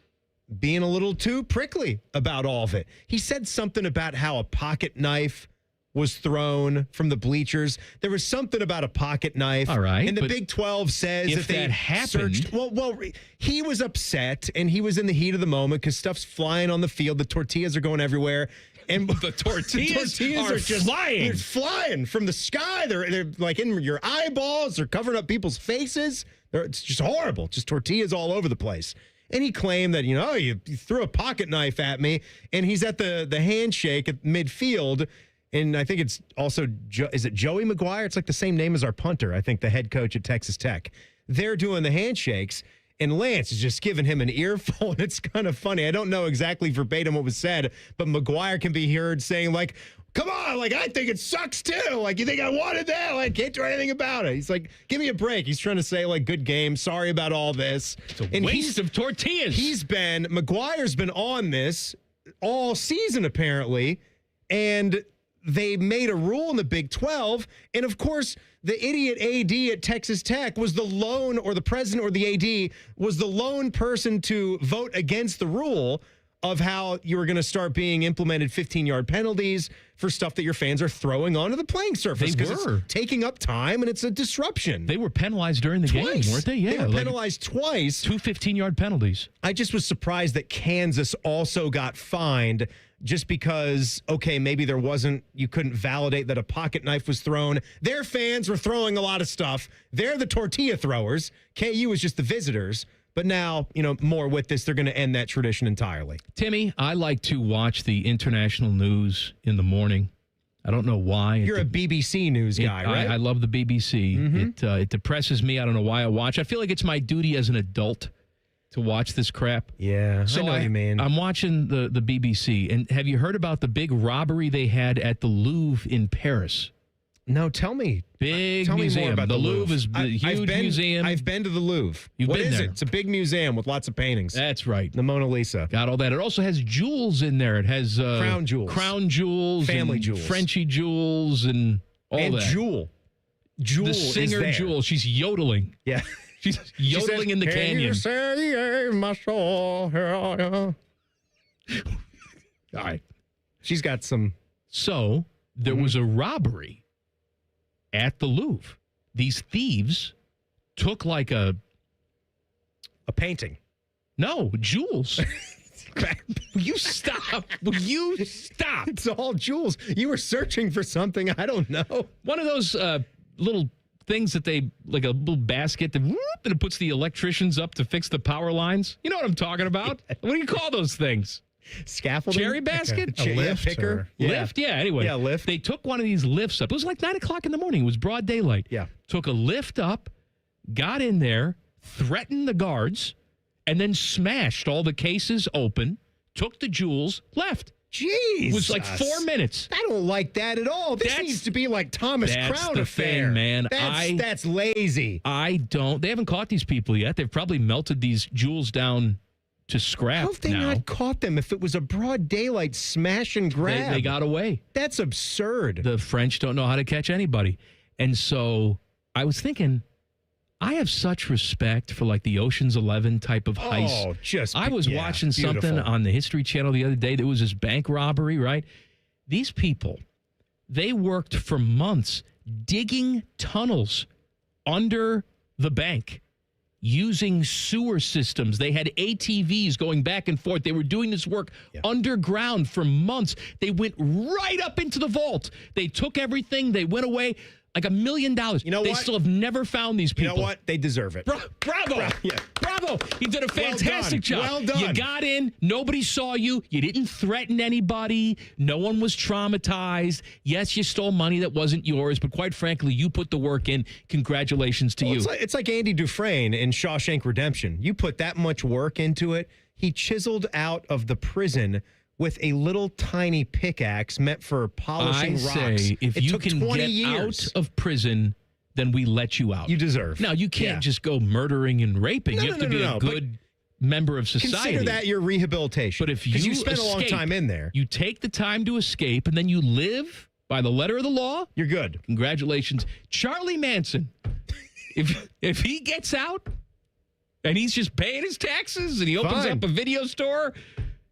being a little too prickly about all of it. He said something about how a pocket knife was thrown from the bleachers. There was something about a pocket knife. All right. And the Big 12 says if that happened. Well, he was upset and he was in the heat of the moment because stuff's flying on the field. The tortillas are going everywhere. And the tortillas are just flying. They're flying from the sky. They're like in your eyeballs. They're covering up people's faces. It's just horrible. Just tortillas all over the place. And he claimed that, you threw a pocket knife at me. And he's at the handshake at midfield. And I think it's also, is it Joey McGuire? It's like the same name as our punter, I think, the head coach at Texas Tech. They're doing the handshakes. And Lance is just giving him an earful, and it's kind of funny. I don't know exactly verbatim what was said, but McGuire can be heard saying, like, come on, like, I think it sucks, too. Like, you think I wanted that? Like, can't do anything about it. He's like, give me a break. He's trying to say, like, good game. Sorry about all this. It's a waste of tortillas. McGuire's been on this all season, apparently, and they made a rule in the Big 12, and of course, the idiot AD at Texas Tech was the lone, or the president or the AD was the lone person to vote against the rule of how you were going to start being implemented 15-yard penalties for stuff that your fans are throwing onto the playing surface. They were. It's taking up time, and it's a disruption. They were penalized during the game, weren't they? Yeah, they were penalized twice. 2 15-yard penalties. I just was surprised that Kansas also got fined just because, okay, maybe you couldn't validate that a pocket knife was thrown. Their fans were throwing a lot of stuff. They're the tortilla throwers. KU was just the visitors. But now, more with this, they're going to end that tradition entirely. Timmy, I like to watch the international news in the morning. I don't know why. You're a BBC news guy, right? I love the BBC. Mm-hmm. It depresses me. I don't know why I watch. I feel like it's my duty as an adult to watch this crap. Yeah, so I know what you mean. I'm watching the BBC. And have you heard about the big robbery they had at the Louvre in Paris? No, tell me. Big tell museum. Me more about the Louvre is a huge museum. I've been to the Louvre. You've What been is there. it? It's a big museum with lots of paintings. That's right. The Mona Lisa. Got all that. It also has jewels in there. It has crown jewels, family and jewels, Frenchy jewels, and all and that. Jewel the singer is there. Jewel. She's yodeling. Yeah. She's yodeling in the canyon. You say my soul. All right. She's got some. So there was a robbery at the Louvre. These thieves took like a painting. No, jewels. Will you stop? Will you stop? It's all jewels. You were searching for something. I don't know. One of those little things that they, like a little basket that, and it puts the electricians up to fix the power lines. You know what I'm talking about? What do you call those things? Scaffolding? Cherry basket? A lift picker? Lift? Yeah, anyway. Yeah, lift. They took one of these lifts up. It was like 9 o'clock in the morning. It was broad daylight. Yeah. Took a lift up, got in there, threatened the guards, and then smashed all the cases open, took the jewels, left. Jeez. It was like 4 minutes. I don't like that at all. This needs to be like Thomas Crown affair. Thing, man. That's lazy. I don't. They haven't caught these people yet. They've probably melted these jewels down to scrap. How have they not caught them if it was a broad daylight smash and grab? They got away. That's absurd. The French don't know how to catch anybody. And so I was thinking, I have such respect for like the Ocean's 11 type of heist. I was watching something on the History Channel the other day. There was this bank robbery, right? These people, they worked for months digging tunnels under the bank, using sewer systems. They had ATVs going back and forth. They were doing this work underground for months. They went right up into the vault. They took everything. They went away. Like $1 million. You know they what? still have never found these people. You know what? They deserve it. Bravo. Bravo. You did a fantastic job. Well done. You got in. Nobody saw you. You didn't threaten anybody. No one was traumatized. Yes, you stole money that wasn't yours, but quite frankly, you put the work in. Congratulations to you. It's like Andy Dufresne in Shawshank Redemption. You put that much work into it. He chiseled out of the prison with a little tiny pickaxe meant for polishing rocks. Say, if it you took can 20 get years. out of prison, then we let you out. You deserve. Now, you can't just go murdering and raping. You have to be a good member of society. Consider that your rehabilitation. But if you spent a long time in there, you take the time to escape, and then you live by the letter of the law, you're good. Congratulations. Charlie Manson, if he gets out and he's just paying his taxes and he opens up a video store,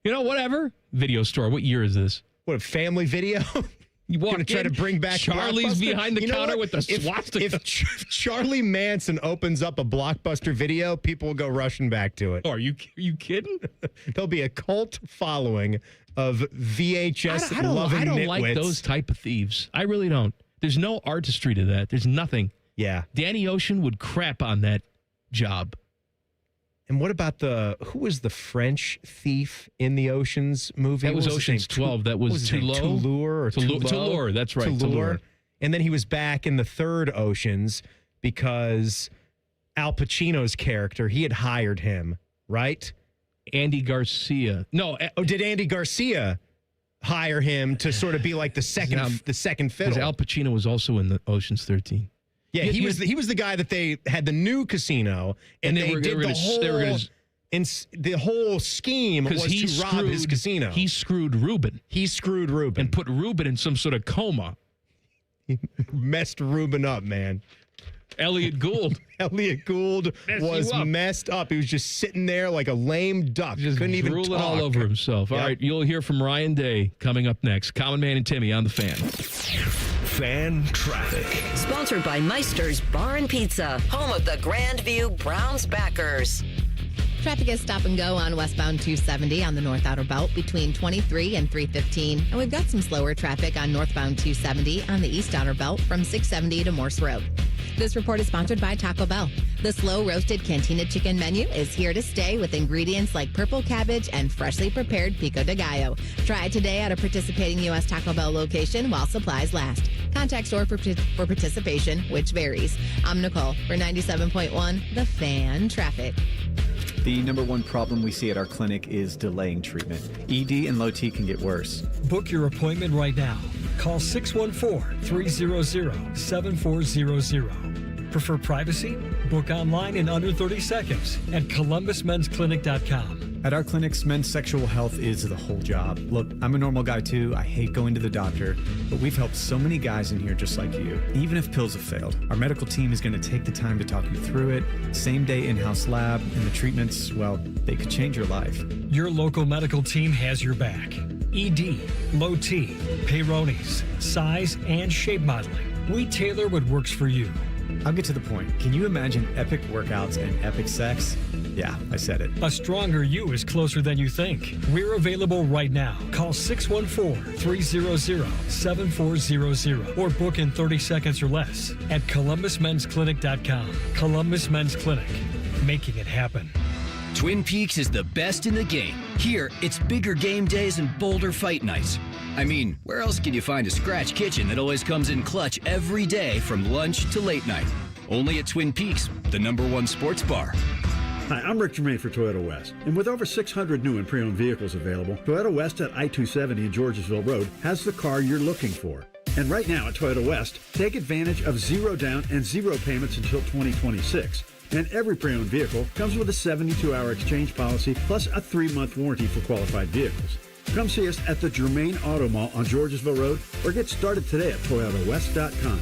whatever. Video store. What year is this? What, a family video? You want to try to bring back Charlie's Blockbuster? behind the counter with the swastika. If Charlie Manson opens up a Blockbuster video, people will go rushing back to it. Oh, are you kidding? There'll be a cult following of VHS loving I don't nitwits. like those type of thieves. I really don't. There's no artistry to that. There's nothing. Yeah. Danny Ocean would crap on that job. And what about who was the French thief in the Oceans movie? That was Ocean's 12. That was Toulon. That's right. Toulon. And then he was back in the third Oceans because Al Pacino's character, he had hired him, right? Andy Garcia. No. Did Andy Garcia hire him to sort of be like the second fiddle? Because Al Pacino was also in the Ocean's 13. Yeah, he was the guy that they had the new casino, and they did the whole scheme was to rob his casino. He screwed Ruben. And put Ruben in some sort of coma. He messed Ruben up, man. Elliot Gould was messed up. He was just sitting there like a lame duck. Just couldn't even drooling talk. all over himself. All right, you'll hear from Ryan Day coming up next. Common Man and Timmy on the Fan. Fan Traffic. Sponsored by Meister's Bar and Pizza, home of the Grandview Browns backers. Traffic is stop and go on westbound 270 on the North Outer Belt between 23 and 315. And we've got some slower traffic on northbound 270 on the East Outer Belt from 670 to Morse Road. This report is sponsored by Taco Bell. The slow roasted cantina chicken menu is here to stay with ingredients like purple cabbage and freshly prepared pico de gallo. Try it today at a participating U.S. Taco Bell location while supplies last. Contact store for participation, which varies. I'm Nicole for 97.1 The Fan Traffic. The number one problem we see at our clinic is delaying treatment. ED and low T can get worse. Book your appointment right now. Call 614-300-7400. Prefer privacy? Book online in under 30 seconds at columbusmensclinic.com. At our clinics, men's sexual health is the whole job. Look, I'm a normal guy too. I hate going to the doctor, but we've helped so many guys in here just like you. Even if pills have failed, our medical team is going to take the time to talk you through it. Same day in-house lab, and the treatments, well, they could change your life. Your local medical team has your back. ED, low T, Peyronie's, size and shape modeling. We tailor what works for you. I'll get to the point. Can you imagine epic workouts and epic sex? Yeah, I said it. A stronger you is closer than you think. We're available right now. Call 614-300-7400 or book in 30 seconds or less at columbusmensclinic.com. Columbus Men's Clinic, making it happen. Twin Peaks is the best in the game. Here, it's bigger game days and bolder fight nights. I mean, where else can you find a scratch kitchen that always comes in clutch every day from lunch to late night? Only at Twin Peaks, the #1 sports bar. Hi, I'm Rick Germain for Toyota West. And with over 600 new and pre-owned vehicles available, Toyota West at I-270 and Georgesville Road has the car you're looking for. And right now at Toyota West, take advantage of 0 down and 0 payments until 2026. And every pre-owned vehicle comes with a 72-hour exchange policy plus a 3-month warranty for qualified vehicles. Come see us at the Germain Auto Mall on Georgesville Road or get started today at ToyotaWest.com.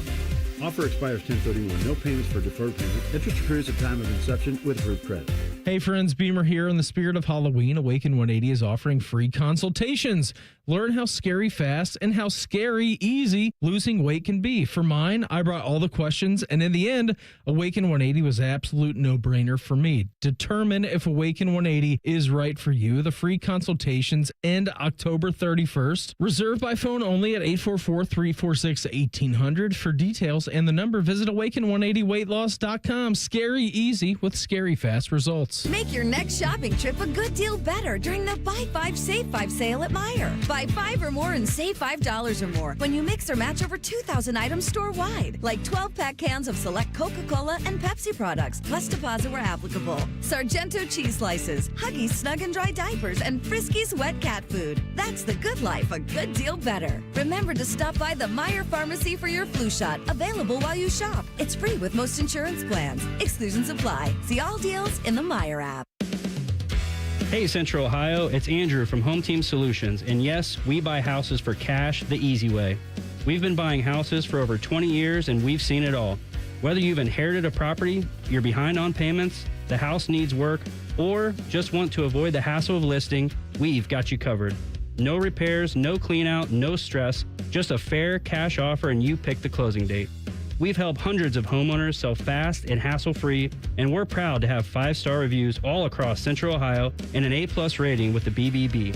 Offer expires 10/31. No payments for deferred payment. Interest accrues at time of inception with approved credit. Hey friends, Beamer here. In the spirit of Halloween, Awaken 180 is offering free consultations. Learn how scary fast and how scary easy losing weight can be. For mine, I brought all the questions, and in the end, Awaken 180 was an absolute no-brainer for me. Determine if Awaken 180 is right for you. The free consultations end October 31st. Reserve by phone only at 844-346-1800. For details and the number, visit awaken180weightloss.com. Scary easy with scary fast results. Make your next shopping trip a good deal better during the Buy 5, Save 5 sale at Meijer. Buy 5 or more and save $5 or more when you mix or match over 2,000 items store-wide, like 12-pack cans of select Coca-Cola and Pepsi products, plus deposit where applicable. Sargento cheese slices, Huggies Snug and Dry diapers, and Friskies wet cat food. That's the good life, a good deal better. Remember to stop by the Meijer Pharmacy for your flu shot, available while you shop. It's free with most insurance plans. Exclusions apply. See all deals in the Meijer app. Hey Central Ohio, it's Andrew from Home Team Solutions, and yes, we buy houses for cash the easy way. We've been buying houses for over 20 years and we've seen it all. Whether you've inherited a property, you're behind on payments, the house needs work, or just want to avoid the hassle of listing, we've got you covered. No repairs, no clean out, no stress, just a fair cash offer and you pick the closing date. We've helped hundreds of homeowners sell fast and hassle-free, and we're proud to have 5-star reviews all across Central Ohio and an A+ rating with the BBB.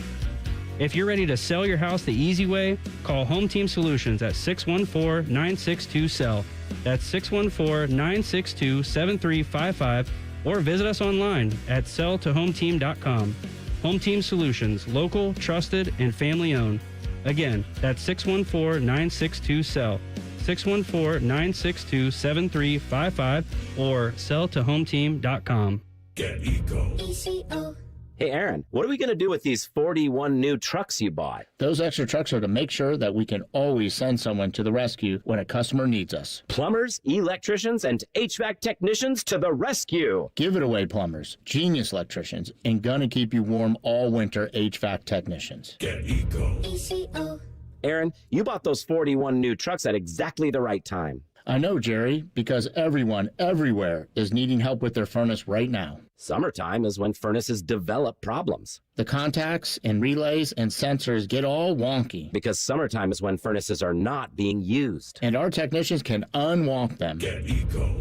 If you're ready to sell your house the easy way, call Home Team Solutions at 614-962-SELL. That's 614-962-7355, or visit us online at selltohometeam.com. Home Team Solutions, local, trusted, and family-owned. Again, that's 614-962-SELL. 614-962-7355 or selltohometeam.com. Get Eco. Hey, Aaron, what are we going to do with these 41 new trucks you bought? Those extra trucks are to make sure that we can always send someone to the rescue when a customer needs us. Plumbers, electricians, and HVAC technicians to the rescue. Give it away, plumbers, genius electricians, and gonna keep you warm all winter HVAC technicians. Get Eco. Aaron, you bought those 41 new trucks at exactly the right time. I know, Jerry, because everyone, everywhere, is needing help with their furnace right now. Summertime is when furnaces develop problems. The contacts and relays and sensors get all wonky. Because summertime is when furnaces are not being used. And our technicians can unwonk them. Get Eco.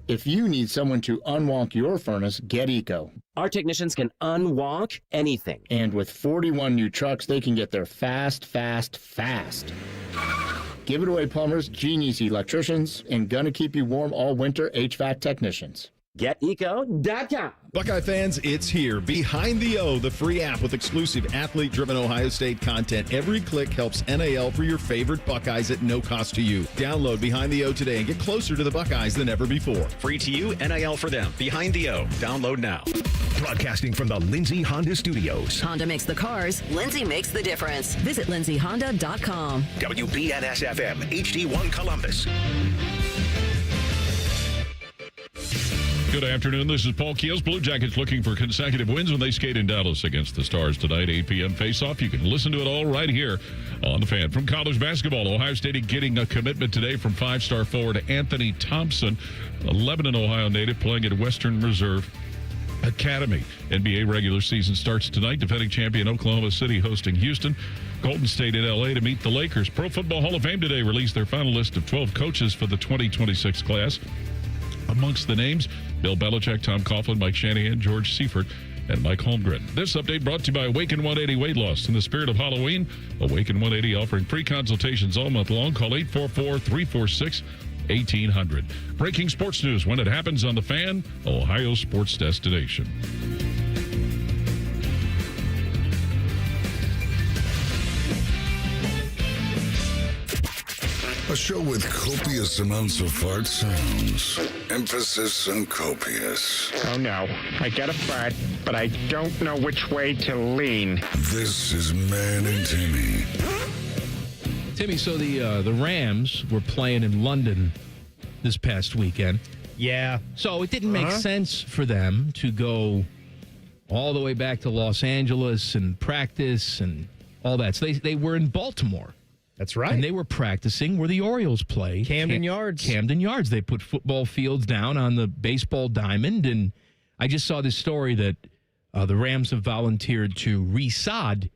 If you need someone to unwonk your furnace, get Eco. Our technicians can unwonk anything. And with 41 new trucks, they can get there fast. Give it away, plumbers, genius electricians, and gonna keep you warm all winter HVAC technicians. GetEco.com. Buckeye fans, it's here. Behind the O, the free app with exclusive athlete-driven Ohio State content. Every click helps NAL for your favorite Buckeyes at no cost to you. Download Behind the O today and get closer to the Buckeyes than ever before. Free to you, NAL for them. Behind the O. Download now. Broadcasting from the Lindsay Honda Studios. Honda makes the cars. Lindsay makes the difference. Visit lindsayhonda.com. WBNS-FM, HD1 Columbus. Good afternoon. This is Paul Keels. Blue Jackets looking for consecutive wins when they skate in Dallas against the Stars tonight, 8 p.m. face-off. You can listen to it all right here on The Fan. From college basketball, Ohio State getting a commitment today from five-star forward Anthony Thompson, a Lebanon, Ohio native, playing at Western Reserve Academy. NBA regular season starts tonight. Defending champion Oklahoma City hosting Houston. Golden State in L.A. to meet the Lakers. Pro Football Hall of Fame today released their final list of 12 coaches for the 2026 class. Amongst the names, Bill Belichick, Tom Coughlin, Mike Shanahan, George Seifert, and Mike Holmgren. This update brought to you by Awaken 180 Weight Loss. In the spirit of Halloween, Awaken 180 offering free consultations all month long. Call 844-346-1800. Breaking sports news when it happens on The Fan, Ohio sports destination. A show with copious amounts of fart sounds. Emphasis on copious. Oh no, I get a fart, but I don't know which way to lean. This is Man and Timmy. Timmy, so the Rams were playing in London this past weekend. Yeah. So it didn't make sense for them to go all the way back to Los Angeles and practice and all that. So they were in Baltimore. That's right. And they were practicing where the Orioles play. Camden Yards. Camden Yards. They put football fields down on the baseball diamond. And I just saw this story that the Rams have volunteered to resod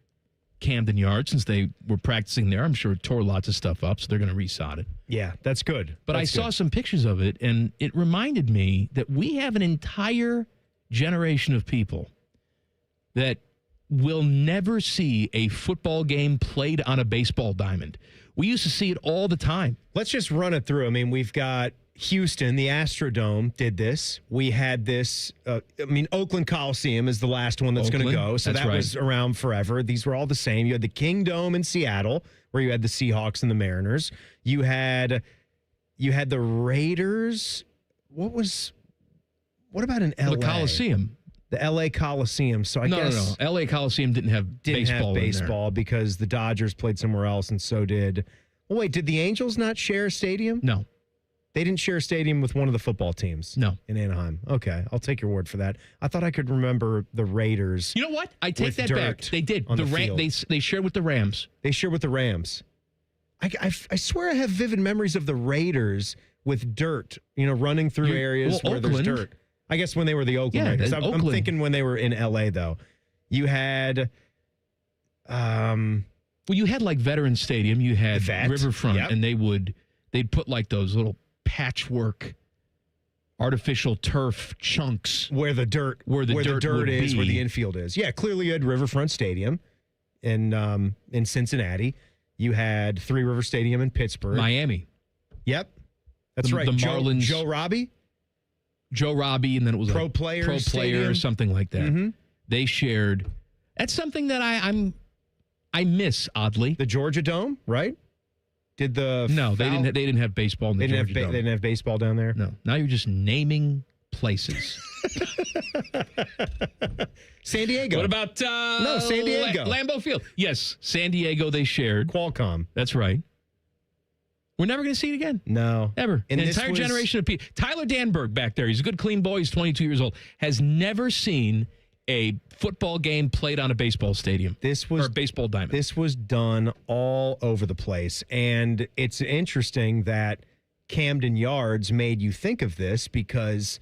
Camden Yards since they were practicing there. I'm sure it tore lots of stuff up, so they're going to resod it. Yeah, that's good. But I saw some pictures of it, and it reminded me that we have an entire generation of people that will never see a football game played on a baseball diamond. We used to see it all the time. Let's just run it through. I mean, we've got Houston, the Astrodome did this. We had this, Oakland Coliseum is the last one that's going to go. So that was around forever. These were all the same. You had the Kingdome in Seattle, where you had the Seahawks and the Mariners. You had the Raiders. What about in LA? The Coliseum. The LA Coliseum. So I guess no. LA Coliseum didn't have baseball because the Dodgers played somewhere else, and so did. Well, wait, did the Angels not share a stadium? No. They didn't share a stadium with one of the football teams. No. In Anaheim. Okay, I'll take your word for that. I thought I could remember the Raiders. You know what? I take that back. They did. They shared with the Rams. They shared with the Rams. I swear I have vivid memories of the Raiders with dirt, running through areas where there's dirt. I guess when they were the Oakland Raiders. I'm thinking when they were in L.A., though. You had... you had like Veterans Stadium. You had Riverfront, yep. And they'd put like those little patchwork artificial turf chunks where the dirt is, where the infield is. Yeah, clearly you had Riverfront Stadium in Cincinnati. You had Three River Stadium in Pittsburgh. Miami. Yep. That's right. The Marlins. Joe Robbie, and then it was Pro Player or something like that. Mm-hmm. They shared. That's something that I miss, oddly. The Georgia Dome, right? They didn't have baseball in the Georgia Dome. They didn't have baseball down there? No. Now you're just naming places. San Diego. What about San Diego. Lambeau Field. Yes, San Diego they shared. Qualcomm. That's right. We're never going to see it again. No. Ever. An entire generation of people. Tyler Danberg back there, he's a good, clean boy. He's 22 years old. Has never seen a football game played on a baseball stadium. Or a baseball diamond. This was done all over the place. And it's interesting that Camden Yards made you think of this because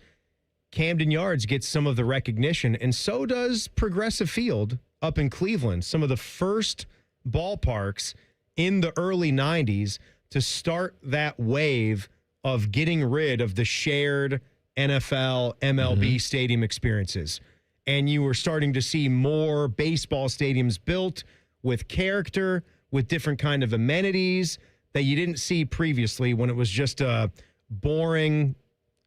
Camden Yards gets some of the recognition, and so does Progressive Field up in Cleveland. Some of the first ballparks in the early 90s to start that wave of getting rid of the shared NFL, MLB stadium experiences. And you were starting to see more baseball stadiums built with character, with different kind of amenities that you didn't see previously when it was just a boring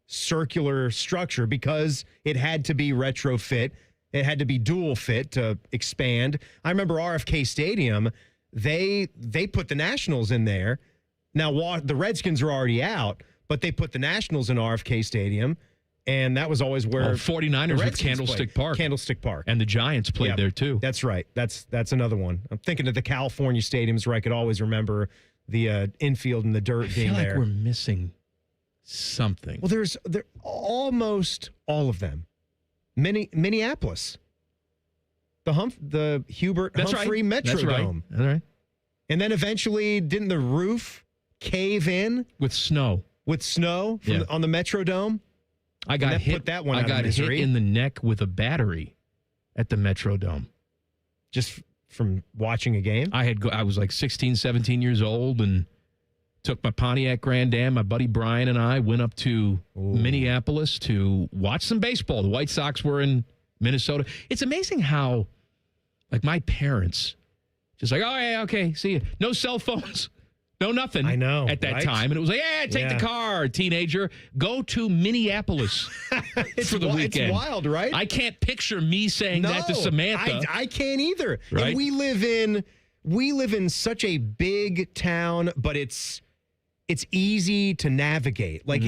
circular structure because it had to be retrofit. It had to be dual fit to expand. I remember RFK Stadium, they put the Nationals in there. Now, the Redskins are already out, but they put the Nationals in RFK Stadium, and that was always where 49ers with Candlestick Park. Candlestick Park. And the Giants played there, too. That's right. That's another one. I'm thinking of the California stadiums where I could always remember the infield and the dirt being there. I feel like we're missing something. Well, they're almost all of them. Minneapolis. The Hubert Humphrey Metrodome. That's right. And then eventually, didn't the roof cave in? With snow. On the Metrodome? I got hit. Put that one I out got of misery. hit in the neck with a battery at the Metrodome. Just from watching a game? I was like 16, 17 years old and took my Pontiac Grand Am. My buddy Brian and I went up to Minneapolis to watch some baseball. The White Sox were in Minnesota. It's amazing how, like, my parents just like, oh, yeah, okay, see you. No cell phones. No nothing. I know. At that time. And it was like, take the car, teenager. Go to Minneapolis for the weekend. It's wild, right? I can't picture me saying that to Samantha. I can't either. Right? And we live in such a big town, but it's easy to navigate. Like,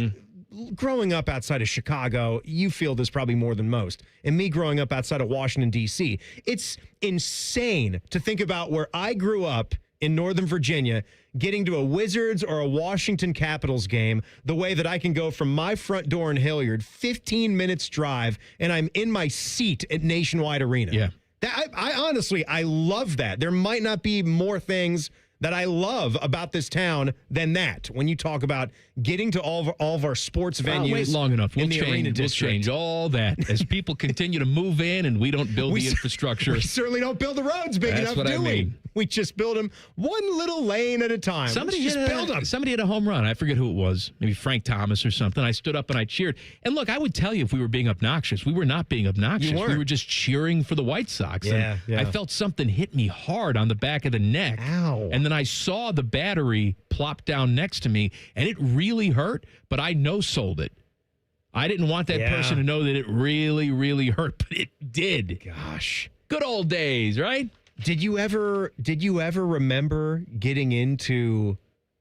growing up outside of Chicago, you feel this probably more than most. And me growing up outside of Washington, D.C., it's insane to think about where I grew up in Northern Virginia, getting to a Wizards or a Washington Capitals game the way that I can go from my front door in Hilliard, 15 minutes drive, and I'm in my seat at Nationwide Arena. Yeah. I honestly, I love that. There might not be more things that I love about this town than that. When you talk about getting to all of our sports venues. Wait long enough. We'll We'll change all that as people continue to move in and we don't build the infrastructure. We certainly don't build the roads big enough, do we? We just build them one little lane at a time. Somebody hit a home run. I forget who it was. Maybe Frank Thomas or something. I stood up and I cheered. And look, I would tell you if we were being obnoxious. We were not being obnoxious. You weren't. We were just cheering for the White Sox. Yeah, and I felt something hit me hard on the back of the neck. Ow. And then I saw the battery plop down next to me, and it really hurt, but I no-sold it. I didn't want that person to know that it really, really hurt, but it did. Gosh. Good old days, right? Did you ever remember getting into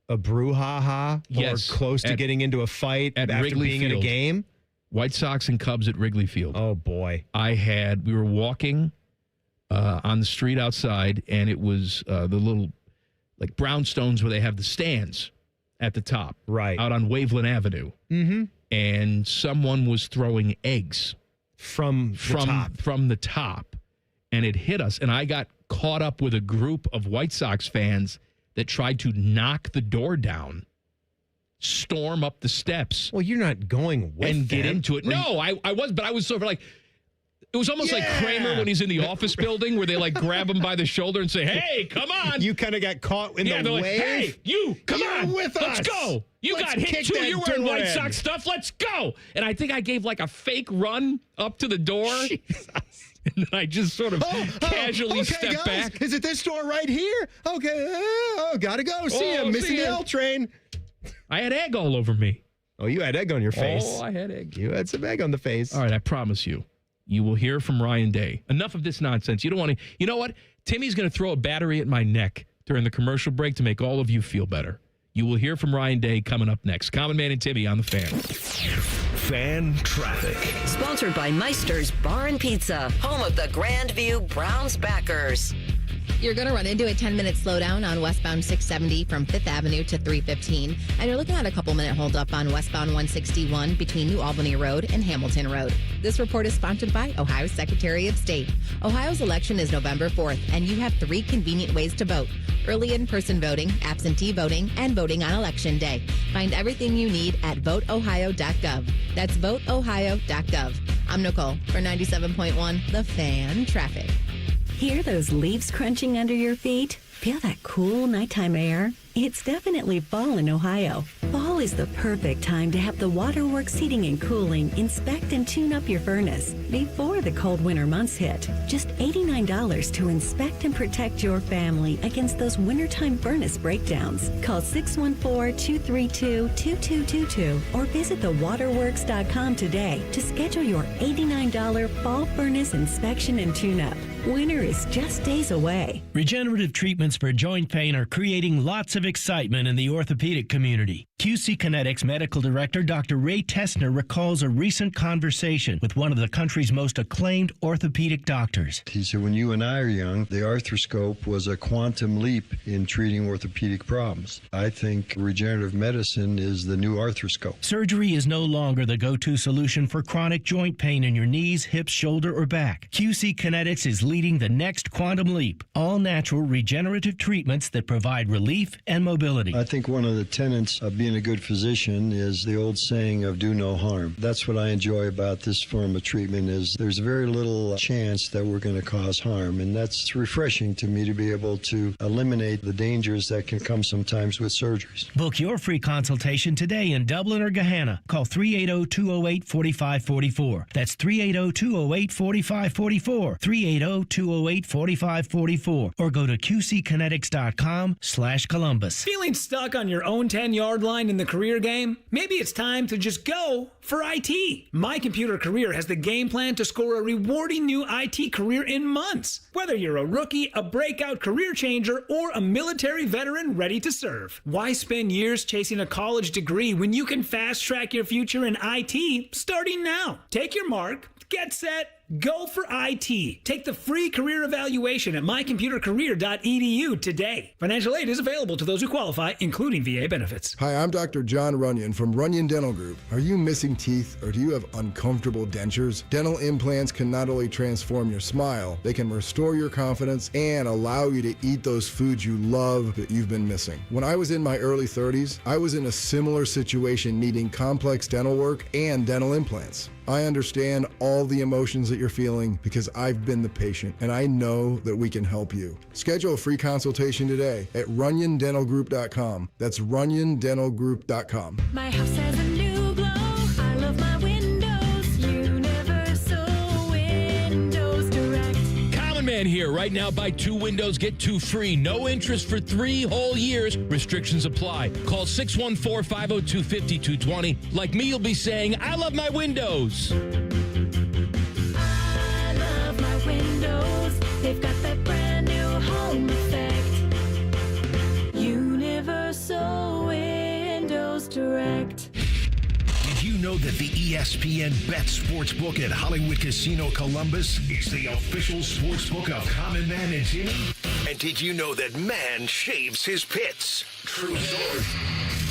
a brouhaha or close to getting into a fight after Wrigley being Field. in a game? White Sox and Cubs at Wrigley Field. Oh, boy. We were walking on the street outside, and it was the little, like, brownstones where they have the stands at the top. Right. Out on Waveland Avenue. Mm-hmm. And someone was throwing eggs. From the top. And it hit us. And I got caught up with a group of White Sox fans that tried to knock the door down, storm up the steps. Well, you're not going with and get them. into it. No, I was, but I was sort of like, it was almost like Kramer when he's in the office building where they like grab him by the shoulder and say, hey, come on. You kind of got caught in the they're wave. Like, hey, you, come on. With us. Let's go. You Let's got hit kick too. that You're wearing door White in. Sox stuff. Let's go. And I think I gave like a fake run up to the door. Jesus. And then I just sort of casually stepped guys, back. Is it this door right here? Okay. Gotta go. See ya. Missing the L train. I had egg all over me. Oh, you had egg on your face. Oh, I had egg. You had some egg on the face. All right, I promise you. You will hear from Ryan Day. Enough of this nonsense. You don't want to. You know what? Timmy's going to throw a battery at my neck during the commercial break to make all of you feel better. You will hear from Ryan Day coming up next. Common Man and Timmy on the Fan. Fan traffic. Sponsored by Meister's Bar and Pizza, home of the Grandview Browns backers. You're going to run into a 10-minute slowdown on westbound 670 from 5th Avenue to 315. And you're looking at a couple-minute holdup on westbound 161 between New Albany Road and Hamilton Road. This report is sponsored by Ohio's Secretary of State. Ohio's election is November 4th, and you have 3 convenient ways to vote: early in-person voting, absentee voting, and voting on Election Day. Find everything you need at voteohio.gov. That's voteohio.gov. I'm Nicole for 97.1 The Fan Traffic. Hear those leaves crunching under your feet? Feel that cool nighttime air? It's definitely fall in Ohio. Fall fall is the perfect time to have the Waterworks Heating and Cooling inspect and tune up your furnace before the cold winter months hit. Just $89 to inspect and protect your family against those wintertime furnace breakdowns. Call 614-232-2222 or visit thewaterworks.com today to schedule your $89 fall furnace inspection and tune-up. Winter is just days away. Regenerative treatments for joint pain are creating lots of excitement in the orthopedic community. QC Kinetics Medical Director Dr. Ray Tessner recalls a recent conversation with one of the country's most acclaimed orthopedic doctors. He said, when you and I are young, the arthroscope was a quantum leap in treating orthopedic problems. I think regenerative medicine is the new arthroscope. Surgery is no longer the go-to solution for chronic joint pain in your knees, hips, shoulder, or back. QC Kinetics is leading the next quantum leap. All-natural regenerative treatments that provide relief and mobility. I think one of the tenets of being a good physician is the old saying of do no harm. That's what I enjoy about this form of treatment is there's very little chance that we're going to cause harm, and that's refreshing to me to be able to eliminate the dangers that can come sometimes with surgeries. Book your free consultation today in Dublin or Gahanna. Call 380-208-4544. That's 380-208-4544. 380-208-4544. Or go to qckinetics.com/Columbus. Feeling stuck on your own 10-yard line in the career game? Maybe it's time to just go for IT. My Computer Career has the game plan to score a rewarding new IT career in months. Whether you're a rookie, a breakout career changer, or a military veteran ready to serve. Why spend years chasing a college degree when you can fast track your future in IT starting now? Take your mark, get set, go for IT. Take the free career evaluation at mycomputercareer.edu today. Financial aid is available to those who qualify, including VA benefits. Hi, I'm Dr. John Runyon from Runyon Dental Group. Are you missing teeth or do you have uncomfortable dentures? Dental implants can not only transform your smile, they can restore your confidence and allow you to eat those foods you love that you've been missing. When I was in my early 30s, I was in a similar situation needing complex dental work and dental implants. I understand all the emotions that you're feeling because I've been the patient and I know that we can help you. Schedule a free consultation today at runyondentalgroup.com. That's runyondentalgroup.com. My house has a new glow. I love my windows. Universal Windows Direct. Common Man here. Right now, buy 2 windows, get 2 free. No interest for 3 whole years. Restrictions apply. Call 614-502-5220. Like me, you'll be saying, I love my windows. I love my windows. They've got that brand new home effect. Universal Windows Direct. Did you know that the ESPN Bet Sportsbook at Hollywood Casino Columbus is the official sportsbook of Common Man and Timmy? And did you know that man shaves his pits? True story.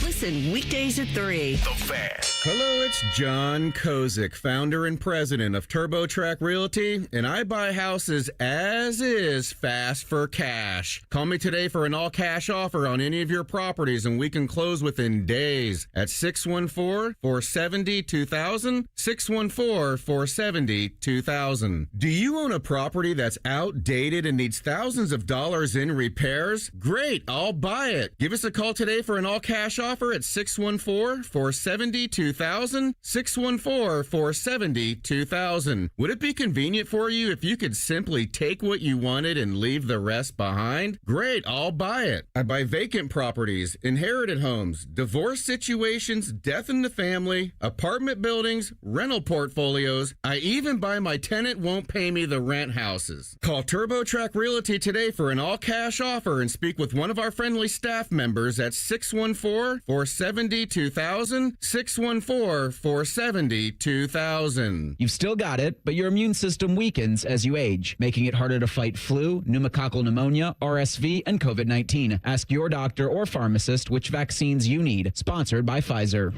Listen weekdays at 3. The Fan. Hello, it's John Kozik, founder and president of TurboTrack Realty, and I buy houses as is fast for cash. Call me today for an all-cash offer on any of your properties, and we can close within days at 614-470-2000, 614-470-2000. Do you own a property that's outdated and needs thousands of dollars in repairs? Great, I'll buy it. Give us a call today for an all-cash offer at 614-470-2000, 614-470-2000. Would it be convenient for you if you could simply take what you wanted and leave the rest behind? Great, I'll buy it. I buy vacant properties, inherited homes, divorce situations, death in the family, apartment buildings, rental portfolios. I even buy my tenant won't pay me the rent houses. Call TurboTrack Realty today for an all-cash offer and speak with one of our friendly staff members at 614-470-2000, 614-470-2000. You've still got it, but your immune system weakens as you age, making it harder to fight flu, pneumococcal pneumonia, RSV, and COVID-19. Ask your doctor or pharmacist which vaccines you need. Sponsored by Pfizer.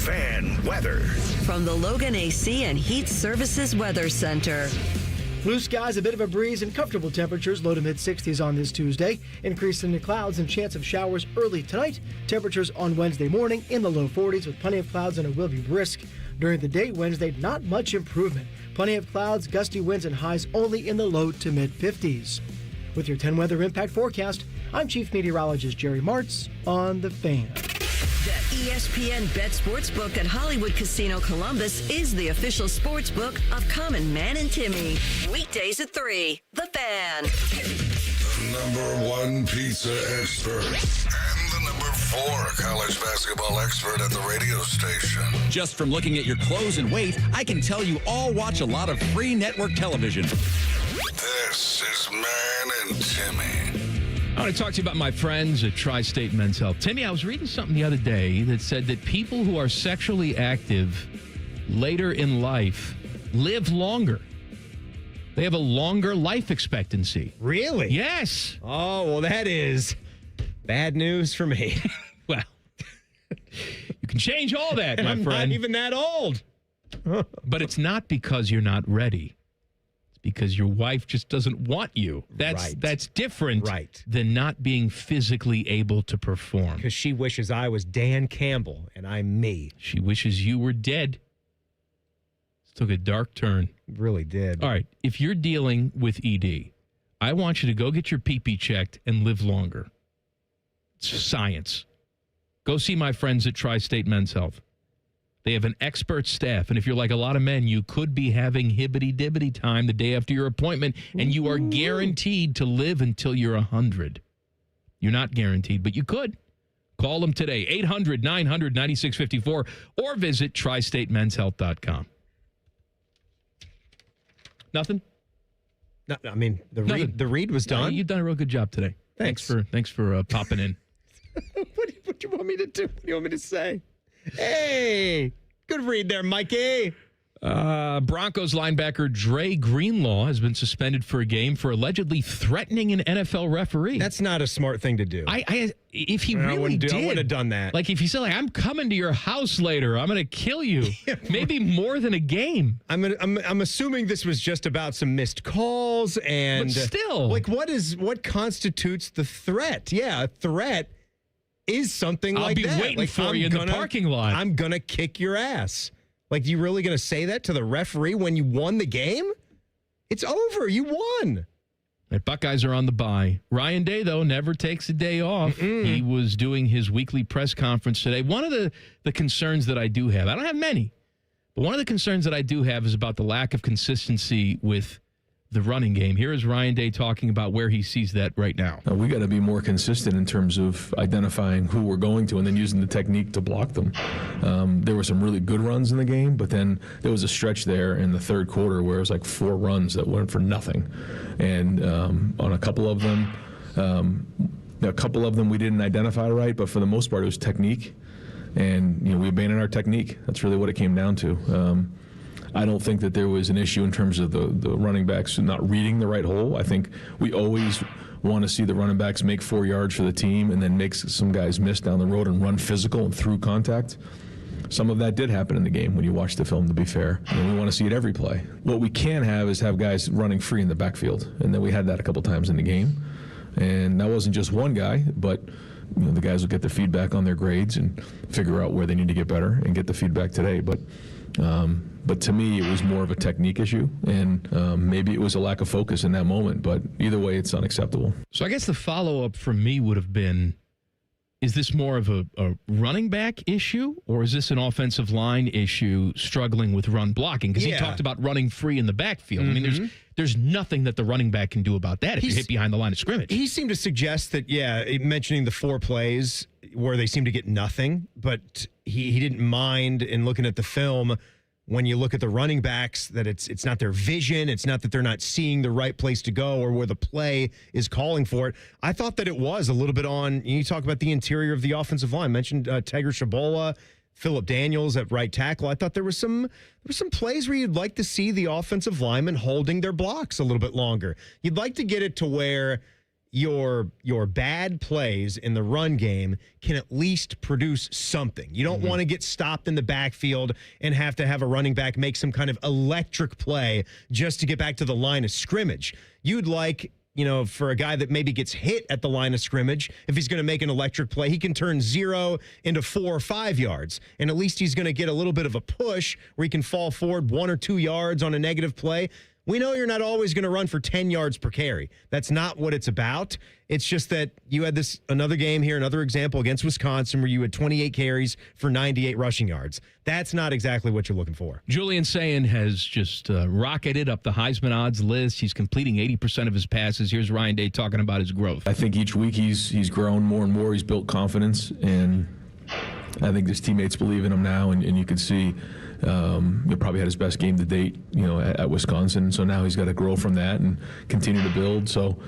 Fan weather. From the Logan AC and Heat Services Weather Center. Blue skies, a bit of a breeze, and comfortable temperatures, low to mid-60s on this Tuesday. Increase in the clouds and chance of showers early tonight. Temperatures on Wednesday morning in the low 40s with plenty of clouds and it will be brisk. During the day Wednesday, not much improvement. Plenty of clouds, gusty winds, and highs only in the low to mid-50s. With your 10 weather impact forecast, I'm Chief Meteorologist Jerry Martz on The Fan. The ESPN Bet Sportsbook at Hollywood Casino Columbus is the official sportsbook of Common Man and Timmy. Weekdays at 3. The Fan. Number 1 pizza expert and the number 4 college basketball expert at the radio station. Just from looking at your clothes and weight, I can tell you all watch a lot of free network television. This is Man and Timmy. I want to talk to you about my friends at Tri-State Men's Health. Timmy, I was reading something the other day that said that people who are sexually active later in life live longer. They have a longer life expectancy. Really? Yes. Oh, well, that is bad news for me. Well, you can change all that, my I'm friend. not even that old. But it's not because you're not ready. It's because your wife just doesn't want you. That's different than not being physically able to perform. Because she wishes I was Dan Campbell and I'm me. She wishes you were dead. This took a dark turn. It really did. All right. If you're dealing with ED, I want you to go get your pee-pee checked and live longer. It's science. Go see my friends at Tri-State Men's Health. They have an expert staff, and if you're like a lot of men, you could be having hibbity-dibbity time the day after your appointment, and you are guaranteed to live until you're 100. You're not guaranteed, but you could. Call them today, 800-900-9654, or visit tristatemenshealth.com. Nothing? No, I mean, the read was done. You've done a real good job today. Thanks for popping in. What do you want me to do? What do you want me to say? Hey, good read there, Mikey. Broncos linebacker Dre Greenlaw has been suspended for a game for allegedly threatening an NFL referee. That's not a smart thing to do. If he really I wouldn't have did, done that. Like if he said, like, I'm coming to your house later, I'm going to kill you. Maybe more than a game. I'm assuming this was just about some missed calls and But still, like what constitutes the threat? Yeah, a threat is something I'll like be that. waiting like, for you in the parking lot. I'm gonna kick your ass. Like, you really gonna say that to the referee when you won the game? It's over. You won. The Buckeyes are on the bye. Ryan Day, though, never takes a day off. He was doing his weekly press conference today. One of the concerns that I do have, I don't have many, but one of the concerns that I do have is about the lack of consistency with the running game. Here is Ryan Day talking about where he sees that right now. We got to be more consistent in terms of identifying who we're going to and then using the technique to block them. There were some really good runs in the game, but then there was a stretch there in the third quarter where it was like 4 runs that went for nothing. And on a couple of them we didn't identify right, but for the most part it was technique. And we abandoned our technique. That's really what it came down to. I don't think that there was an issue in terms of the running backs not reading the right hole. I think we always want to see the running backs make 4 yards for the team and then make some guys miss down the road and run physical and through contact. Some of that did happen in the game when you watch the film, to be fair. And we want to see it every play. What we can have is have guys running free in the backfield. And then we had that a couple times in the game. And that wasn't just one guy, but the guys will get the feedback on their grades and figure out where they need to get better and get the feedback today. But to me, it was more of a technique issue, and maybe it was a lack of focus in that moment. But either way, it's unacceptable. So I guess the follow-up from me would have been, is this more of a running back issue, or is this an offensive line issue struggling with run blocking? Because he talked about running free in the backfield. I mean, there's nothing that the running back can do about that if you hit behind the line of scrimmage. He seemed to suggest that, mentioning the 4 plays where they seem to get nothing, but he didn't mind in looking at the film when you look at the running backs that it's not their vision, it's not that they're not seeing the right place to go or where the play is calling for it. I thought that it was a little bit on, you talk about the interior of the offensive line, mentioned Tiger Shabola, Phillip Daniels at right tackle. I thought there were some plays where you'd like to see the offensive linemen holding their blocks a little bit longer. You'd like to get it to where your bad plays in the run game can at least produce something. You don't want to get stopped in the backfield and have to have a running back make some kind of electric play just to get back to the line of scrimmage. You'd like, for a guy that maybe gets hit at the line of scrimmage, if he's going to make an electric play, he can turn 0 into 4 or 5 yards. And at least he's going to get a little bit of a push where he can fall forward 1 or 2 yards on a negative play. We know you're not always going to run for 10 yards per carry. That's not what it's about. It's just that you had another game here, another example against Wisconsin where you had 28 carries for 98 rushing yards. That's not exactly what you're looking for. Julian Sayin has just rocketed up the Heisman odds list. He's completing 80% of his passes. Here's Ryan Day talking about his growth. I think each week he's grown more and more. He's built confidence, and I think his teammates believe in him now, and you can see he probably had his best game to date, at Wisconsin. So now he's got to grow from that and continue to build. So,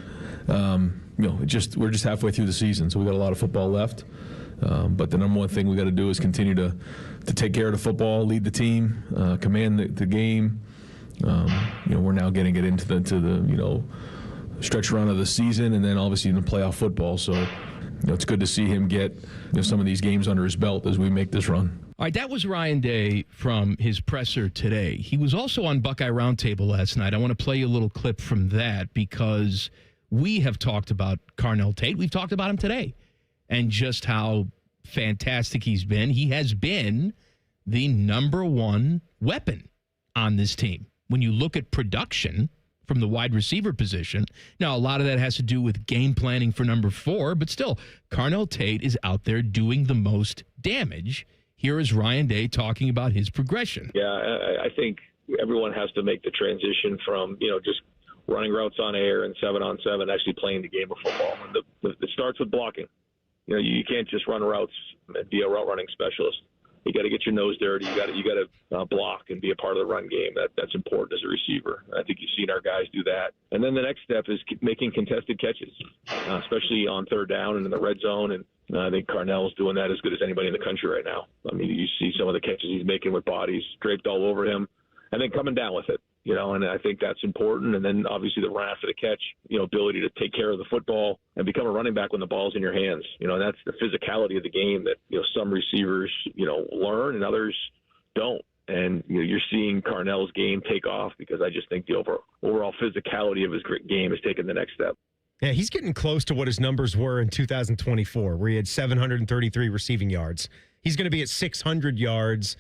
we're just halfway through the season, so we got a lot of football left. But the number one thing we got to do is continue to take care of the football, lead the team, command the game. We're now getting it into the stretch run of the season, and then obviously in the playoff football. So, it's good to see him get some of these games under his belt as we make this run. All right, that was Ryan Day from his presser today. He was also on Buckeye Roundtable last night. I want to play you a little clip from that because we have talked about Carnell Tate. We've talked about him today and just how fantastic he's been. He has been the number one weapon on this team. When you look at production from the wide receiver position, now a lot of that has to do with game planning for number 4, but still, Carnell Tate is out there doing the most damage. Here is Ryan Day talking about his progression. Yeah, I think everyone has to make the transition from, just running routes on air and 7-on-7, actually playing the game of football. And it starts with blocking. You can't just run routes and be a route running specialist. You got to get your nose dirty. You got to block and be a part of the run game. That's important as a receiver. I think you've seen our guys do that. And then the next step is making contested catches, especially on third down and in the red zone. And I think Carnell's doing that as good as anybody in the country right now. I mean, you see some of the catches he's making with bodies draped all over him, and then coming down with it. And I think that's important. And then obviously the run after the catch, ability to take care of the football and become a running back when the ball's in your hands. That's the physicality of the game that, some receivers, learn and others don't. And you're seeing Carnell's game take off because I just think the overall physicality of his game has taken the next step. Yeah, he's getting close to what his numbers were in 2024, where he had 733 receiving yards. He's going to be at 600 yards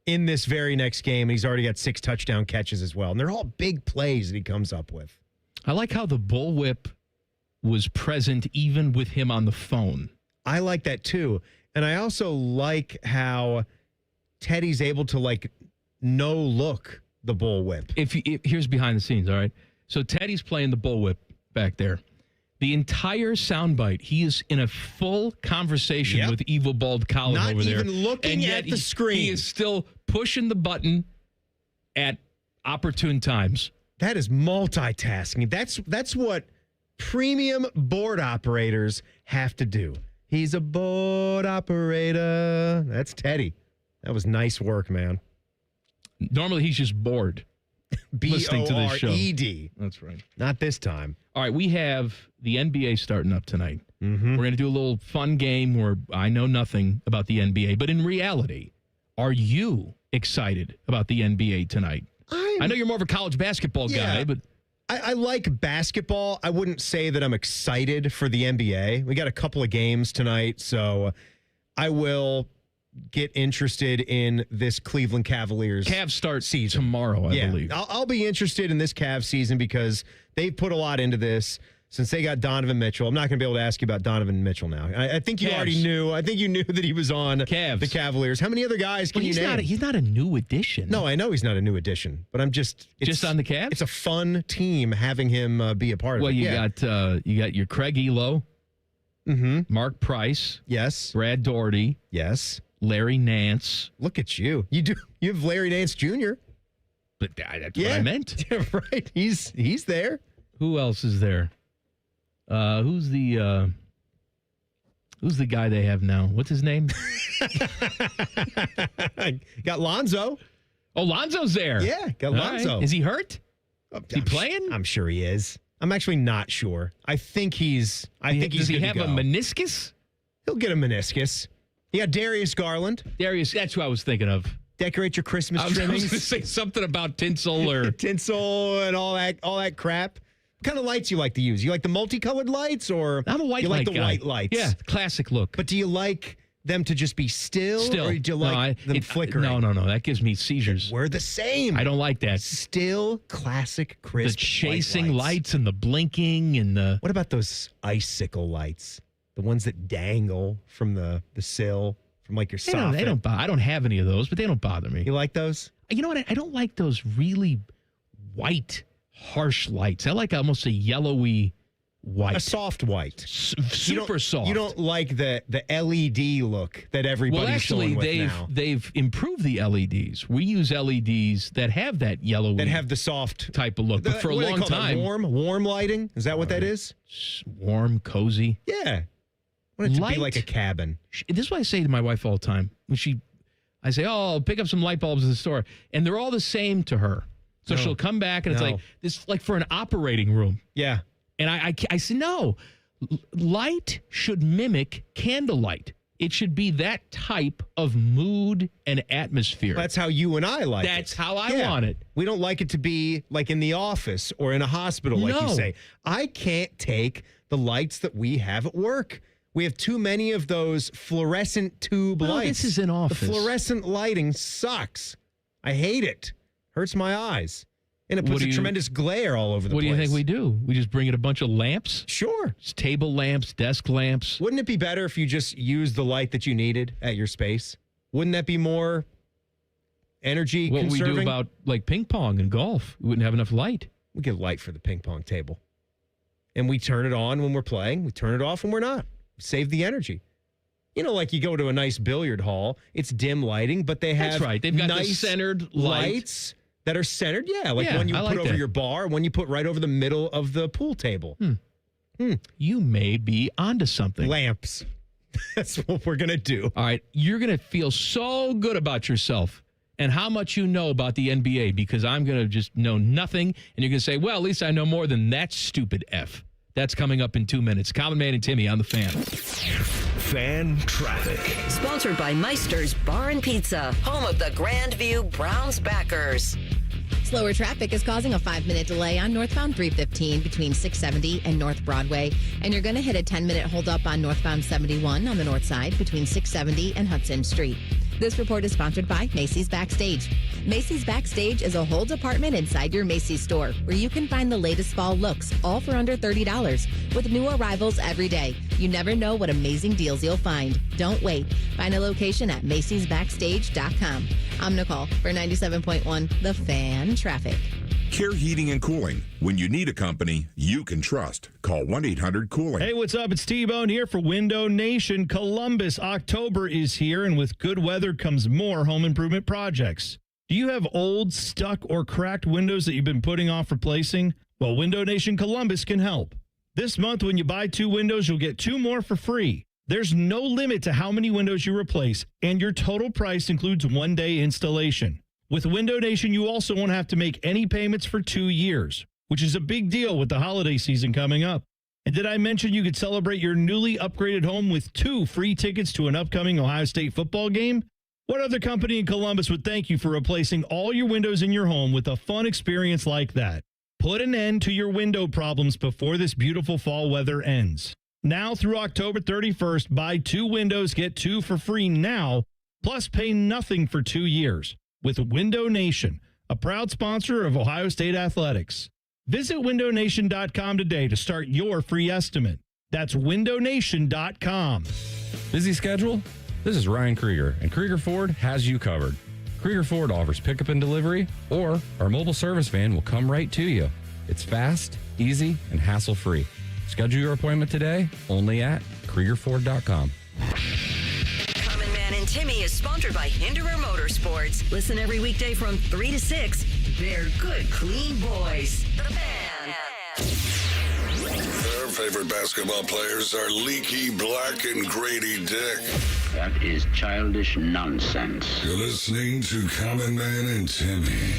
in this very next game, and he's already got 6 touchdown catches as well. And they're all big plays that he comes up with. I like how the bullwhip was present even with him on the phone. I like that too. And I also like how Teddy's able to, no-look the bullwhip. Here's behind the scenes, all right? So Teddy's playing the bullwhip back there. The entire soundbite, he is in a full conversation with Evil Bald Colin over there. Not even looking at the screen. He is still pushing the button at opportune times. That is multitasking. That's what premium board operators have to do. He's a board operator. That's Teddy. That was nice work, man. Normally, he's just bored. Listening to this show. B-O-R-E-D. That's right. Not this time. All right, we have the NBA starting up tonight. Mm-hmm. We're going to do a little fun game where I know nothing about the NBA, but in reality, are you excited about the NBA tonight? I know you're more of a college basketball guy, but I like basketball. I wouldn't say that I'm excited for the NBA. We got a couple of games tonight, so I will get interested in this Cleveland Cavaliers. Cavs start season tomorrow, I believe. I'll be interested in this Cavs season because they've put a lot into this since they got Donovan Mitchell. I'm not going to be able to ask you about Donovan Mitchell now. I think you already knew. I think you knew that he was on the Cavaliers. How many other guys can you name? He's not a new addition. No, I know he's not a new addition, but I'm just on the Cavs. It's a fun team having him be a part of it. Well, you got your Craig Elo, Mark Price, yes, Brad Daugherty, yes, Larry Nance. Look at you. You have Larry Nance Jr. But that's what I meant. Right. He's there. Who else is there? Who's the guy they have now? What's his name? Got Lonzo. Oh, Lonzo's there. Yeah, got Lonzo. Right. Is he hurt? Is he playing? I'm sure he is. I'm actually not sure. I think he's. Does he have a meniscus? He'll get a meniscus. Yeah, Darius Garland. That's who I was thinking of. Decorate your Christmas trimmings. I was going to say something about tinsel or tinsel and all that crap. What kind of lights you like to use? You like the multicolored lights, or I'm a white you light like the guy. white lights? Yeah, classic look. But do you like them to just be still? Or do you like them flickering? No. That gives me seizures. We're the same. I don't like that. Still classic crisp. The chasing lights. lights and the blinking and the... What about those icicle lights? The ones that dangle from the sill, from like your soffit? They don't I don't have any of those, but they don't bother me. You like those? You know what? I don't like those really white, harsh lights. I like almost a yellowy white. A soft white. Super soft. You don't like the LED look that everybody's showing with now. They've improved the LEDs. We use LEDs that have that yellowy... That have the soft... type of look. But for a long time... Warm lighting? Is that what that is? Warm, cozy. Yeah. I want it to be like a cabin. This is what I say to my wife all the time. I say, oh, pick up some light bulbs at the store. And they're all the same to her. So she'll come back and it's like this, like for an operating room. Yeah. And I said, no, light should mimic candlelight. It should be that type of mood and atmosphere. That's how you and I like it. That's how I want it. We don't like it to be like in the office or in a hospital, like you say. I can't take the lights that we have at work. We have too many of those fluorescent tube lights. This is an office. The fluorescent lighting sucks. I hate it. Hurts my eyes. And it puts a tremendous glare all over the place. What do you think we do? We just bring in a bunch of lamps? Sure. Just table lamps, desk lamps. Wouldn't it be better if you just used the light that you needed at your space? Wouldn't that be more energy conserving? What we do about like ping pong and golf, we wouldn't have enough light. We get light for the ping pong table. And we turn it on when we're playing. We turn it off when we're not. Save the energy. You know, like you go to a nice billiard hall, it's dim lighting, but they have They've got nice the centered lights that are centered. Yeah, like one you put over your bar, one you put right over the middle of the pool table. You may be onto something. Lamps. That's what we're going to do. All right. You're going to feel so good about yourself and how much you know about the NBA because I'm going to just know nothing. And you're going to say, well, at least I know more than that stupid F. That's coming up in 2 minutes. Common Man and Timmy on the Fan. Fan Traffic. Sponsored by Meister's Bar and Pizza, home of the Grandview Browns backers. Slower traffic is causing a 5-minute delay on northbound 315 between 670 and North Broadway. And you're going to hit a 10-minute holdup on northbound 71 on the north side between 670 and Hudson Street. This report is sponsored by Macy's Backstage. Macy's Backstage is a whole department inside your Macy's store where you can find the latest fall looks, all for under $30, with new arrivals every day. You never know what amazing deals you'll find. Don't wait. Find a location at Macy'sBackstage.com. I'm Nicole for 97.1 The Fan Traffic. Care Heating and Cooling. When you need a company you can trust, call 1-800-COOLING. Hey, what's up? It's T-Bone here for Window Nation. Columbus, October is here, and with good weather comes more home improvement projects. Do you have old, stuck, or cracked windows that you've been putting off replacing? Well, Window Nation Columbus can help. This month, when you buy 2 windows, you'll get 2 more for free. There's no limit to how many windows you replace, and your total price includes 1-day installation. With Window Nation, you also won't have to make any payments for 2 years, which is a big deal with the holiday season coming up. And did I mention you could celebrate your newly upgraded home with 2 free tickets to an upcoming Ohio State football game? What other company in Columbus would thank you for replacing all your windows in your home with a fun experience like that? Put an end to your window problems before this beautiful fall weather ends. Now through October 31st, buy 2 windows, get 2 for free now, plus pay nothing for 2 years. With Window Nation, a proud sponsor of Ohio State Athletics. Visit windownation.com today to start your free estimate. That's windownation.com. Busy schedule? This is Ryan Krieger, and Krieger Ford has you covered. Krieger Ford offers pickup and delivery, or our mobile service van will come right to you. It's fast, easy, and hassle-free. Schedule your appointment today only at KriegerFord.com. Common Man and Timmy is sponsored by Hinderer Motorsports. Listen every weekday from 3 to 6. They're good, clean boys. The Fan. Their favorite basketball players are Leaky Black and Grady Dick. That is childish nonsense. You're listening to Common Man and Timmy.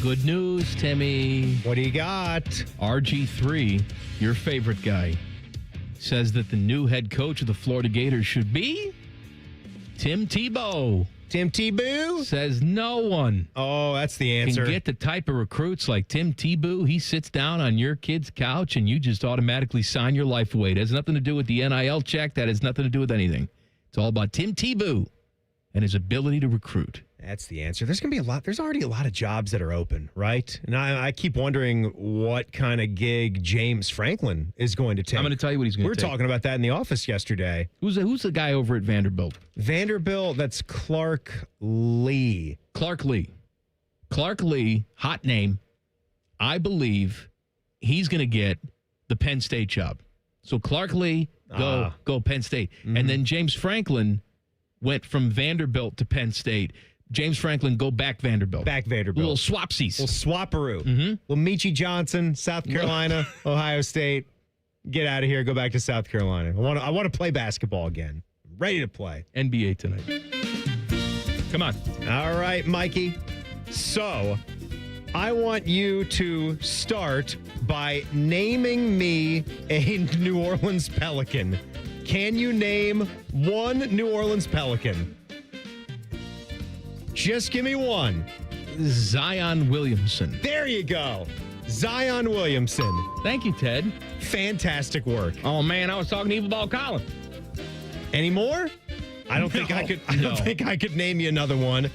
Good news, Timmy. What do you got? RG3, your favorite guy, says that the new head coach of the Florida Gators should be Tim Tebow. Tim Tebow? Says no one. Oh, that's the answer. Can get the type of recruits like Tim Tebow. He sits down on your kid's couch and you just automatically sign your life away. It has nothing to do with the NIL check. That has nothing to do with anything. It's all about Tim Tebow and his ability to recruit. That's the answer. There's going to be a lot. There's already a lot of jobs that are open, right? And I keep wondering what kind of gig James Franklin is going to take. I'm going to tell you what he's going to take. We were talking about that in the office yesterday. Who's the guy over at Vanderbilt? Vanderbilt, that's Clark Lee. Clark Lee, hot name. I believe he's going to get the Penn State job. So Clark Lee, go Penn State. Mm-hmm. And then James Franklin went from Vanderbilt to Penn State. James Franklin, go back Vanderbilt. Back Vanderbilt. Little swapsies. Little swapperoo. Mm-hmm. Little Michie Johnson, South Carolina, Ohio State. Get out of here. Go back to South Carolina. I want to play basketball again. Ready to play. NBA tonight. Come on. All right, Mikey. So, I want you to start by naming me a New Orleans Pelican. Can you name one New Orleans Pelican? Just give me one. Zion Williamson. There you go. Zion Williamson. Thank you, Ted. Fantastic work. Oh, man, I was talking to Evil Ball Colin. Any more? I don't think I could. I don't think I could name you another one.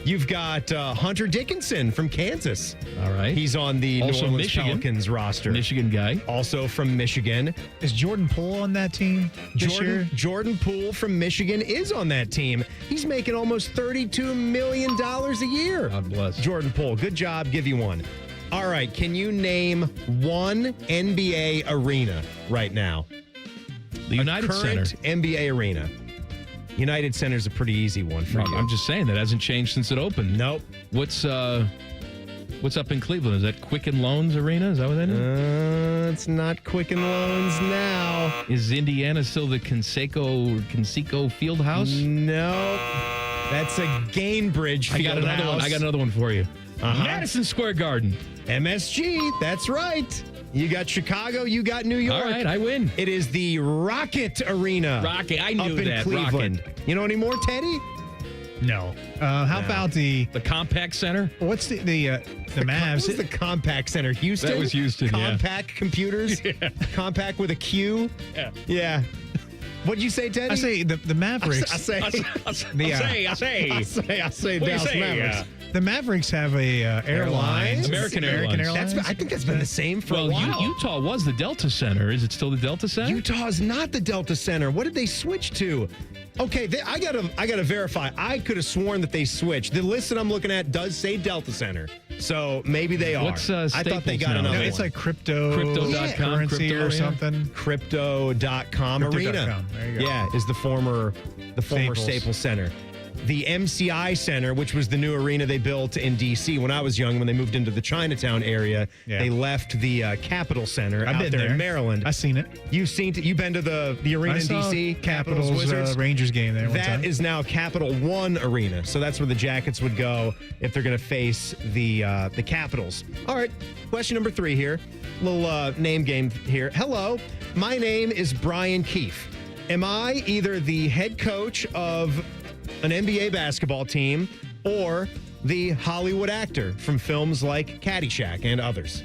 You've got Hunter Dickinson from Kansas. All right. He's on the Also New Orleans Michigan. Pelicans roster. Michigan guy. Also from Michigan. Is Jordan Poole on that team this year? Jordan Poole from Michigan is on that team. He's making almost $32 million a year. God bless. Jordan Poole, good job. Give you one. All right. Can you name one NBA arena right now? The United Center. NBA arena. United Center's a pretty easy one for you. I'm just saying that hasn't changed since it opened. Nope. What's up in Cleveland? Is that Quicken Loans Arena? Is that what that is? It's not Quicken Loans now. Is Indiana still the Conseco Fieldhouse? No. That's a Gainbridge Fieldhouse. I got another one for you. Uh-huh. Madison Square Garden. MSG. That's right. You got Chicago, you got New York. All right, I win. It is the Rocket Arena. Rocket, I knew up in that. Cleveland. Rocket. You know any more, Teddy? No. How about the Compact Center? What's the Mavs? What was the Compact Center? Houston? That was Houston, Compact computers? Yeah. Compact with a Q? Yeah. What'd you say, Teddy? I say the Mavericks. I say What Dallas do you say? Mavericks. The Mavericks have a airlines. American Airlines. I think that's been the same for a while. Utah was the Delta Center. Is it still the Delta Center? Utah's not the Delta Center. What did they switch to? Okay, I gotta verify. I could have sworn that they switched. The list that I'm looking at does say Delta Center, so maybe they are. What's I thought they Staples got now? another No, it's one. like crypto.com Crypto.com or something. Crypto.com Arena. Crypto.com. There you go. Yeah, is the former Staples Center. The MCI Center, which was the new arena they built in D.C. when I was young, when they moved into the Chinatown area, they left the Capitol Center out there in Maryland. I've seen it. You've seen it? You've been to the arena in D.C. Capitals Wizards Rangers game there. That is now Capital One Arena, so that's where the Jackets would go if they're going to face the Capitals. All right, question number 3 here. Little name game here. Hello, my name is Brian Keefe. Am I either the head coach of an NBA basketball team or the Hollywood actor from films like Caddyshack and others?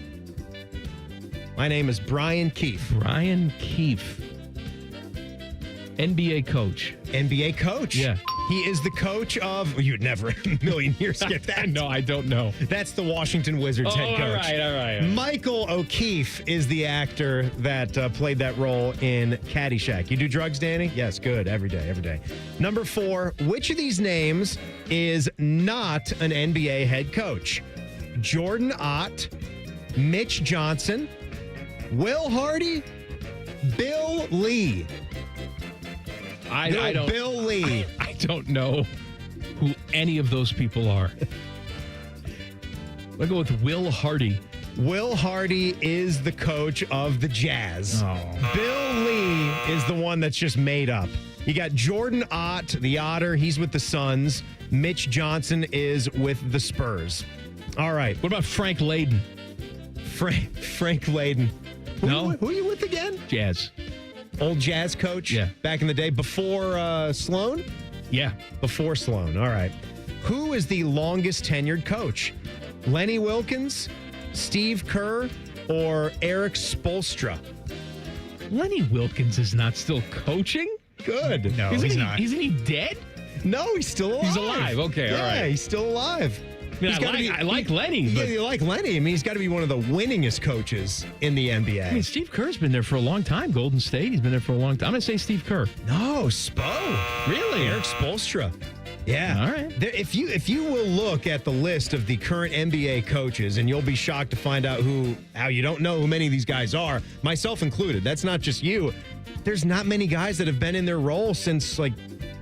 My name is Brian Keefe. Brian Keefe. NBA coach. NBA coach. Yeah. He is the coach of, you'd never in a million years get that. No, I don't know. That's the Washington Wizards head coach. All right. Michael O'Keefe is the actor that played that role in Caddyshack. You do drugs, Danny? Yes, good. Every day. Number 4, which of these names is not an NBA head coach? Jordan Ott, Mitch Johnson, Will Hardy, Bill Lee. I don't. Bill Lee. I don't know who any of those people are. I'll go with Will Hardy. Will Hardy is the coach of the Jazz. Oh. Bill Lee is the one that's just made up. You got Jordan Ott, the Otter. He's with the Suns. Mitch Johnson is with the Spurs. All right. What about Frank Layden? Frank Layden. Who are you with again? Jazz. Old Jazz coach? Yeah. Back in the day before Sloan? Yeah. Before Sloan. All right. Who is the longest tenured coach? Lenny Wilkens, Steve Kerr, or Eric Spoelstra? Lenny Wilkens is not still coaching? Good. No, he's not. Isn't he dead? No, he's still alive. He's alive. Okay, all right. Yeah, he's still alive. I mean, I like Lenny. Yeah, But, you like Lenny. I mean, he's got to be one of the winningest coaches in the NBA. I mean, Steve Kerr's been there for a long time. Golden State, he's been there for a long time. I'm going to say Steve Kerr. No, Spo. Really? Eric Spoelstra. Yeah. All right. There, if you will look at the list of the current NBA coaches, and you'll be shocked to find out how you don't know who many of these guys are, myself included. That's not just you. There's not many guys that have been in their role since like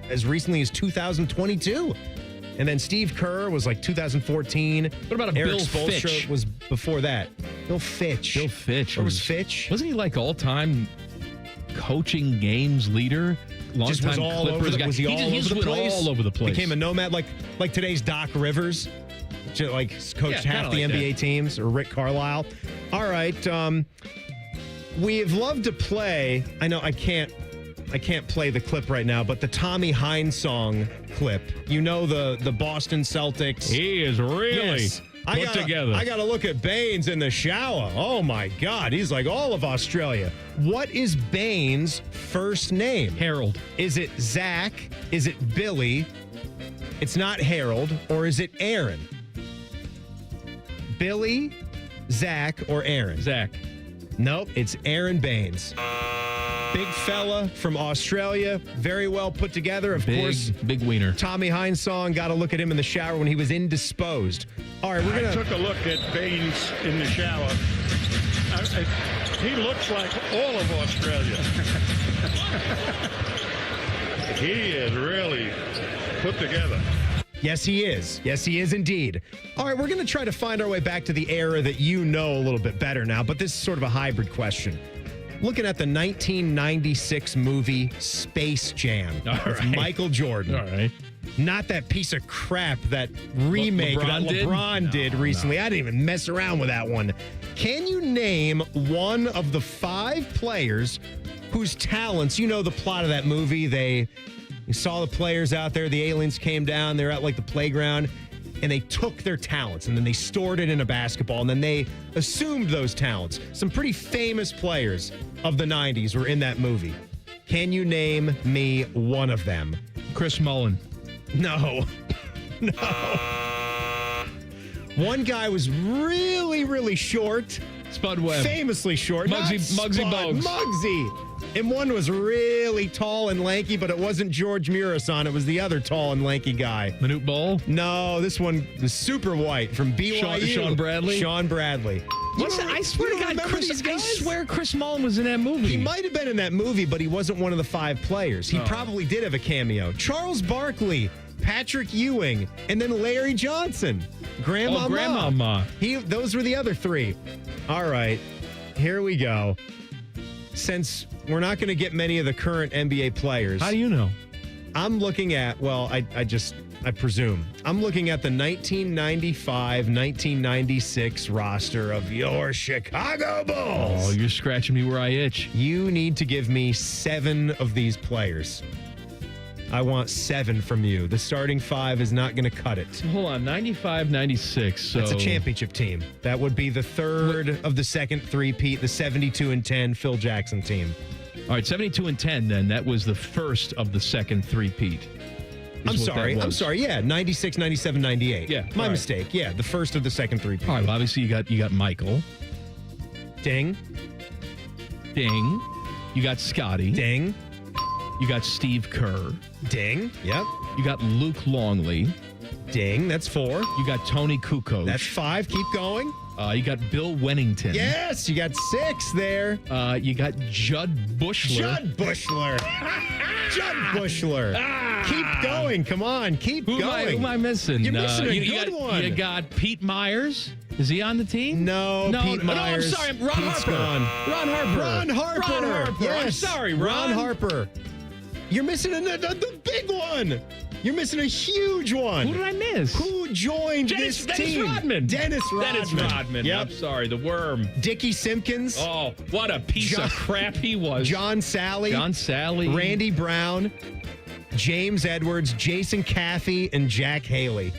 as recently as 2022. And then Steve Kerr was like 2014. What about Eric Bill Spoelstra Fitch? Was before that. Bill Fitch. Where was Fitch? Wasn't he like all-time coaching games leader? Just was Long-time all over Clippers the, guy. was he all just over the went place? all over the place. Became a nomad like today's Doc Rivers. Like coached half the like NBA that. teams, or Rick Carlisle. All right. We have loved to play. I know I can't play the clip right now, but the Tommy Hines song clip. You know the Boston Celtics. He is really put together. I got to look at Baines in the shower. Oh my God, he's like all of Australia. What is Baines' first name? Harold. Is it Zach? Is it Billy? It's not Harold, or is it Aaron? Billy, Zach, or Aaron? Zach. Nope, it's Aaron Baines. Big fella from Australia, very well put together. Of course, big wiener. Tommy Hines song, got to look at him in the shower when he was indisposed. All right, I took a look at Baines in the shower. He looks like all of Australia. He is really put together. Yes, he is. Yes, he is indeed. All right, we're going to try to find our way back to the era that you know a little bit better now, but this is sort of a hybrid question. Looking at the 1996 movie Space Jam with Michael Jordan. All right. Not that piece of crap, that remake that LeBron did recently. I didn't even mess around with that one. Can you name one of the 5 players whose talents, you know the plot of that movie, you saw the players out there, the aliens came down, they're at like the playground, and they took their talents and then they stored it in a basketball and then they assumed those talents. Some pretty famous players of the 90s were in that movie. Can you name me one of them? Chris Mullin. No. One guy was really, really short. Spud Webb. Famously short. Muggsy Bogues. Muggsy. And one was really tall and lanky, but it wasn't George Murison. It was the other tall and lanky guy. Manute Bol? No, this one was super white from BYU. Sean Bradley? Sean Bradley. I swear to God, I swear Chris Mullin was in that movie. He might have been in that movie, but he wasn't one of the 5 players. He probably did have a cameo. Charles Barkley, Patrick Ewing, and then Larry Johnson. Grandmama. Those were the other 3. All right, here we go. Since we're not going to get many of the current NBA players. How do you know? I'm looking at, I presume. I'm looking at the 1995-1996 roster of your Chicago Bulls. Oh, you're scratching me where I itch. You need to give me 7 of these players. I want 7 from you. The starting 5 is not going to cut it. Hold on, 95, 96. So that's a championship team. That would be the third of the second three-peat, the 72-10 Phil Jackson team. All right, 72 and 10, then. That was the first of the second three-peat. I'm sorry. Yeah, 96, 97, 98. Yeah, my mistake. Yeah, the first of the second three-peat. All right, well, obviously you got Michael. Ding. Ding. You got Scotty. Ding. You got Steve Kerr. Ding. Yep. You got Luke Longley. Ding. That's 4. You got Tony Kukoc. That's 5. Keep going. You got Bill Wennington. Yes, you got 6 there. You got Judd Bushler. Judd Bushler. Keep going. Come on. Keep going. Who am I missing? You're missing a good one. You got Pete Myers. Is he on the team? No, Pete Myers. No, I'm sorry. Ron Harper. Ron Harper. Yes. I'm sorry, Ron Harper. You're missing the big one. You're missing a huge one. Who did I miss? Who joined this team? Dennis Rodman. Yep. I'm sorry, the worm. Dickie Simpkins. Oh, what a piece of crap he was. John Sally. Randy Brown. James Edwards, Jason Cathey, and Jack Haley.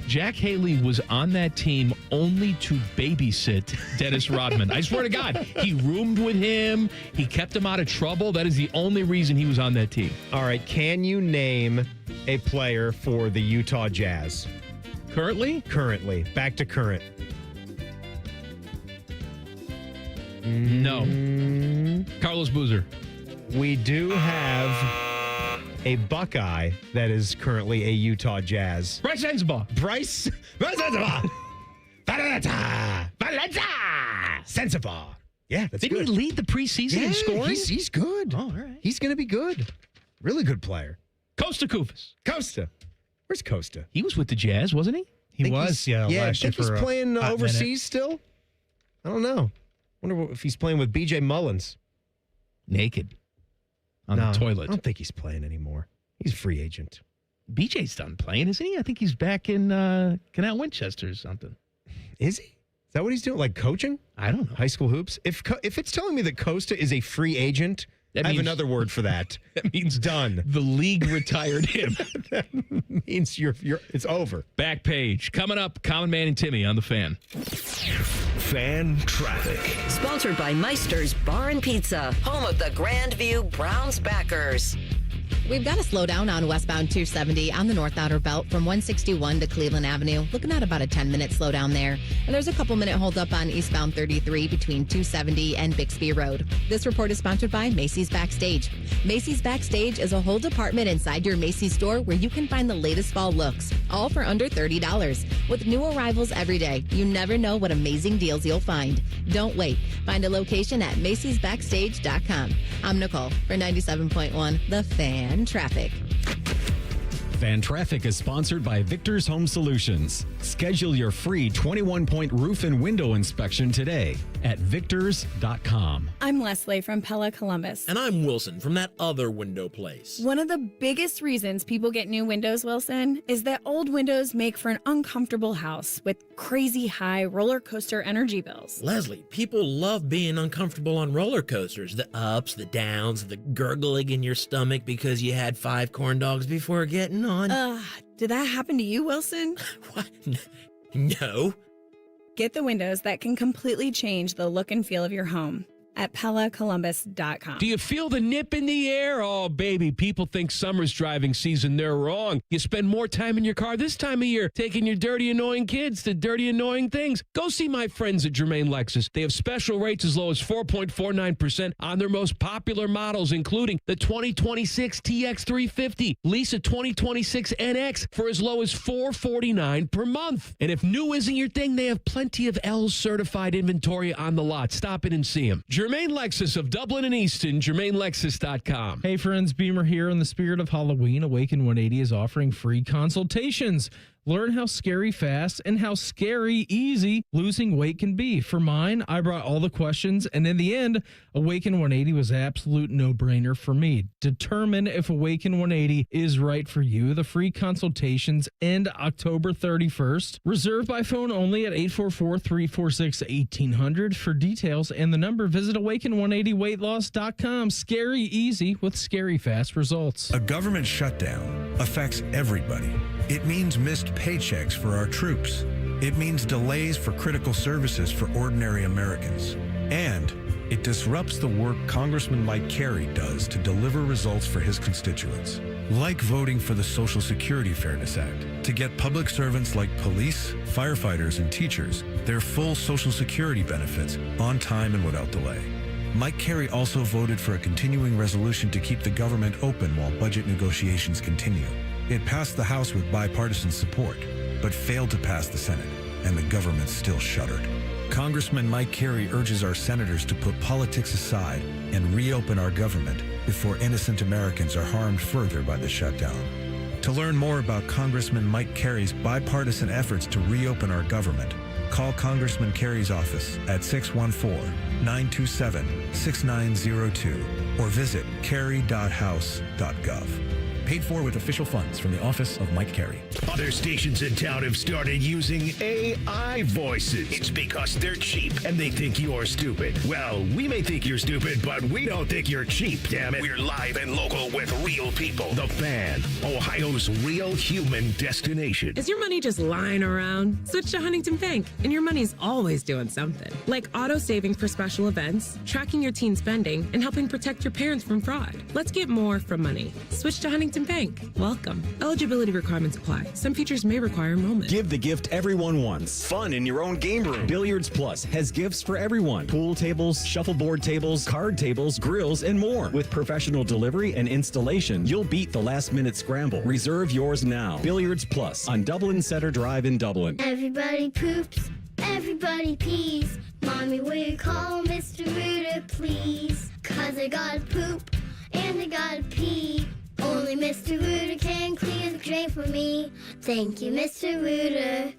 Jack Haley was on that team only to babysit Dennis Rodman. I swear to God, he roomed with him. He kept him out of trouble. That is the only reason he was on that team. All right, can you name a player for the Utah Jazz? Currently? Currently. Back to current. No. Carlos Boozer. We do have a Buckeye that is currently a Utah Jazz. Bryce Sensabaugh. Bryce Sensabaugh. Sensabaugh. Yeah, that's Didn't good. he lead the preseason in scoring? He's good. Oh, all right. He's going to be good. Really good player. Costa Koufos. Costa. Where's Costa? He was with the Jazz, wasn't he? He was, Yeah, I last year think he's for playing a hot overseas minute. still. I don't know. Wonder if he's playing with B.J. Mullins. Naked. On the toilet. I don't think he's playing anymore. He's a free agent. BJ's done playing, isn't he? I think he's back in Canal Winchester or something. Is he? Is that what he's doing? Like coaching? I don't know. High school hoops? If it's telling me that Costa is a free agent, That I have means- another word for that. That means done. The league retired him. That means it's over. Back page. Coming up, Common Man and Timmy on the Fan. Fan traffic. Sponsored by Meister's Bar and Pizza, home of the Grandview Browns backers. We've got to slow down on westbound 270 on the North Outer Belt from 161 to Cleveland Avenue. Looking at about a 10-minute slowdown there. And there's a couple-minute holdup on eastbound 33 between 270 and Bixby Road. This report is sponsored by Macy's Backstage. Macy's Backstage is a whole department inside your Macy's store where you can find the latest fall looks, all for under $30. With new arrivals every day, you never know what amazing deals you'll find. Don't wait. Find a location at macy'sbackstage.com. I'm Nicole for 97.1 The Fan Traffic. Fan Traffic is sponsored by Victor's Home Solutions. Schedule your free 21-point roof and window inspection today at victors.com. I'm Leslie from Pella Columbus. And I'm Wilson from that other window place. One of the biggest reasons people get new windows, Wilson, is that old windows make for an uncomfortable house with crazy high roller coaster energy bills. Leslie, people love being uncomfortable on roller coasters. The ups, the downs, the gurgling in your stomach because you had 5 corn dogs before getting on. Did that happen to you, Wilson? What? No. Get the windows that can completely change the look and feel of your home at PellaColumbus.com. Do you feel the nip in the air? Oh, baby, people think summer's driving season. They're wrong. You spend more time in your car this time of year taking your dirty, annoying kids to dirty, annoying things. Go see my friends at Germain Lexus. They have special rates as low as 4.49% on their most popular models, including the 2026 TX350. Lease a 2026 NX for as low as $449 per month. And if new isn't your thing, they have plenty of L's certified inventory on the lot. Stop in and see them. Germain Lexus of Dublin and Easton, GermainLexus.com. Hey friends, Beamer here. In the spirit of Halloween, Awaken 180 is offering free consultations. Learn how scary fast and how scary easy losing weight can be. For mine, I brought all the questions, and in the end, Awaken 180 was an absolute no-brainer for me. Determine if Awaken 180 is right for you. The free consultations end October 31st. Reserve by phone only at 844-346-1800. For details and the number, visit awaken180weightloss.com. Scary easy with scary fast results. A government shutdown affects everybody. It means missed paychecks for our troops. It means delays for critical services for ordinary Americans. And it disrupts the work Congressman Mike Carey does to deliver results for his constituents. Like voting for the Social Security Fairness Act to get public servants like police, firefighters, and teachers their full Social Security benefits on time and without delay. Mike Carey also voted for a continuing resolution to keep the government open while budget negotiations continue. It passed the House with bipartisan support, but failed to pass the Senate, and the government still shuddered. Congressman Mike Carey urges our senators to put politics aside and reopen our government before innocent Americans are harmed further by the shutdown. To learn more about Congressman Mike Carey's bipartisan efforts to reopen our government, call Congressman Carey's office at 614-927-6902 or visit carey.house.gov. Paid for with official funds from the office of Mike Carey. Other stations in town have started using AI voices. It's because they're cheap and they think you're stupid. Well, we may think you're stupid, but we don't think you're cheap, damn it. We're live and local with real people. The Fan, Ohio's real human destination. Is your money just lying around? Switch to Huntington Bank, and your money's always doing something. Like auto saving for special events, tracking your teen spending, and helping protect your parents from fraud. Let's get more from money. Switch to Huntington Bank. Welcome. Eligibility requirements apply. Some features may require enrollment. Give the gift everyone wants. Fun in your own game room. Billiards Plus has gifts for everyone. Pool tables, shuffleboard tables, card tables, grills, and more. With professional delivery and installation, you'll beat the last-minute scramble. Reserve yours now. Billiards Plus on Dublin Center Drive in Dublin. Everybody poops, everybody pees. Mommy, will you call Mr. Rooter, please? 'Cause I gotta poop and I gotta pee. Only Mr. Rooter can clear the drain for me. Thank you, Mr. Rooter.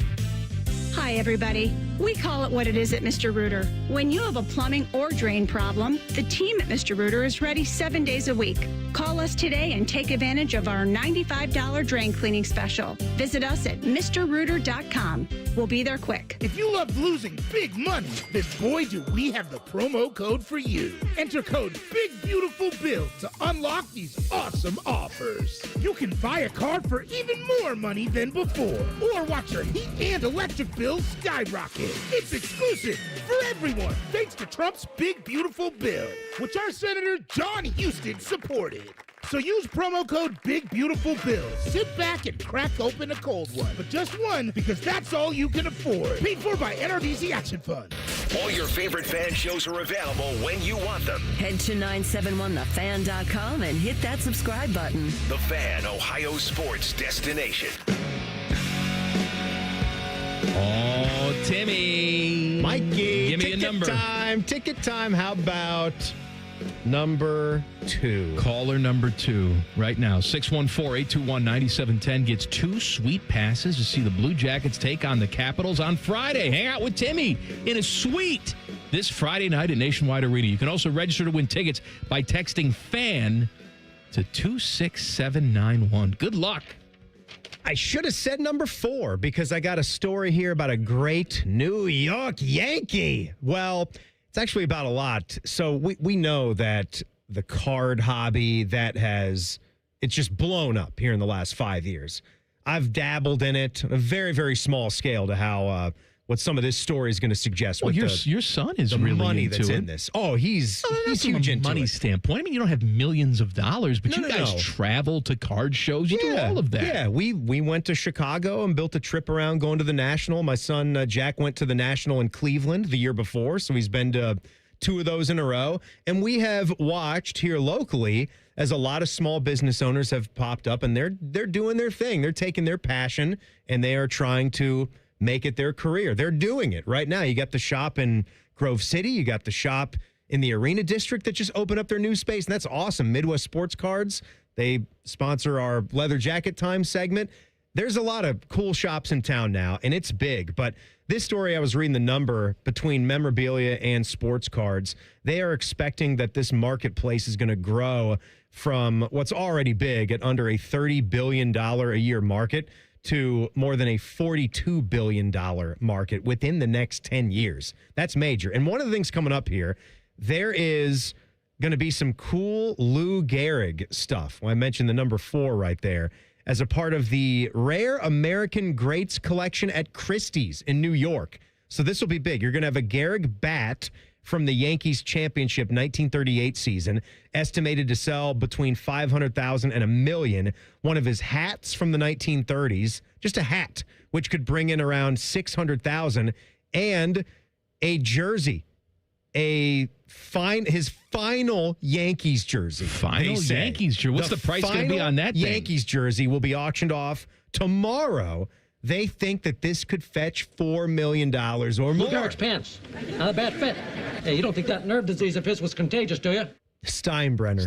Hi, everybody. We call it what it is at Mr. Rooter. When you have a plumbing or drain problem, the team at Mr. Rooter is ready 7 days a week. Call us today and take advantage of our $95 drain cleaning special. Visit us at MrRooter.com. We'll be there quick. If you love losing big money, then boy do we have the promo code for you. Enter code BIGBEAUTIFULBILL to unlock these awesome offers. You can buy a car for even more money than before, or watch your heat and electric bills skyrocket. It's exclusive for everyone, thanks to Trump's Big Beautiful Bill, which our Senator John Huston supported. So use promo code Big Beautiful Bill. Sit back and crack open a cold one, but just one, because that's all you can afford. Paid for by NRDC Action Fund. All your favorite fan shows are available when you want them. Head to 971thefan.com and hit that subscribe button. The Fan, Ohio sports destination. Oh, Timmy. Mikey, give me a number. Ticket time. How about number 2? Caller number 2 right now. 614-821-9710 gets 2 sweet passes to see the Blue Jackets take on the Capitals on Friday. Hang out with Timmy in a suite this Friday night at Nationwide Arena. You can also register to win tickets by texting FAN to 26791. Good luck. I should have said number 4 because I got a story here about a great New York Yankee. Well, it's actually about a lot. So we know that the card hobby it's just blown up here in the last 5 years. I've dabbled in it on a very, very small scale to how what some of this story is going to suggest. Well, your son is the really money into that's it. in this. Oh, he's huge into money it. standpoint. I mean, you don't have millions of dollars, but No, you no, guys no. travel to card shows. You do all of that. Yeah, we went to Chicago and built a trip around going to the National. My son, Jack, went to the National in Cleveland the year before, so he's been to 2 of those in a row. And we have watched here locally as a lot of small business owners have popped up, and they're doing their thing. They're taking their passion, and they are trying to make it their career. They're doing it right now. You got the shop in Grove City. You got the shop in the Arena District that just opened up their new space, and that's awesome. Midwest Sports Cards, they sponsor our Leather Jacket Time segment. There's a lot of cool shops in town now, and it's big. But this story, I was reading the number between memorabilia and sports cards. They are expecting that this marketplace is going to grow from what's already big at under a $30 billion a year market to more than a $42 billion market within the next 10 years. That's major. And one of the things coming up here, there is going to be some cool Lou Gehrig stuff. Well, I mentioned the number 4 right there as a part of the Rare American Greats collection at Christie's in New York. So this will be big. You're going to have a Gehrig bat from the Yankees championship 1938 season, estimated to sell between $500,000 and $1 million. One of his hats from the 1930s, just a hat, which could bring in around $600,000, and a jersey, his final Yankees jersey. Final Yankees jersey. What's the price going to be on that thing? Yankees jersey will be auctioned off tomorrow. They think that this could fetch $4 million or more. Lou Gehrig's pants. Not a bad fit. Hey, you don't think that nerve disease of his was contagious, do you? Steinbrenner.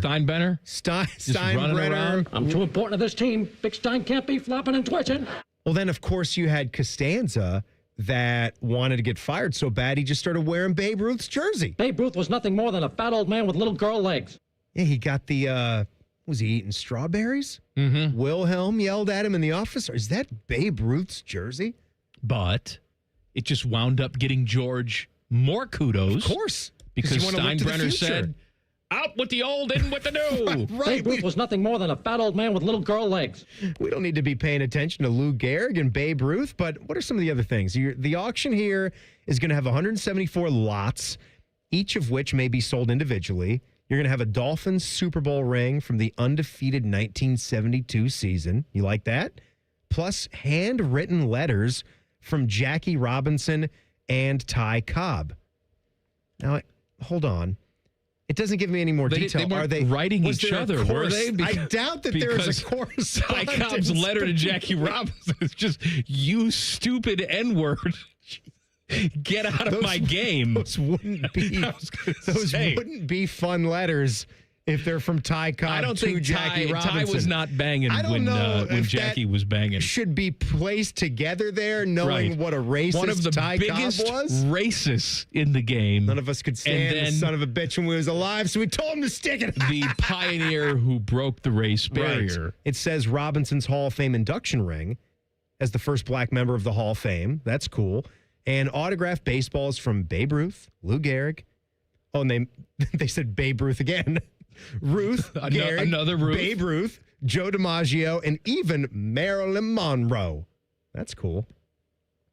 Steinbrenner. I'm too important to this team. Big Stein can't be flopping and twitching. Well, then, of course, you had Costanza that wanted to get fired so bad he just started wearing Babe Ruth's jersey. Babe Ruth was nothing more than a fat old man with little girl legs. Yeah, he got the Was he eating strawberries? Mm-hmm. Wilhelm yelled at him in the office. Or is that Babe Ruth's jersey? But it just wound up getting George more kudos. Of course. Because Steinbrenner said, out with the old, in with the new. Babe Ruth was nothing more than a fat old man with little girl legs. We don't need to be paying attention to Lou Gehrig and Babe Ruth, but what are some of the other things? The auction here is going to have 174 lots, each of which may be sold individually. You're going to have a Dolphins Super Bowl ring from the undefeated 1972 season. You like that? Plus handwritten letters from Jackie Robinson and Ty Cobb. Now, hold on. It doesn't give me any more detail. They Are they writing each other, were they? I doubt that there is a correspondence. Ty Cobb's letter to Jackie Robinson is just, you stupid N-word. Get out of my game. Those wouldn't be fun letters if they're from Ty Cobb. I don't think Jackie Robinson. Ty was not banging when Jackie was banging. Should be placed together there, knowing what a racist one of the Ty biggest Cobb was. Racists in the game. None of us could stand the son of a bitch when we was alive, so we told him to stick it. The pioneer who broke the race barrier. Right. It says Robinson's Hall of Fame induction ring as the first black member of the Hall of Fame. That's cool. And autographed baseballs from Babe Ruth, Lou Gehrig. Oh, and they said Babe Ruth again. Ruth, Gehrig, another Ruth. Babe Ruth, Joe DiMaggio, and even Marilyn Monroe. That's cool.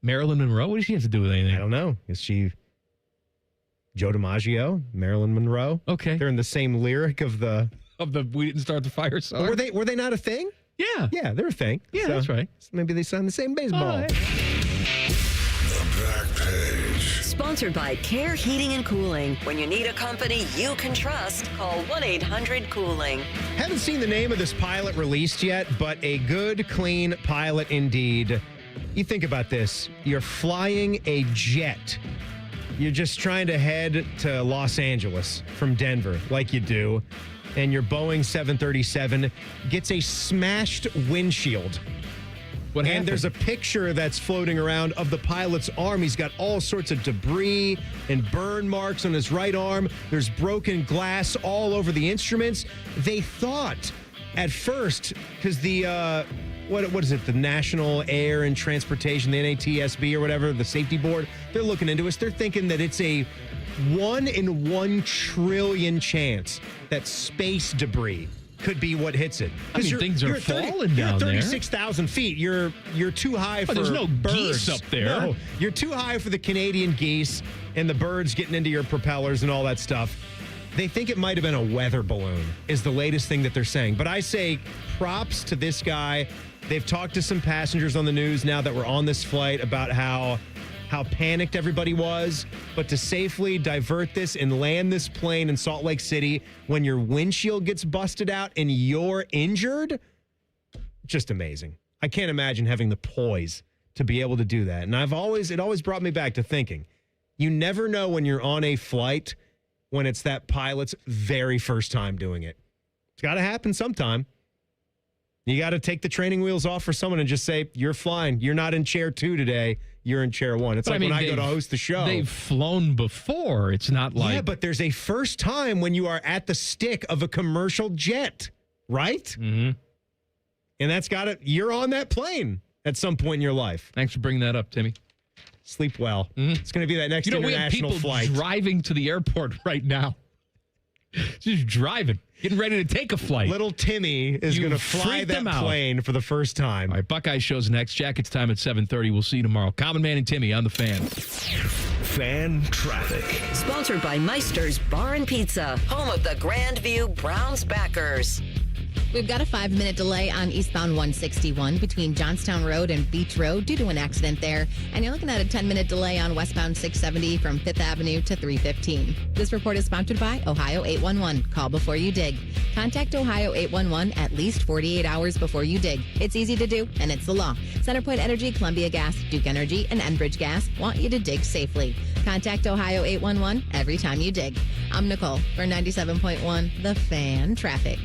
Marilyn Monroe? What does she have to do with anything? I don't know. Is she Joe DiMaggio, Marilyn Monroe? Okay. They're in the same lyric of the We Didn't Start the Fire song. Were they not a thing? Yeah. Yeah, they're a thing. Yeah, that's right. So maybe they signed the same baseball. The Back Page. Sponsored by Care Heating and Cooling. When you need a company you can trust, call 1-800-COOLING. Haven't seen the name of this pilot released yet, but a good, clean pilot indeed. You think about this. You're flying a jet. You're just trying to head to Los Angeles from Denver, like you do. And your Boeing 737 gets a smashed windshield. What happened? And there's a picture that's floating around of the pilot's arm. He's got all sorts of debris and burn marks on his right arm. There's broken glass all over the instruments. They thought at first, because the, what is it, the National Air and Transportation, the NATSB or whatever, the safety board, they're looking into us. They're thinking that it's a 1 in 1 trillion chance that space debris could be what hits it. I mean, things are falling down there. You're 36,000 feet. You're too high for there's no birds. geese up there. No, you're too high for the Canadian geese and the birds getting into your propellers and all that stuff. They think it might have been a weather balloon is the latest thing that they're saying. But I say props to this guy. They've talked to some passengers on the news now that were on this flight about how panicked everybody was, but to safely divert this and land this plane in Salt Lake City when your windshield gets busted out and you're injured, just amazing. I can't imagine having the poise to be able to do that. And it always brought me back to thinking, you never know when you're on a flight when it's that pilot's very first time doing it. It's got to happen sometime. You got to take the training wheels off for someone and just say, you're flying. You're not in chair 2 today. You're in chair 1. It's when I go to host the show. They've flown before. It's not like... Yeah, but there's a first time when you are at the stick of a commercial jet, right? Mm-hmm. And you're on that plane at some point in your life. Thanks for bringing that up, Timmy. Sleep well. Mm-hmm. It's going to be that next international flight. We have people driving to the airport right now. Just driving. Getting ready to take a flight. Little Timmy is going to fly that plane for the first time. All right, Buckeye show's next. Jackets time at 7:30. We'll see you tomorrow. Common Man and Timmy on the Fan. Fan traffic. Sponsored by Meister's Bar and Pizza, home of the Grandview Browns backers. We've got a 5-minute delay on eastbound 161 between Johnstown Road and Beach Road due to an accident there. And you're looking at a 10-minute delay on westbound 670 from 5th Avenue to 315. This report is sponsored by Ohio 811. Call before you dig. Contact Ohio 811 at least 48 hours before you dig. It's easy to do, and it's the law. Centerpoint Energy, Columbia Gas, Duke Energy, and Enbridge Gas want you to dig safely. Contact Ohio 811 every time you dig. I'm Nicole for 97.1 The Fan Traffic.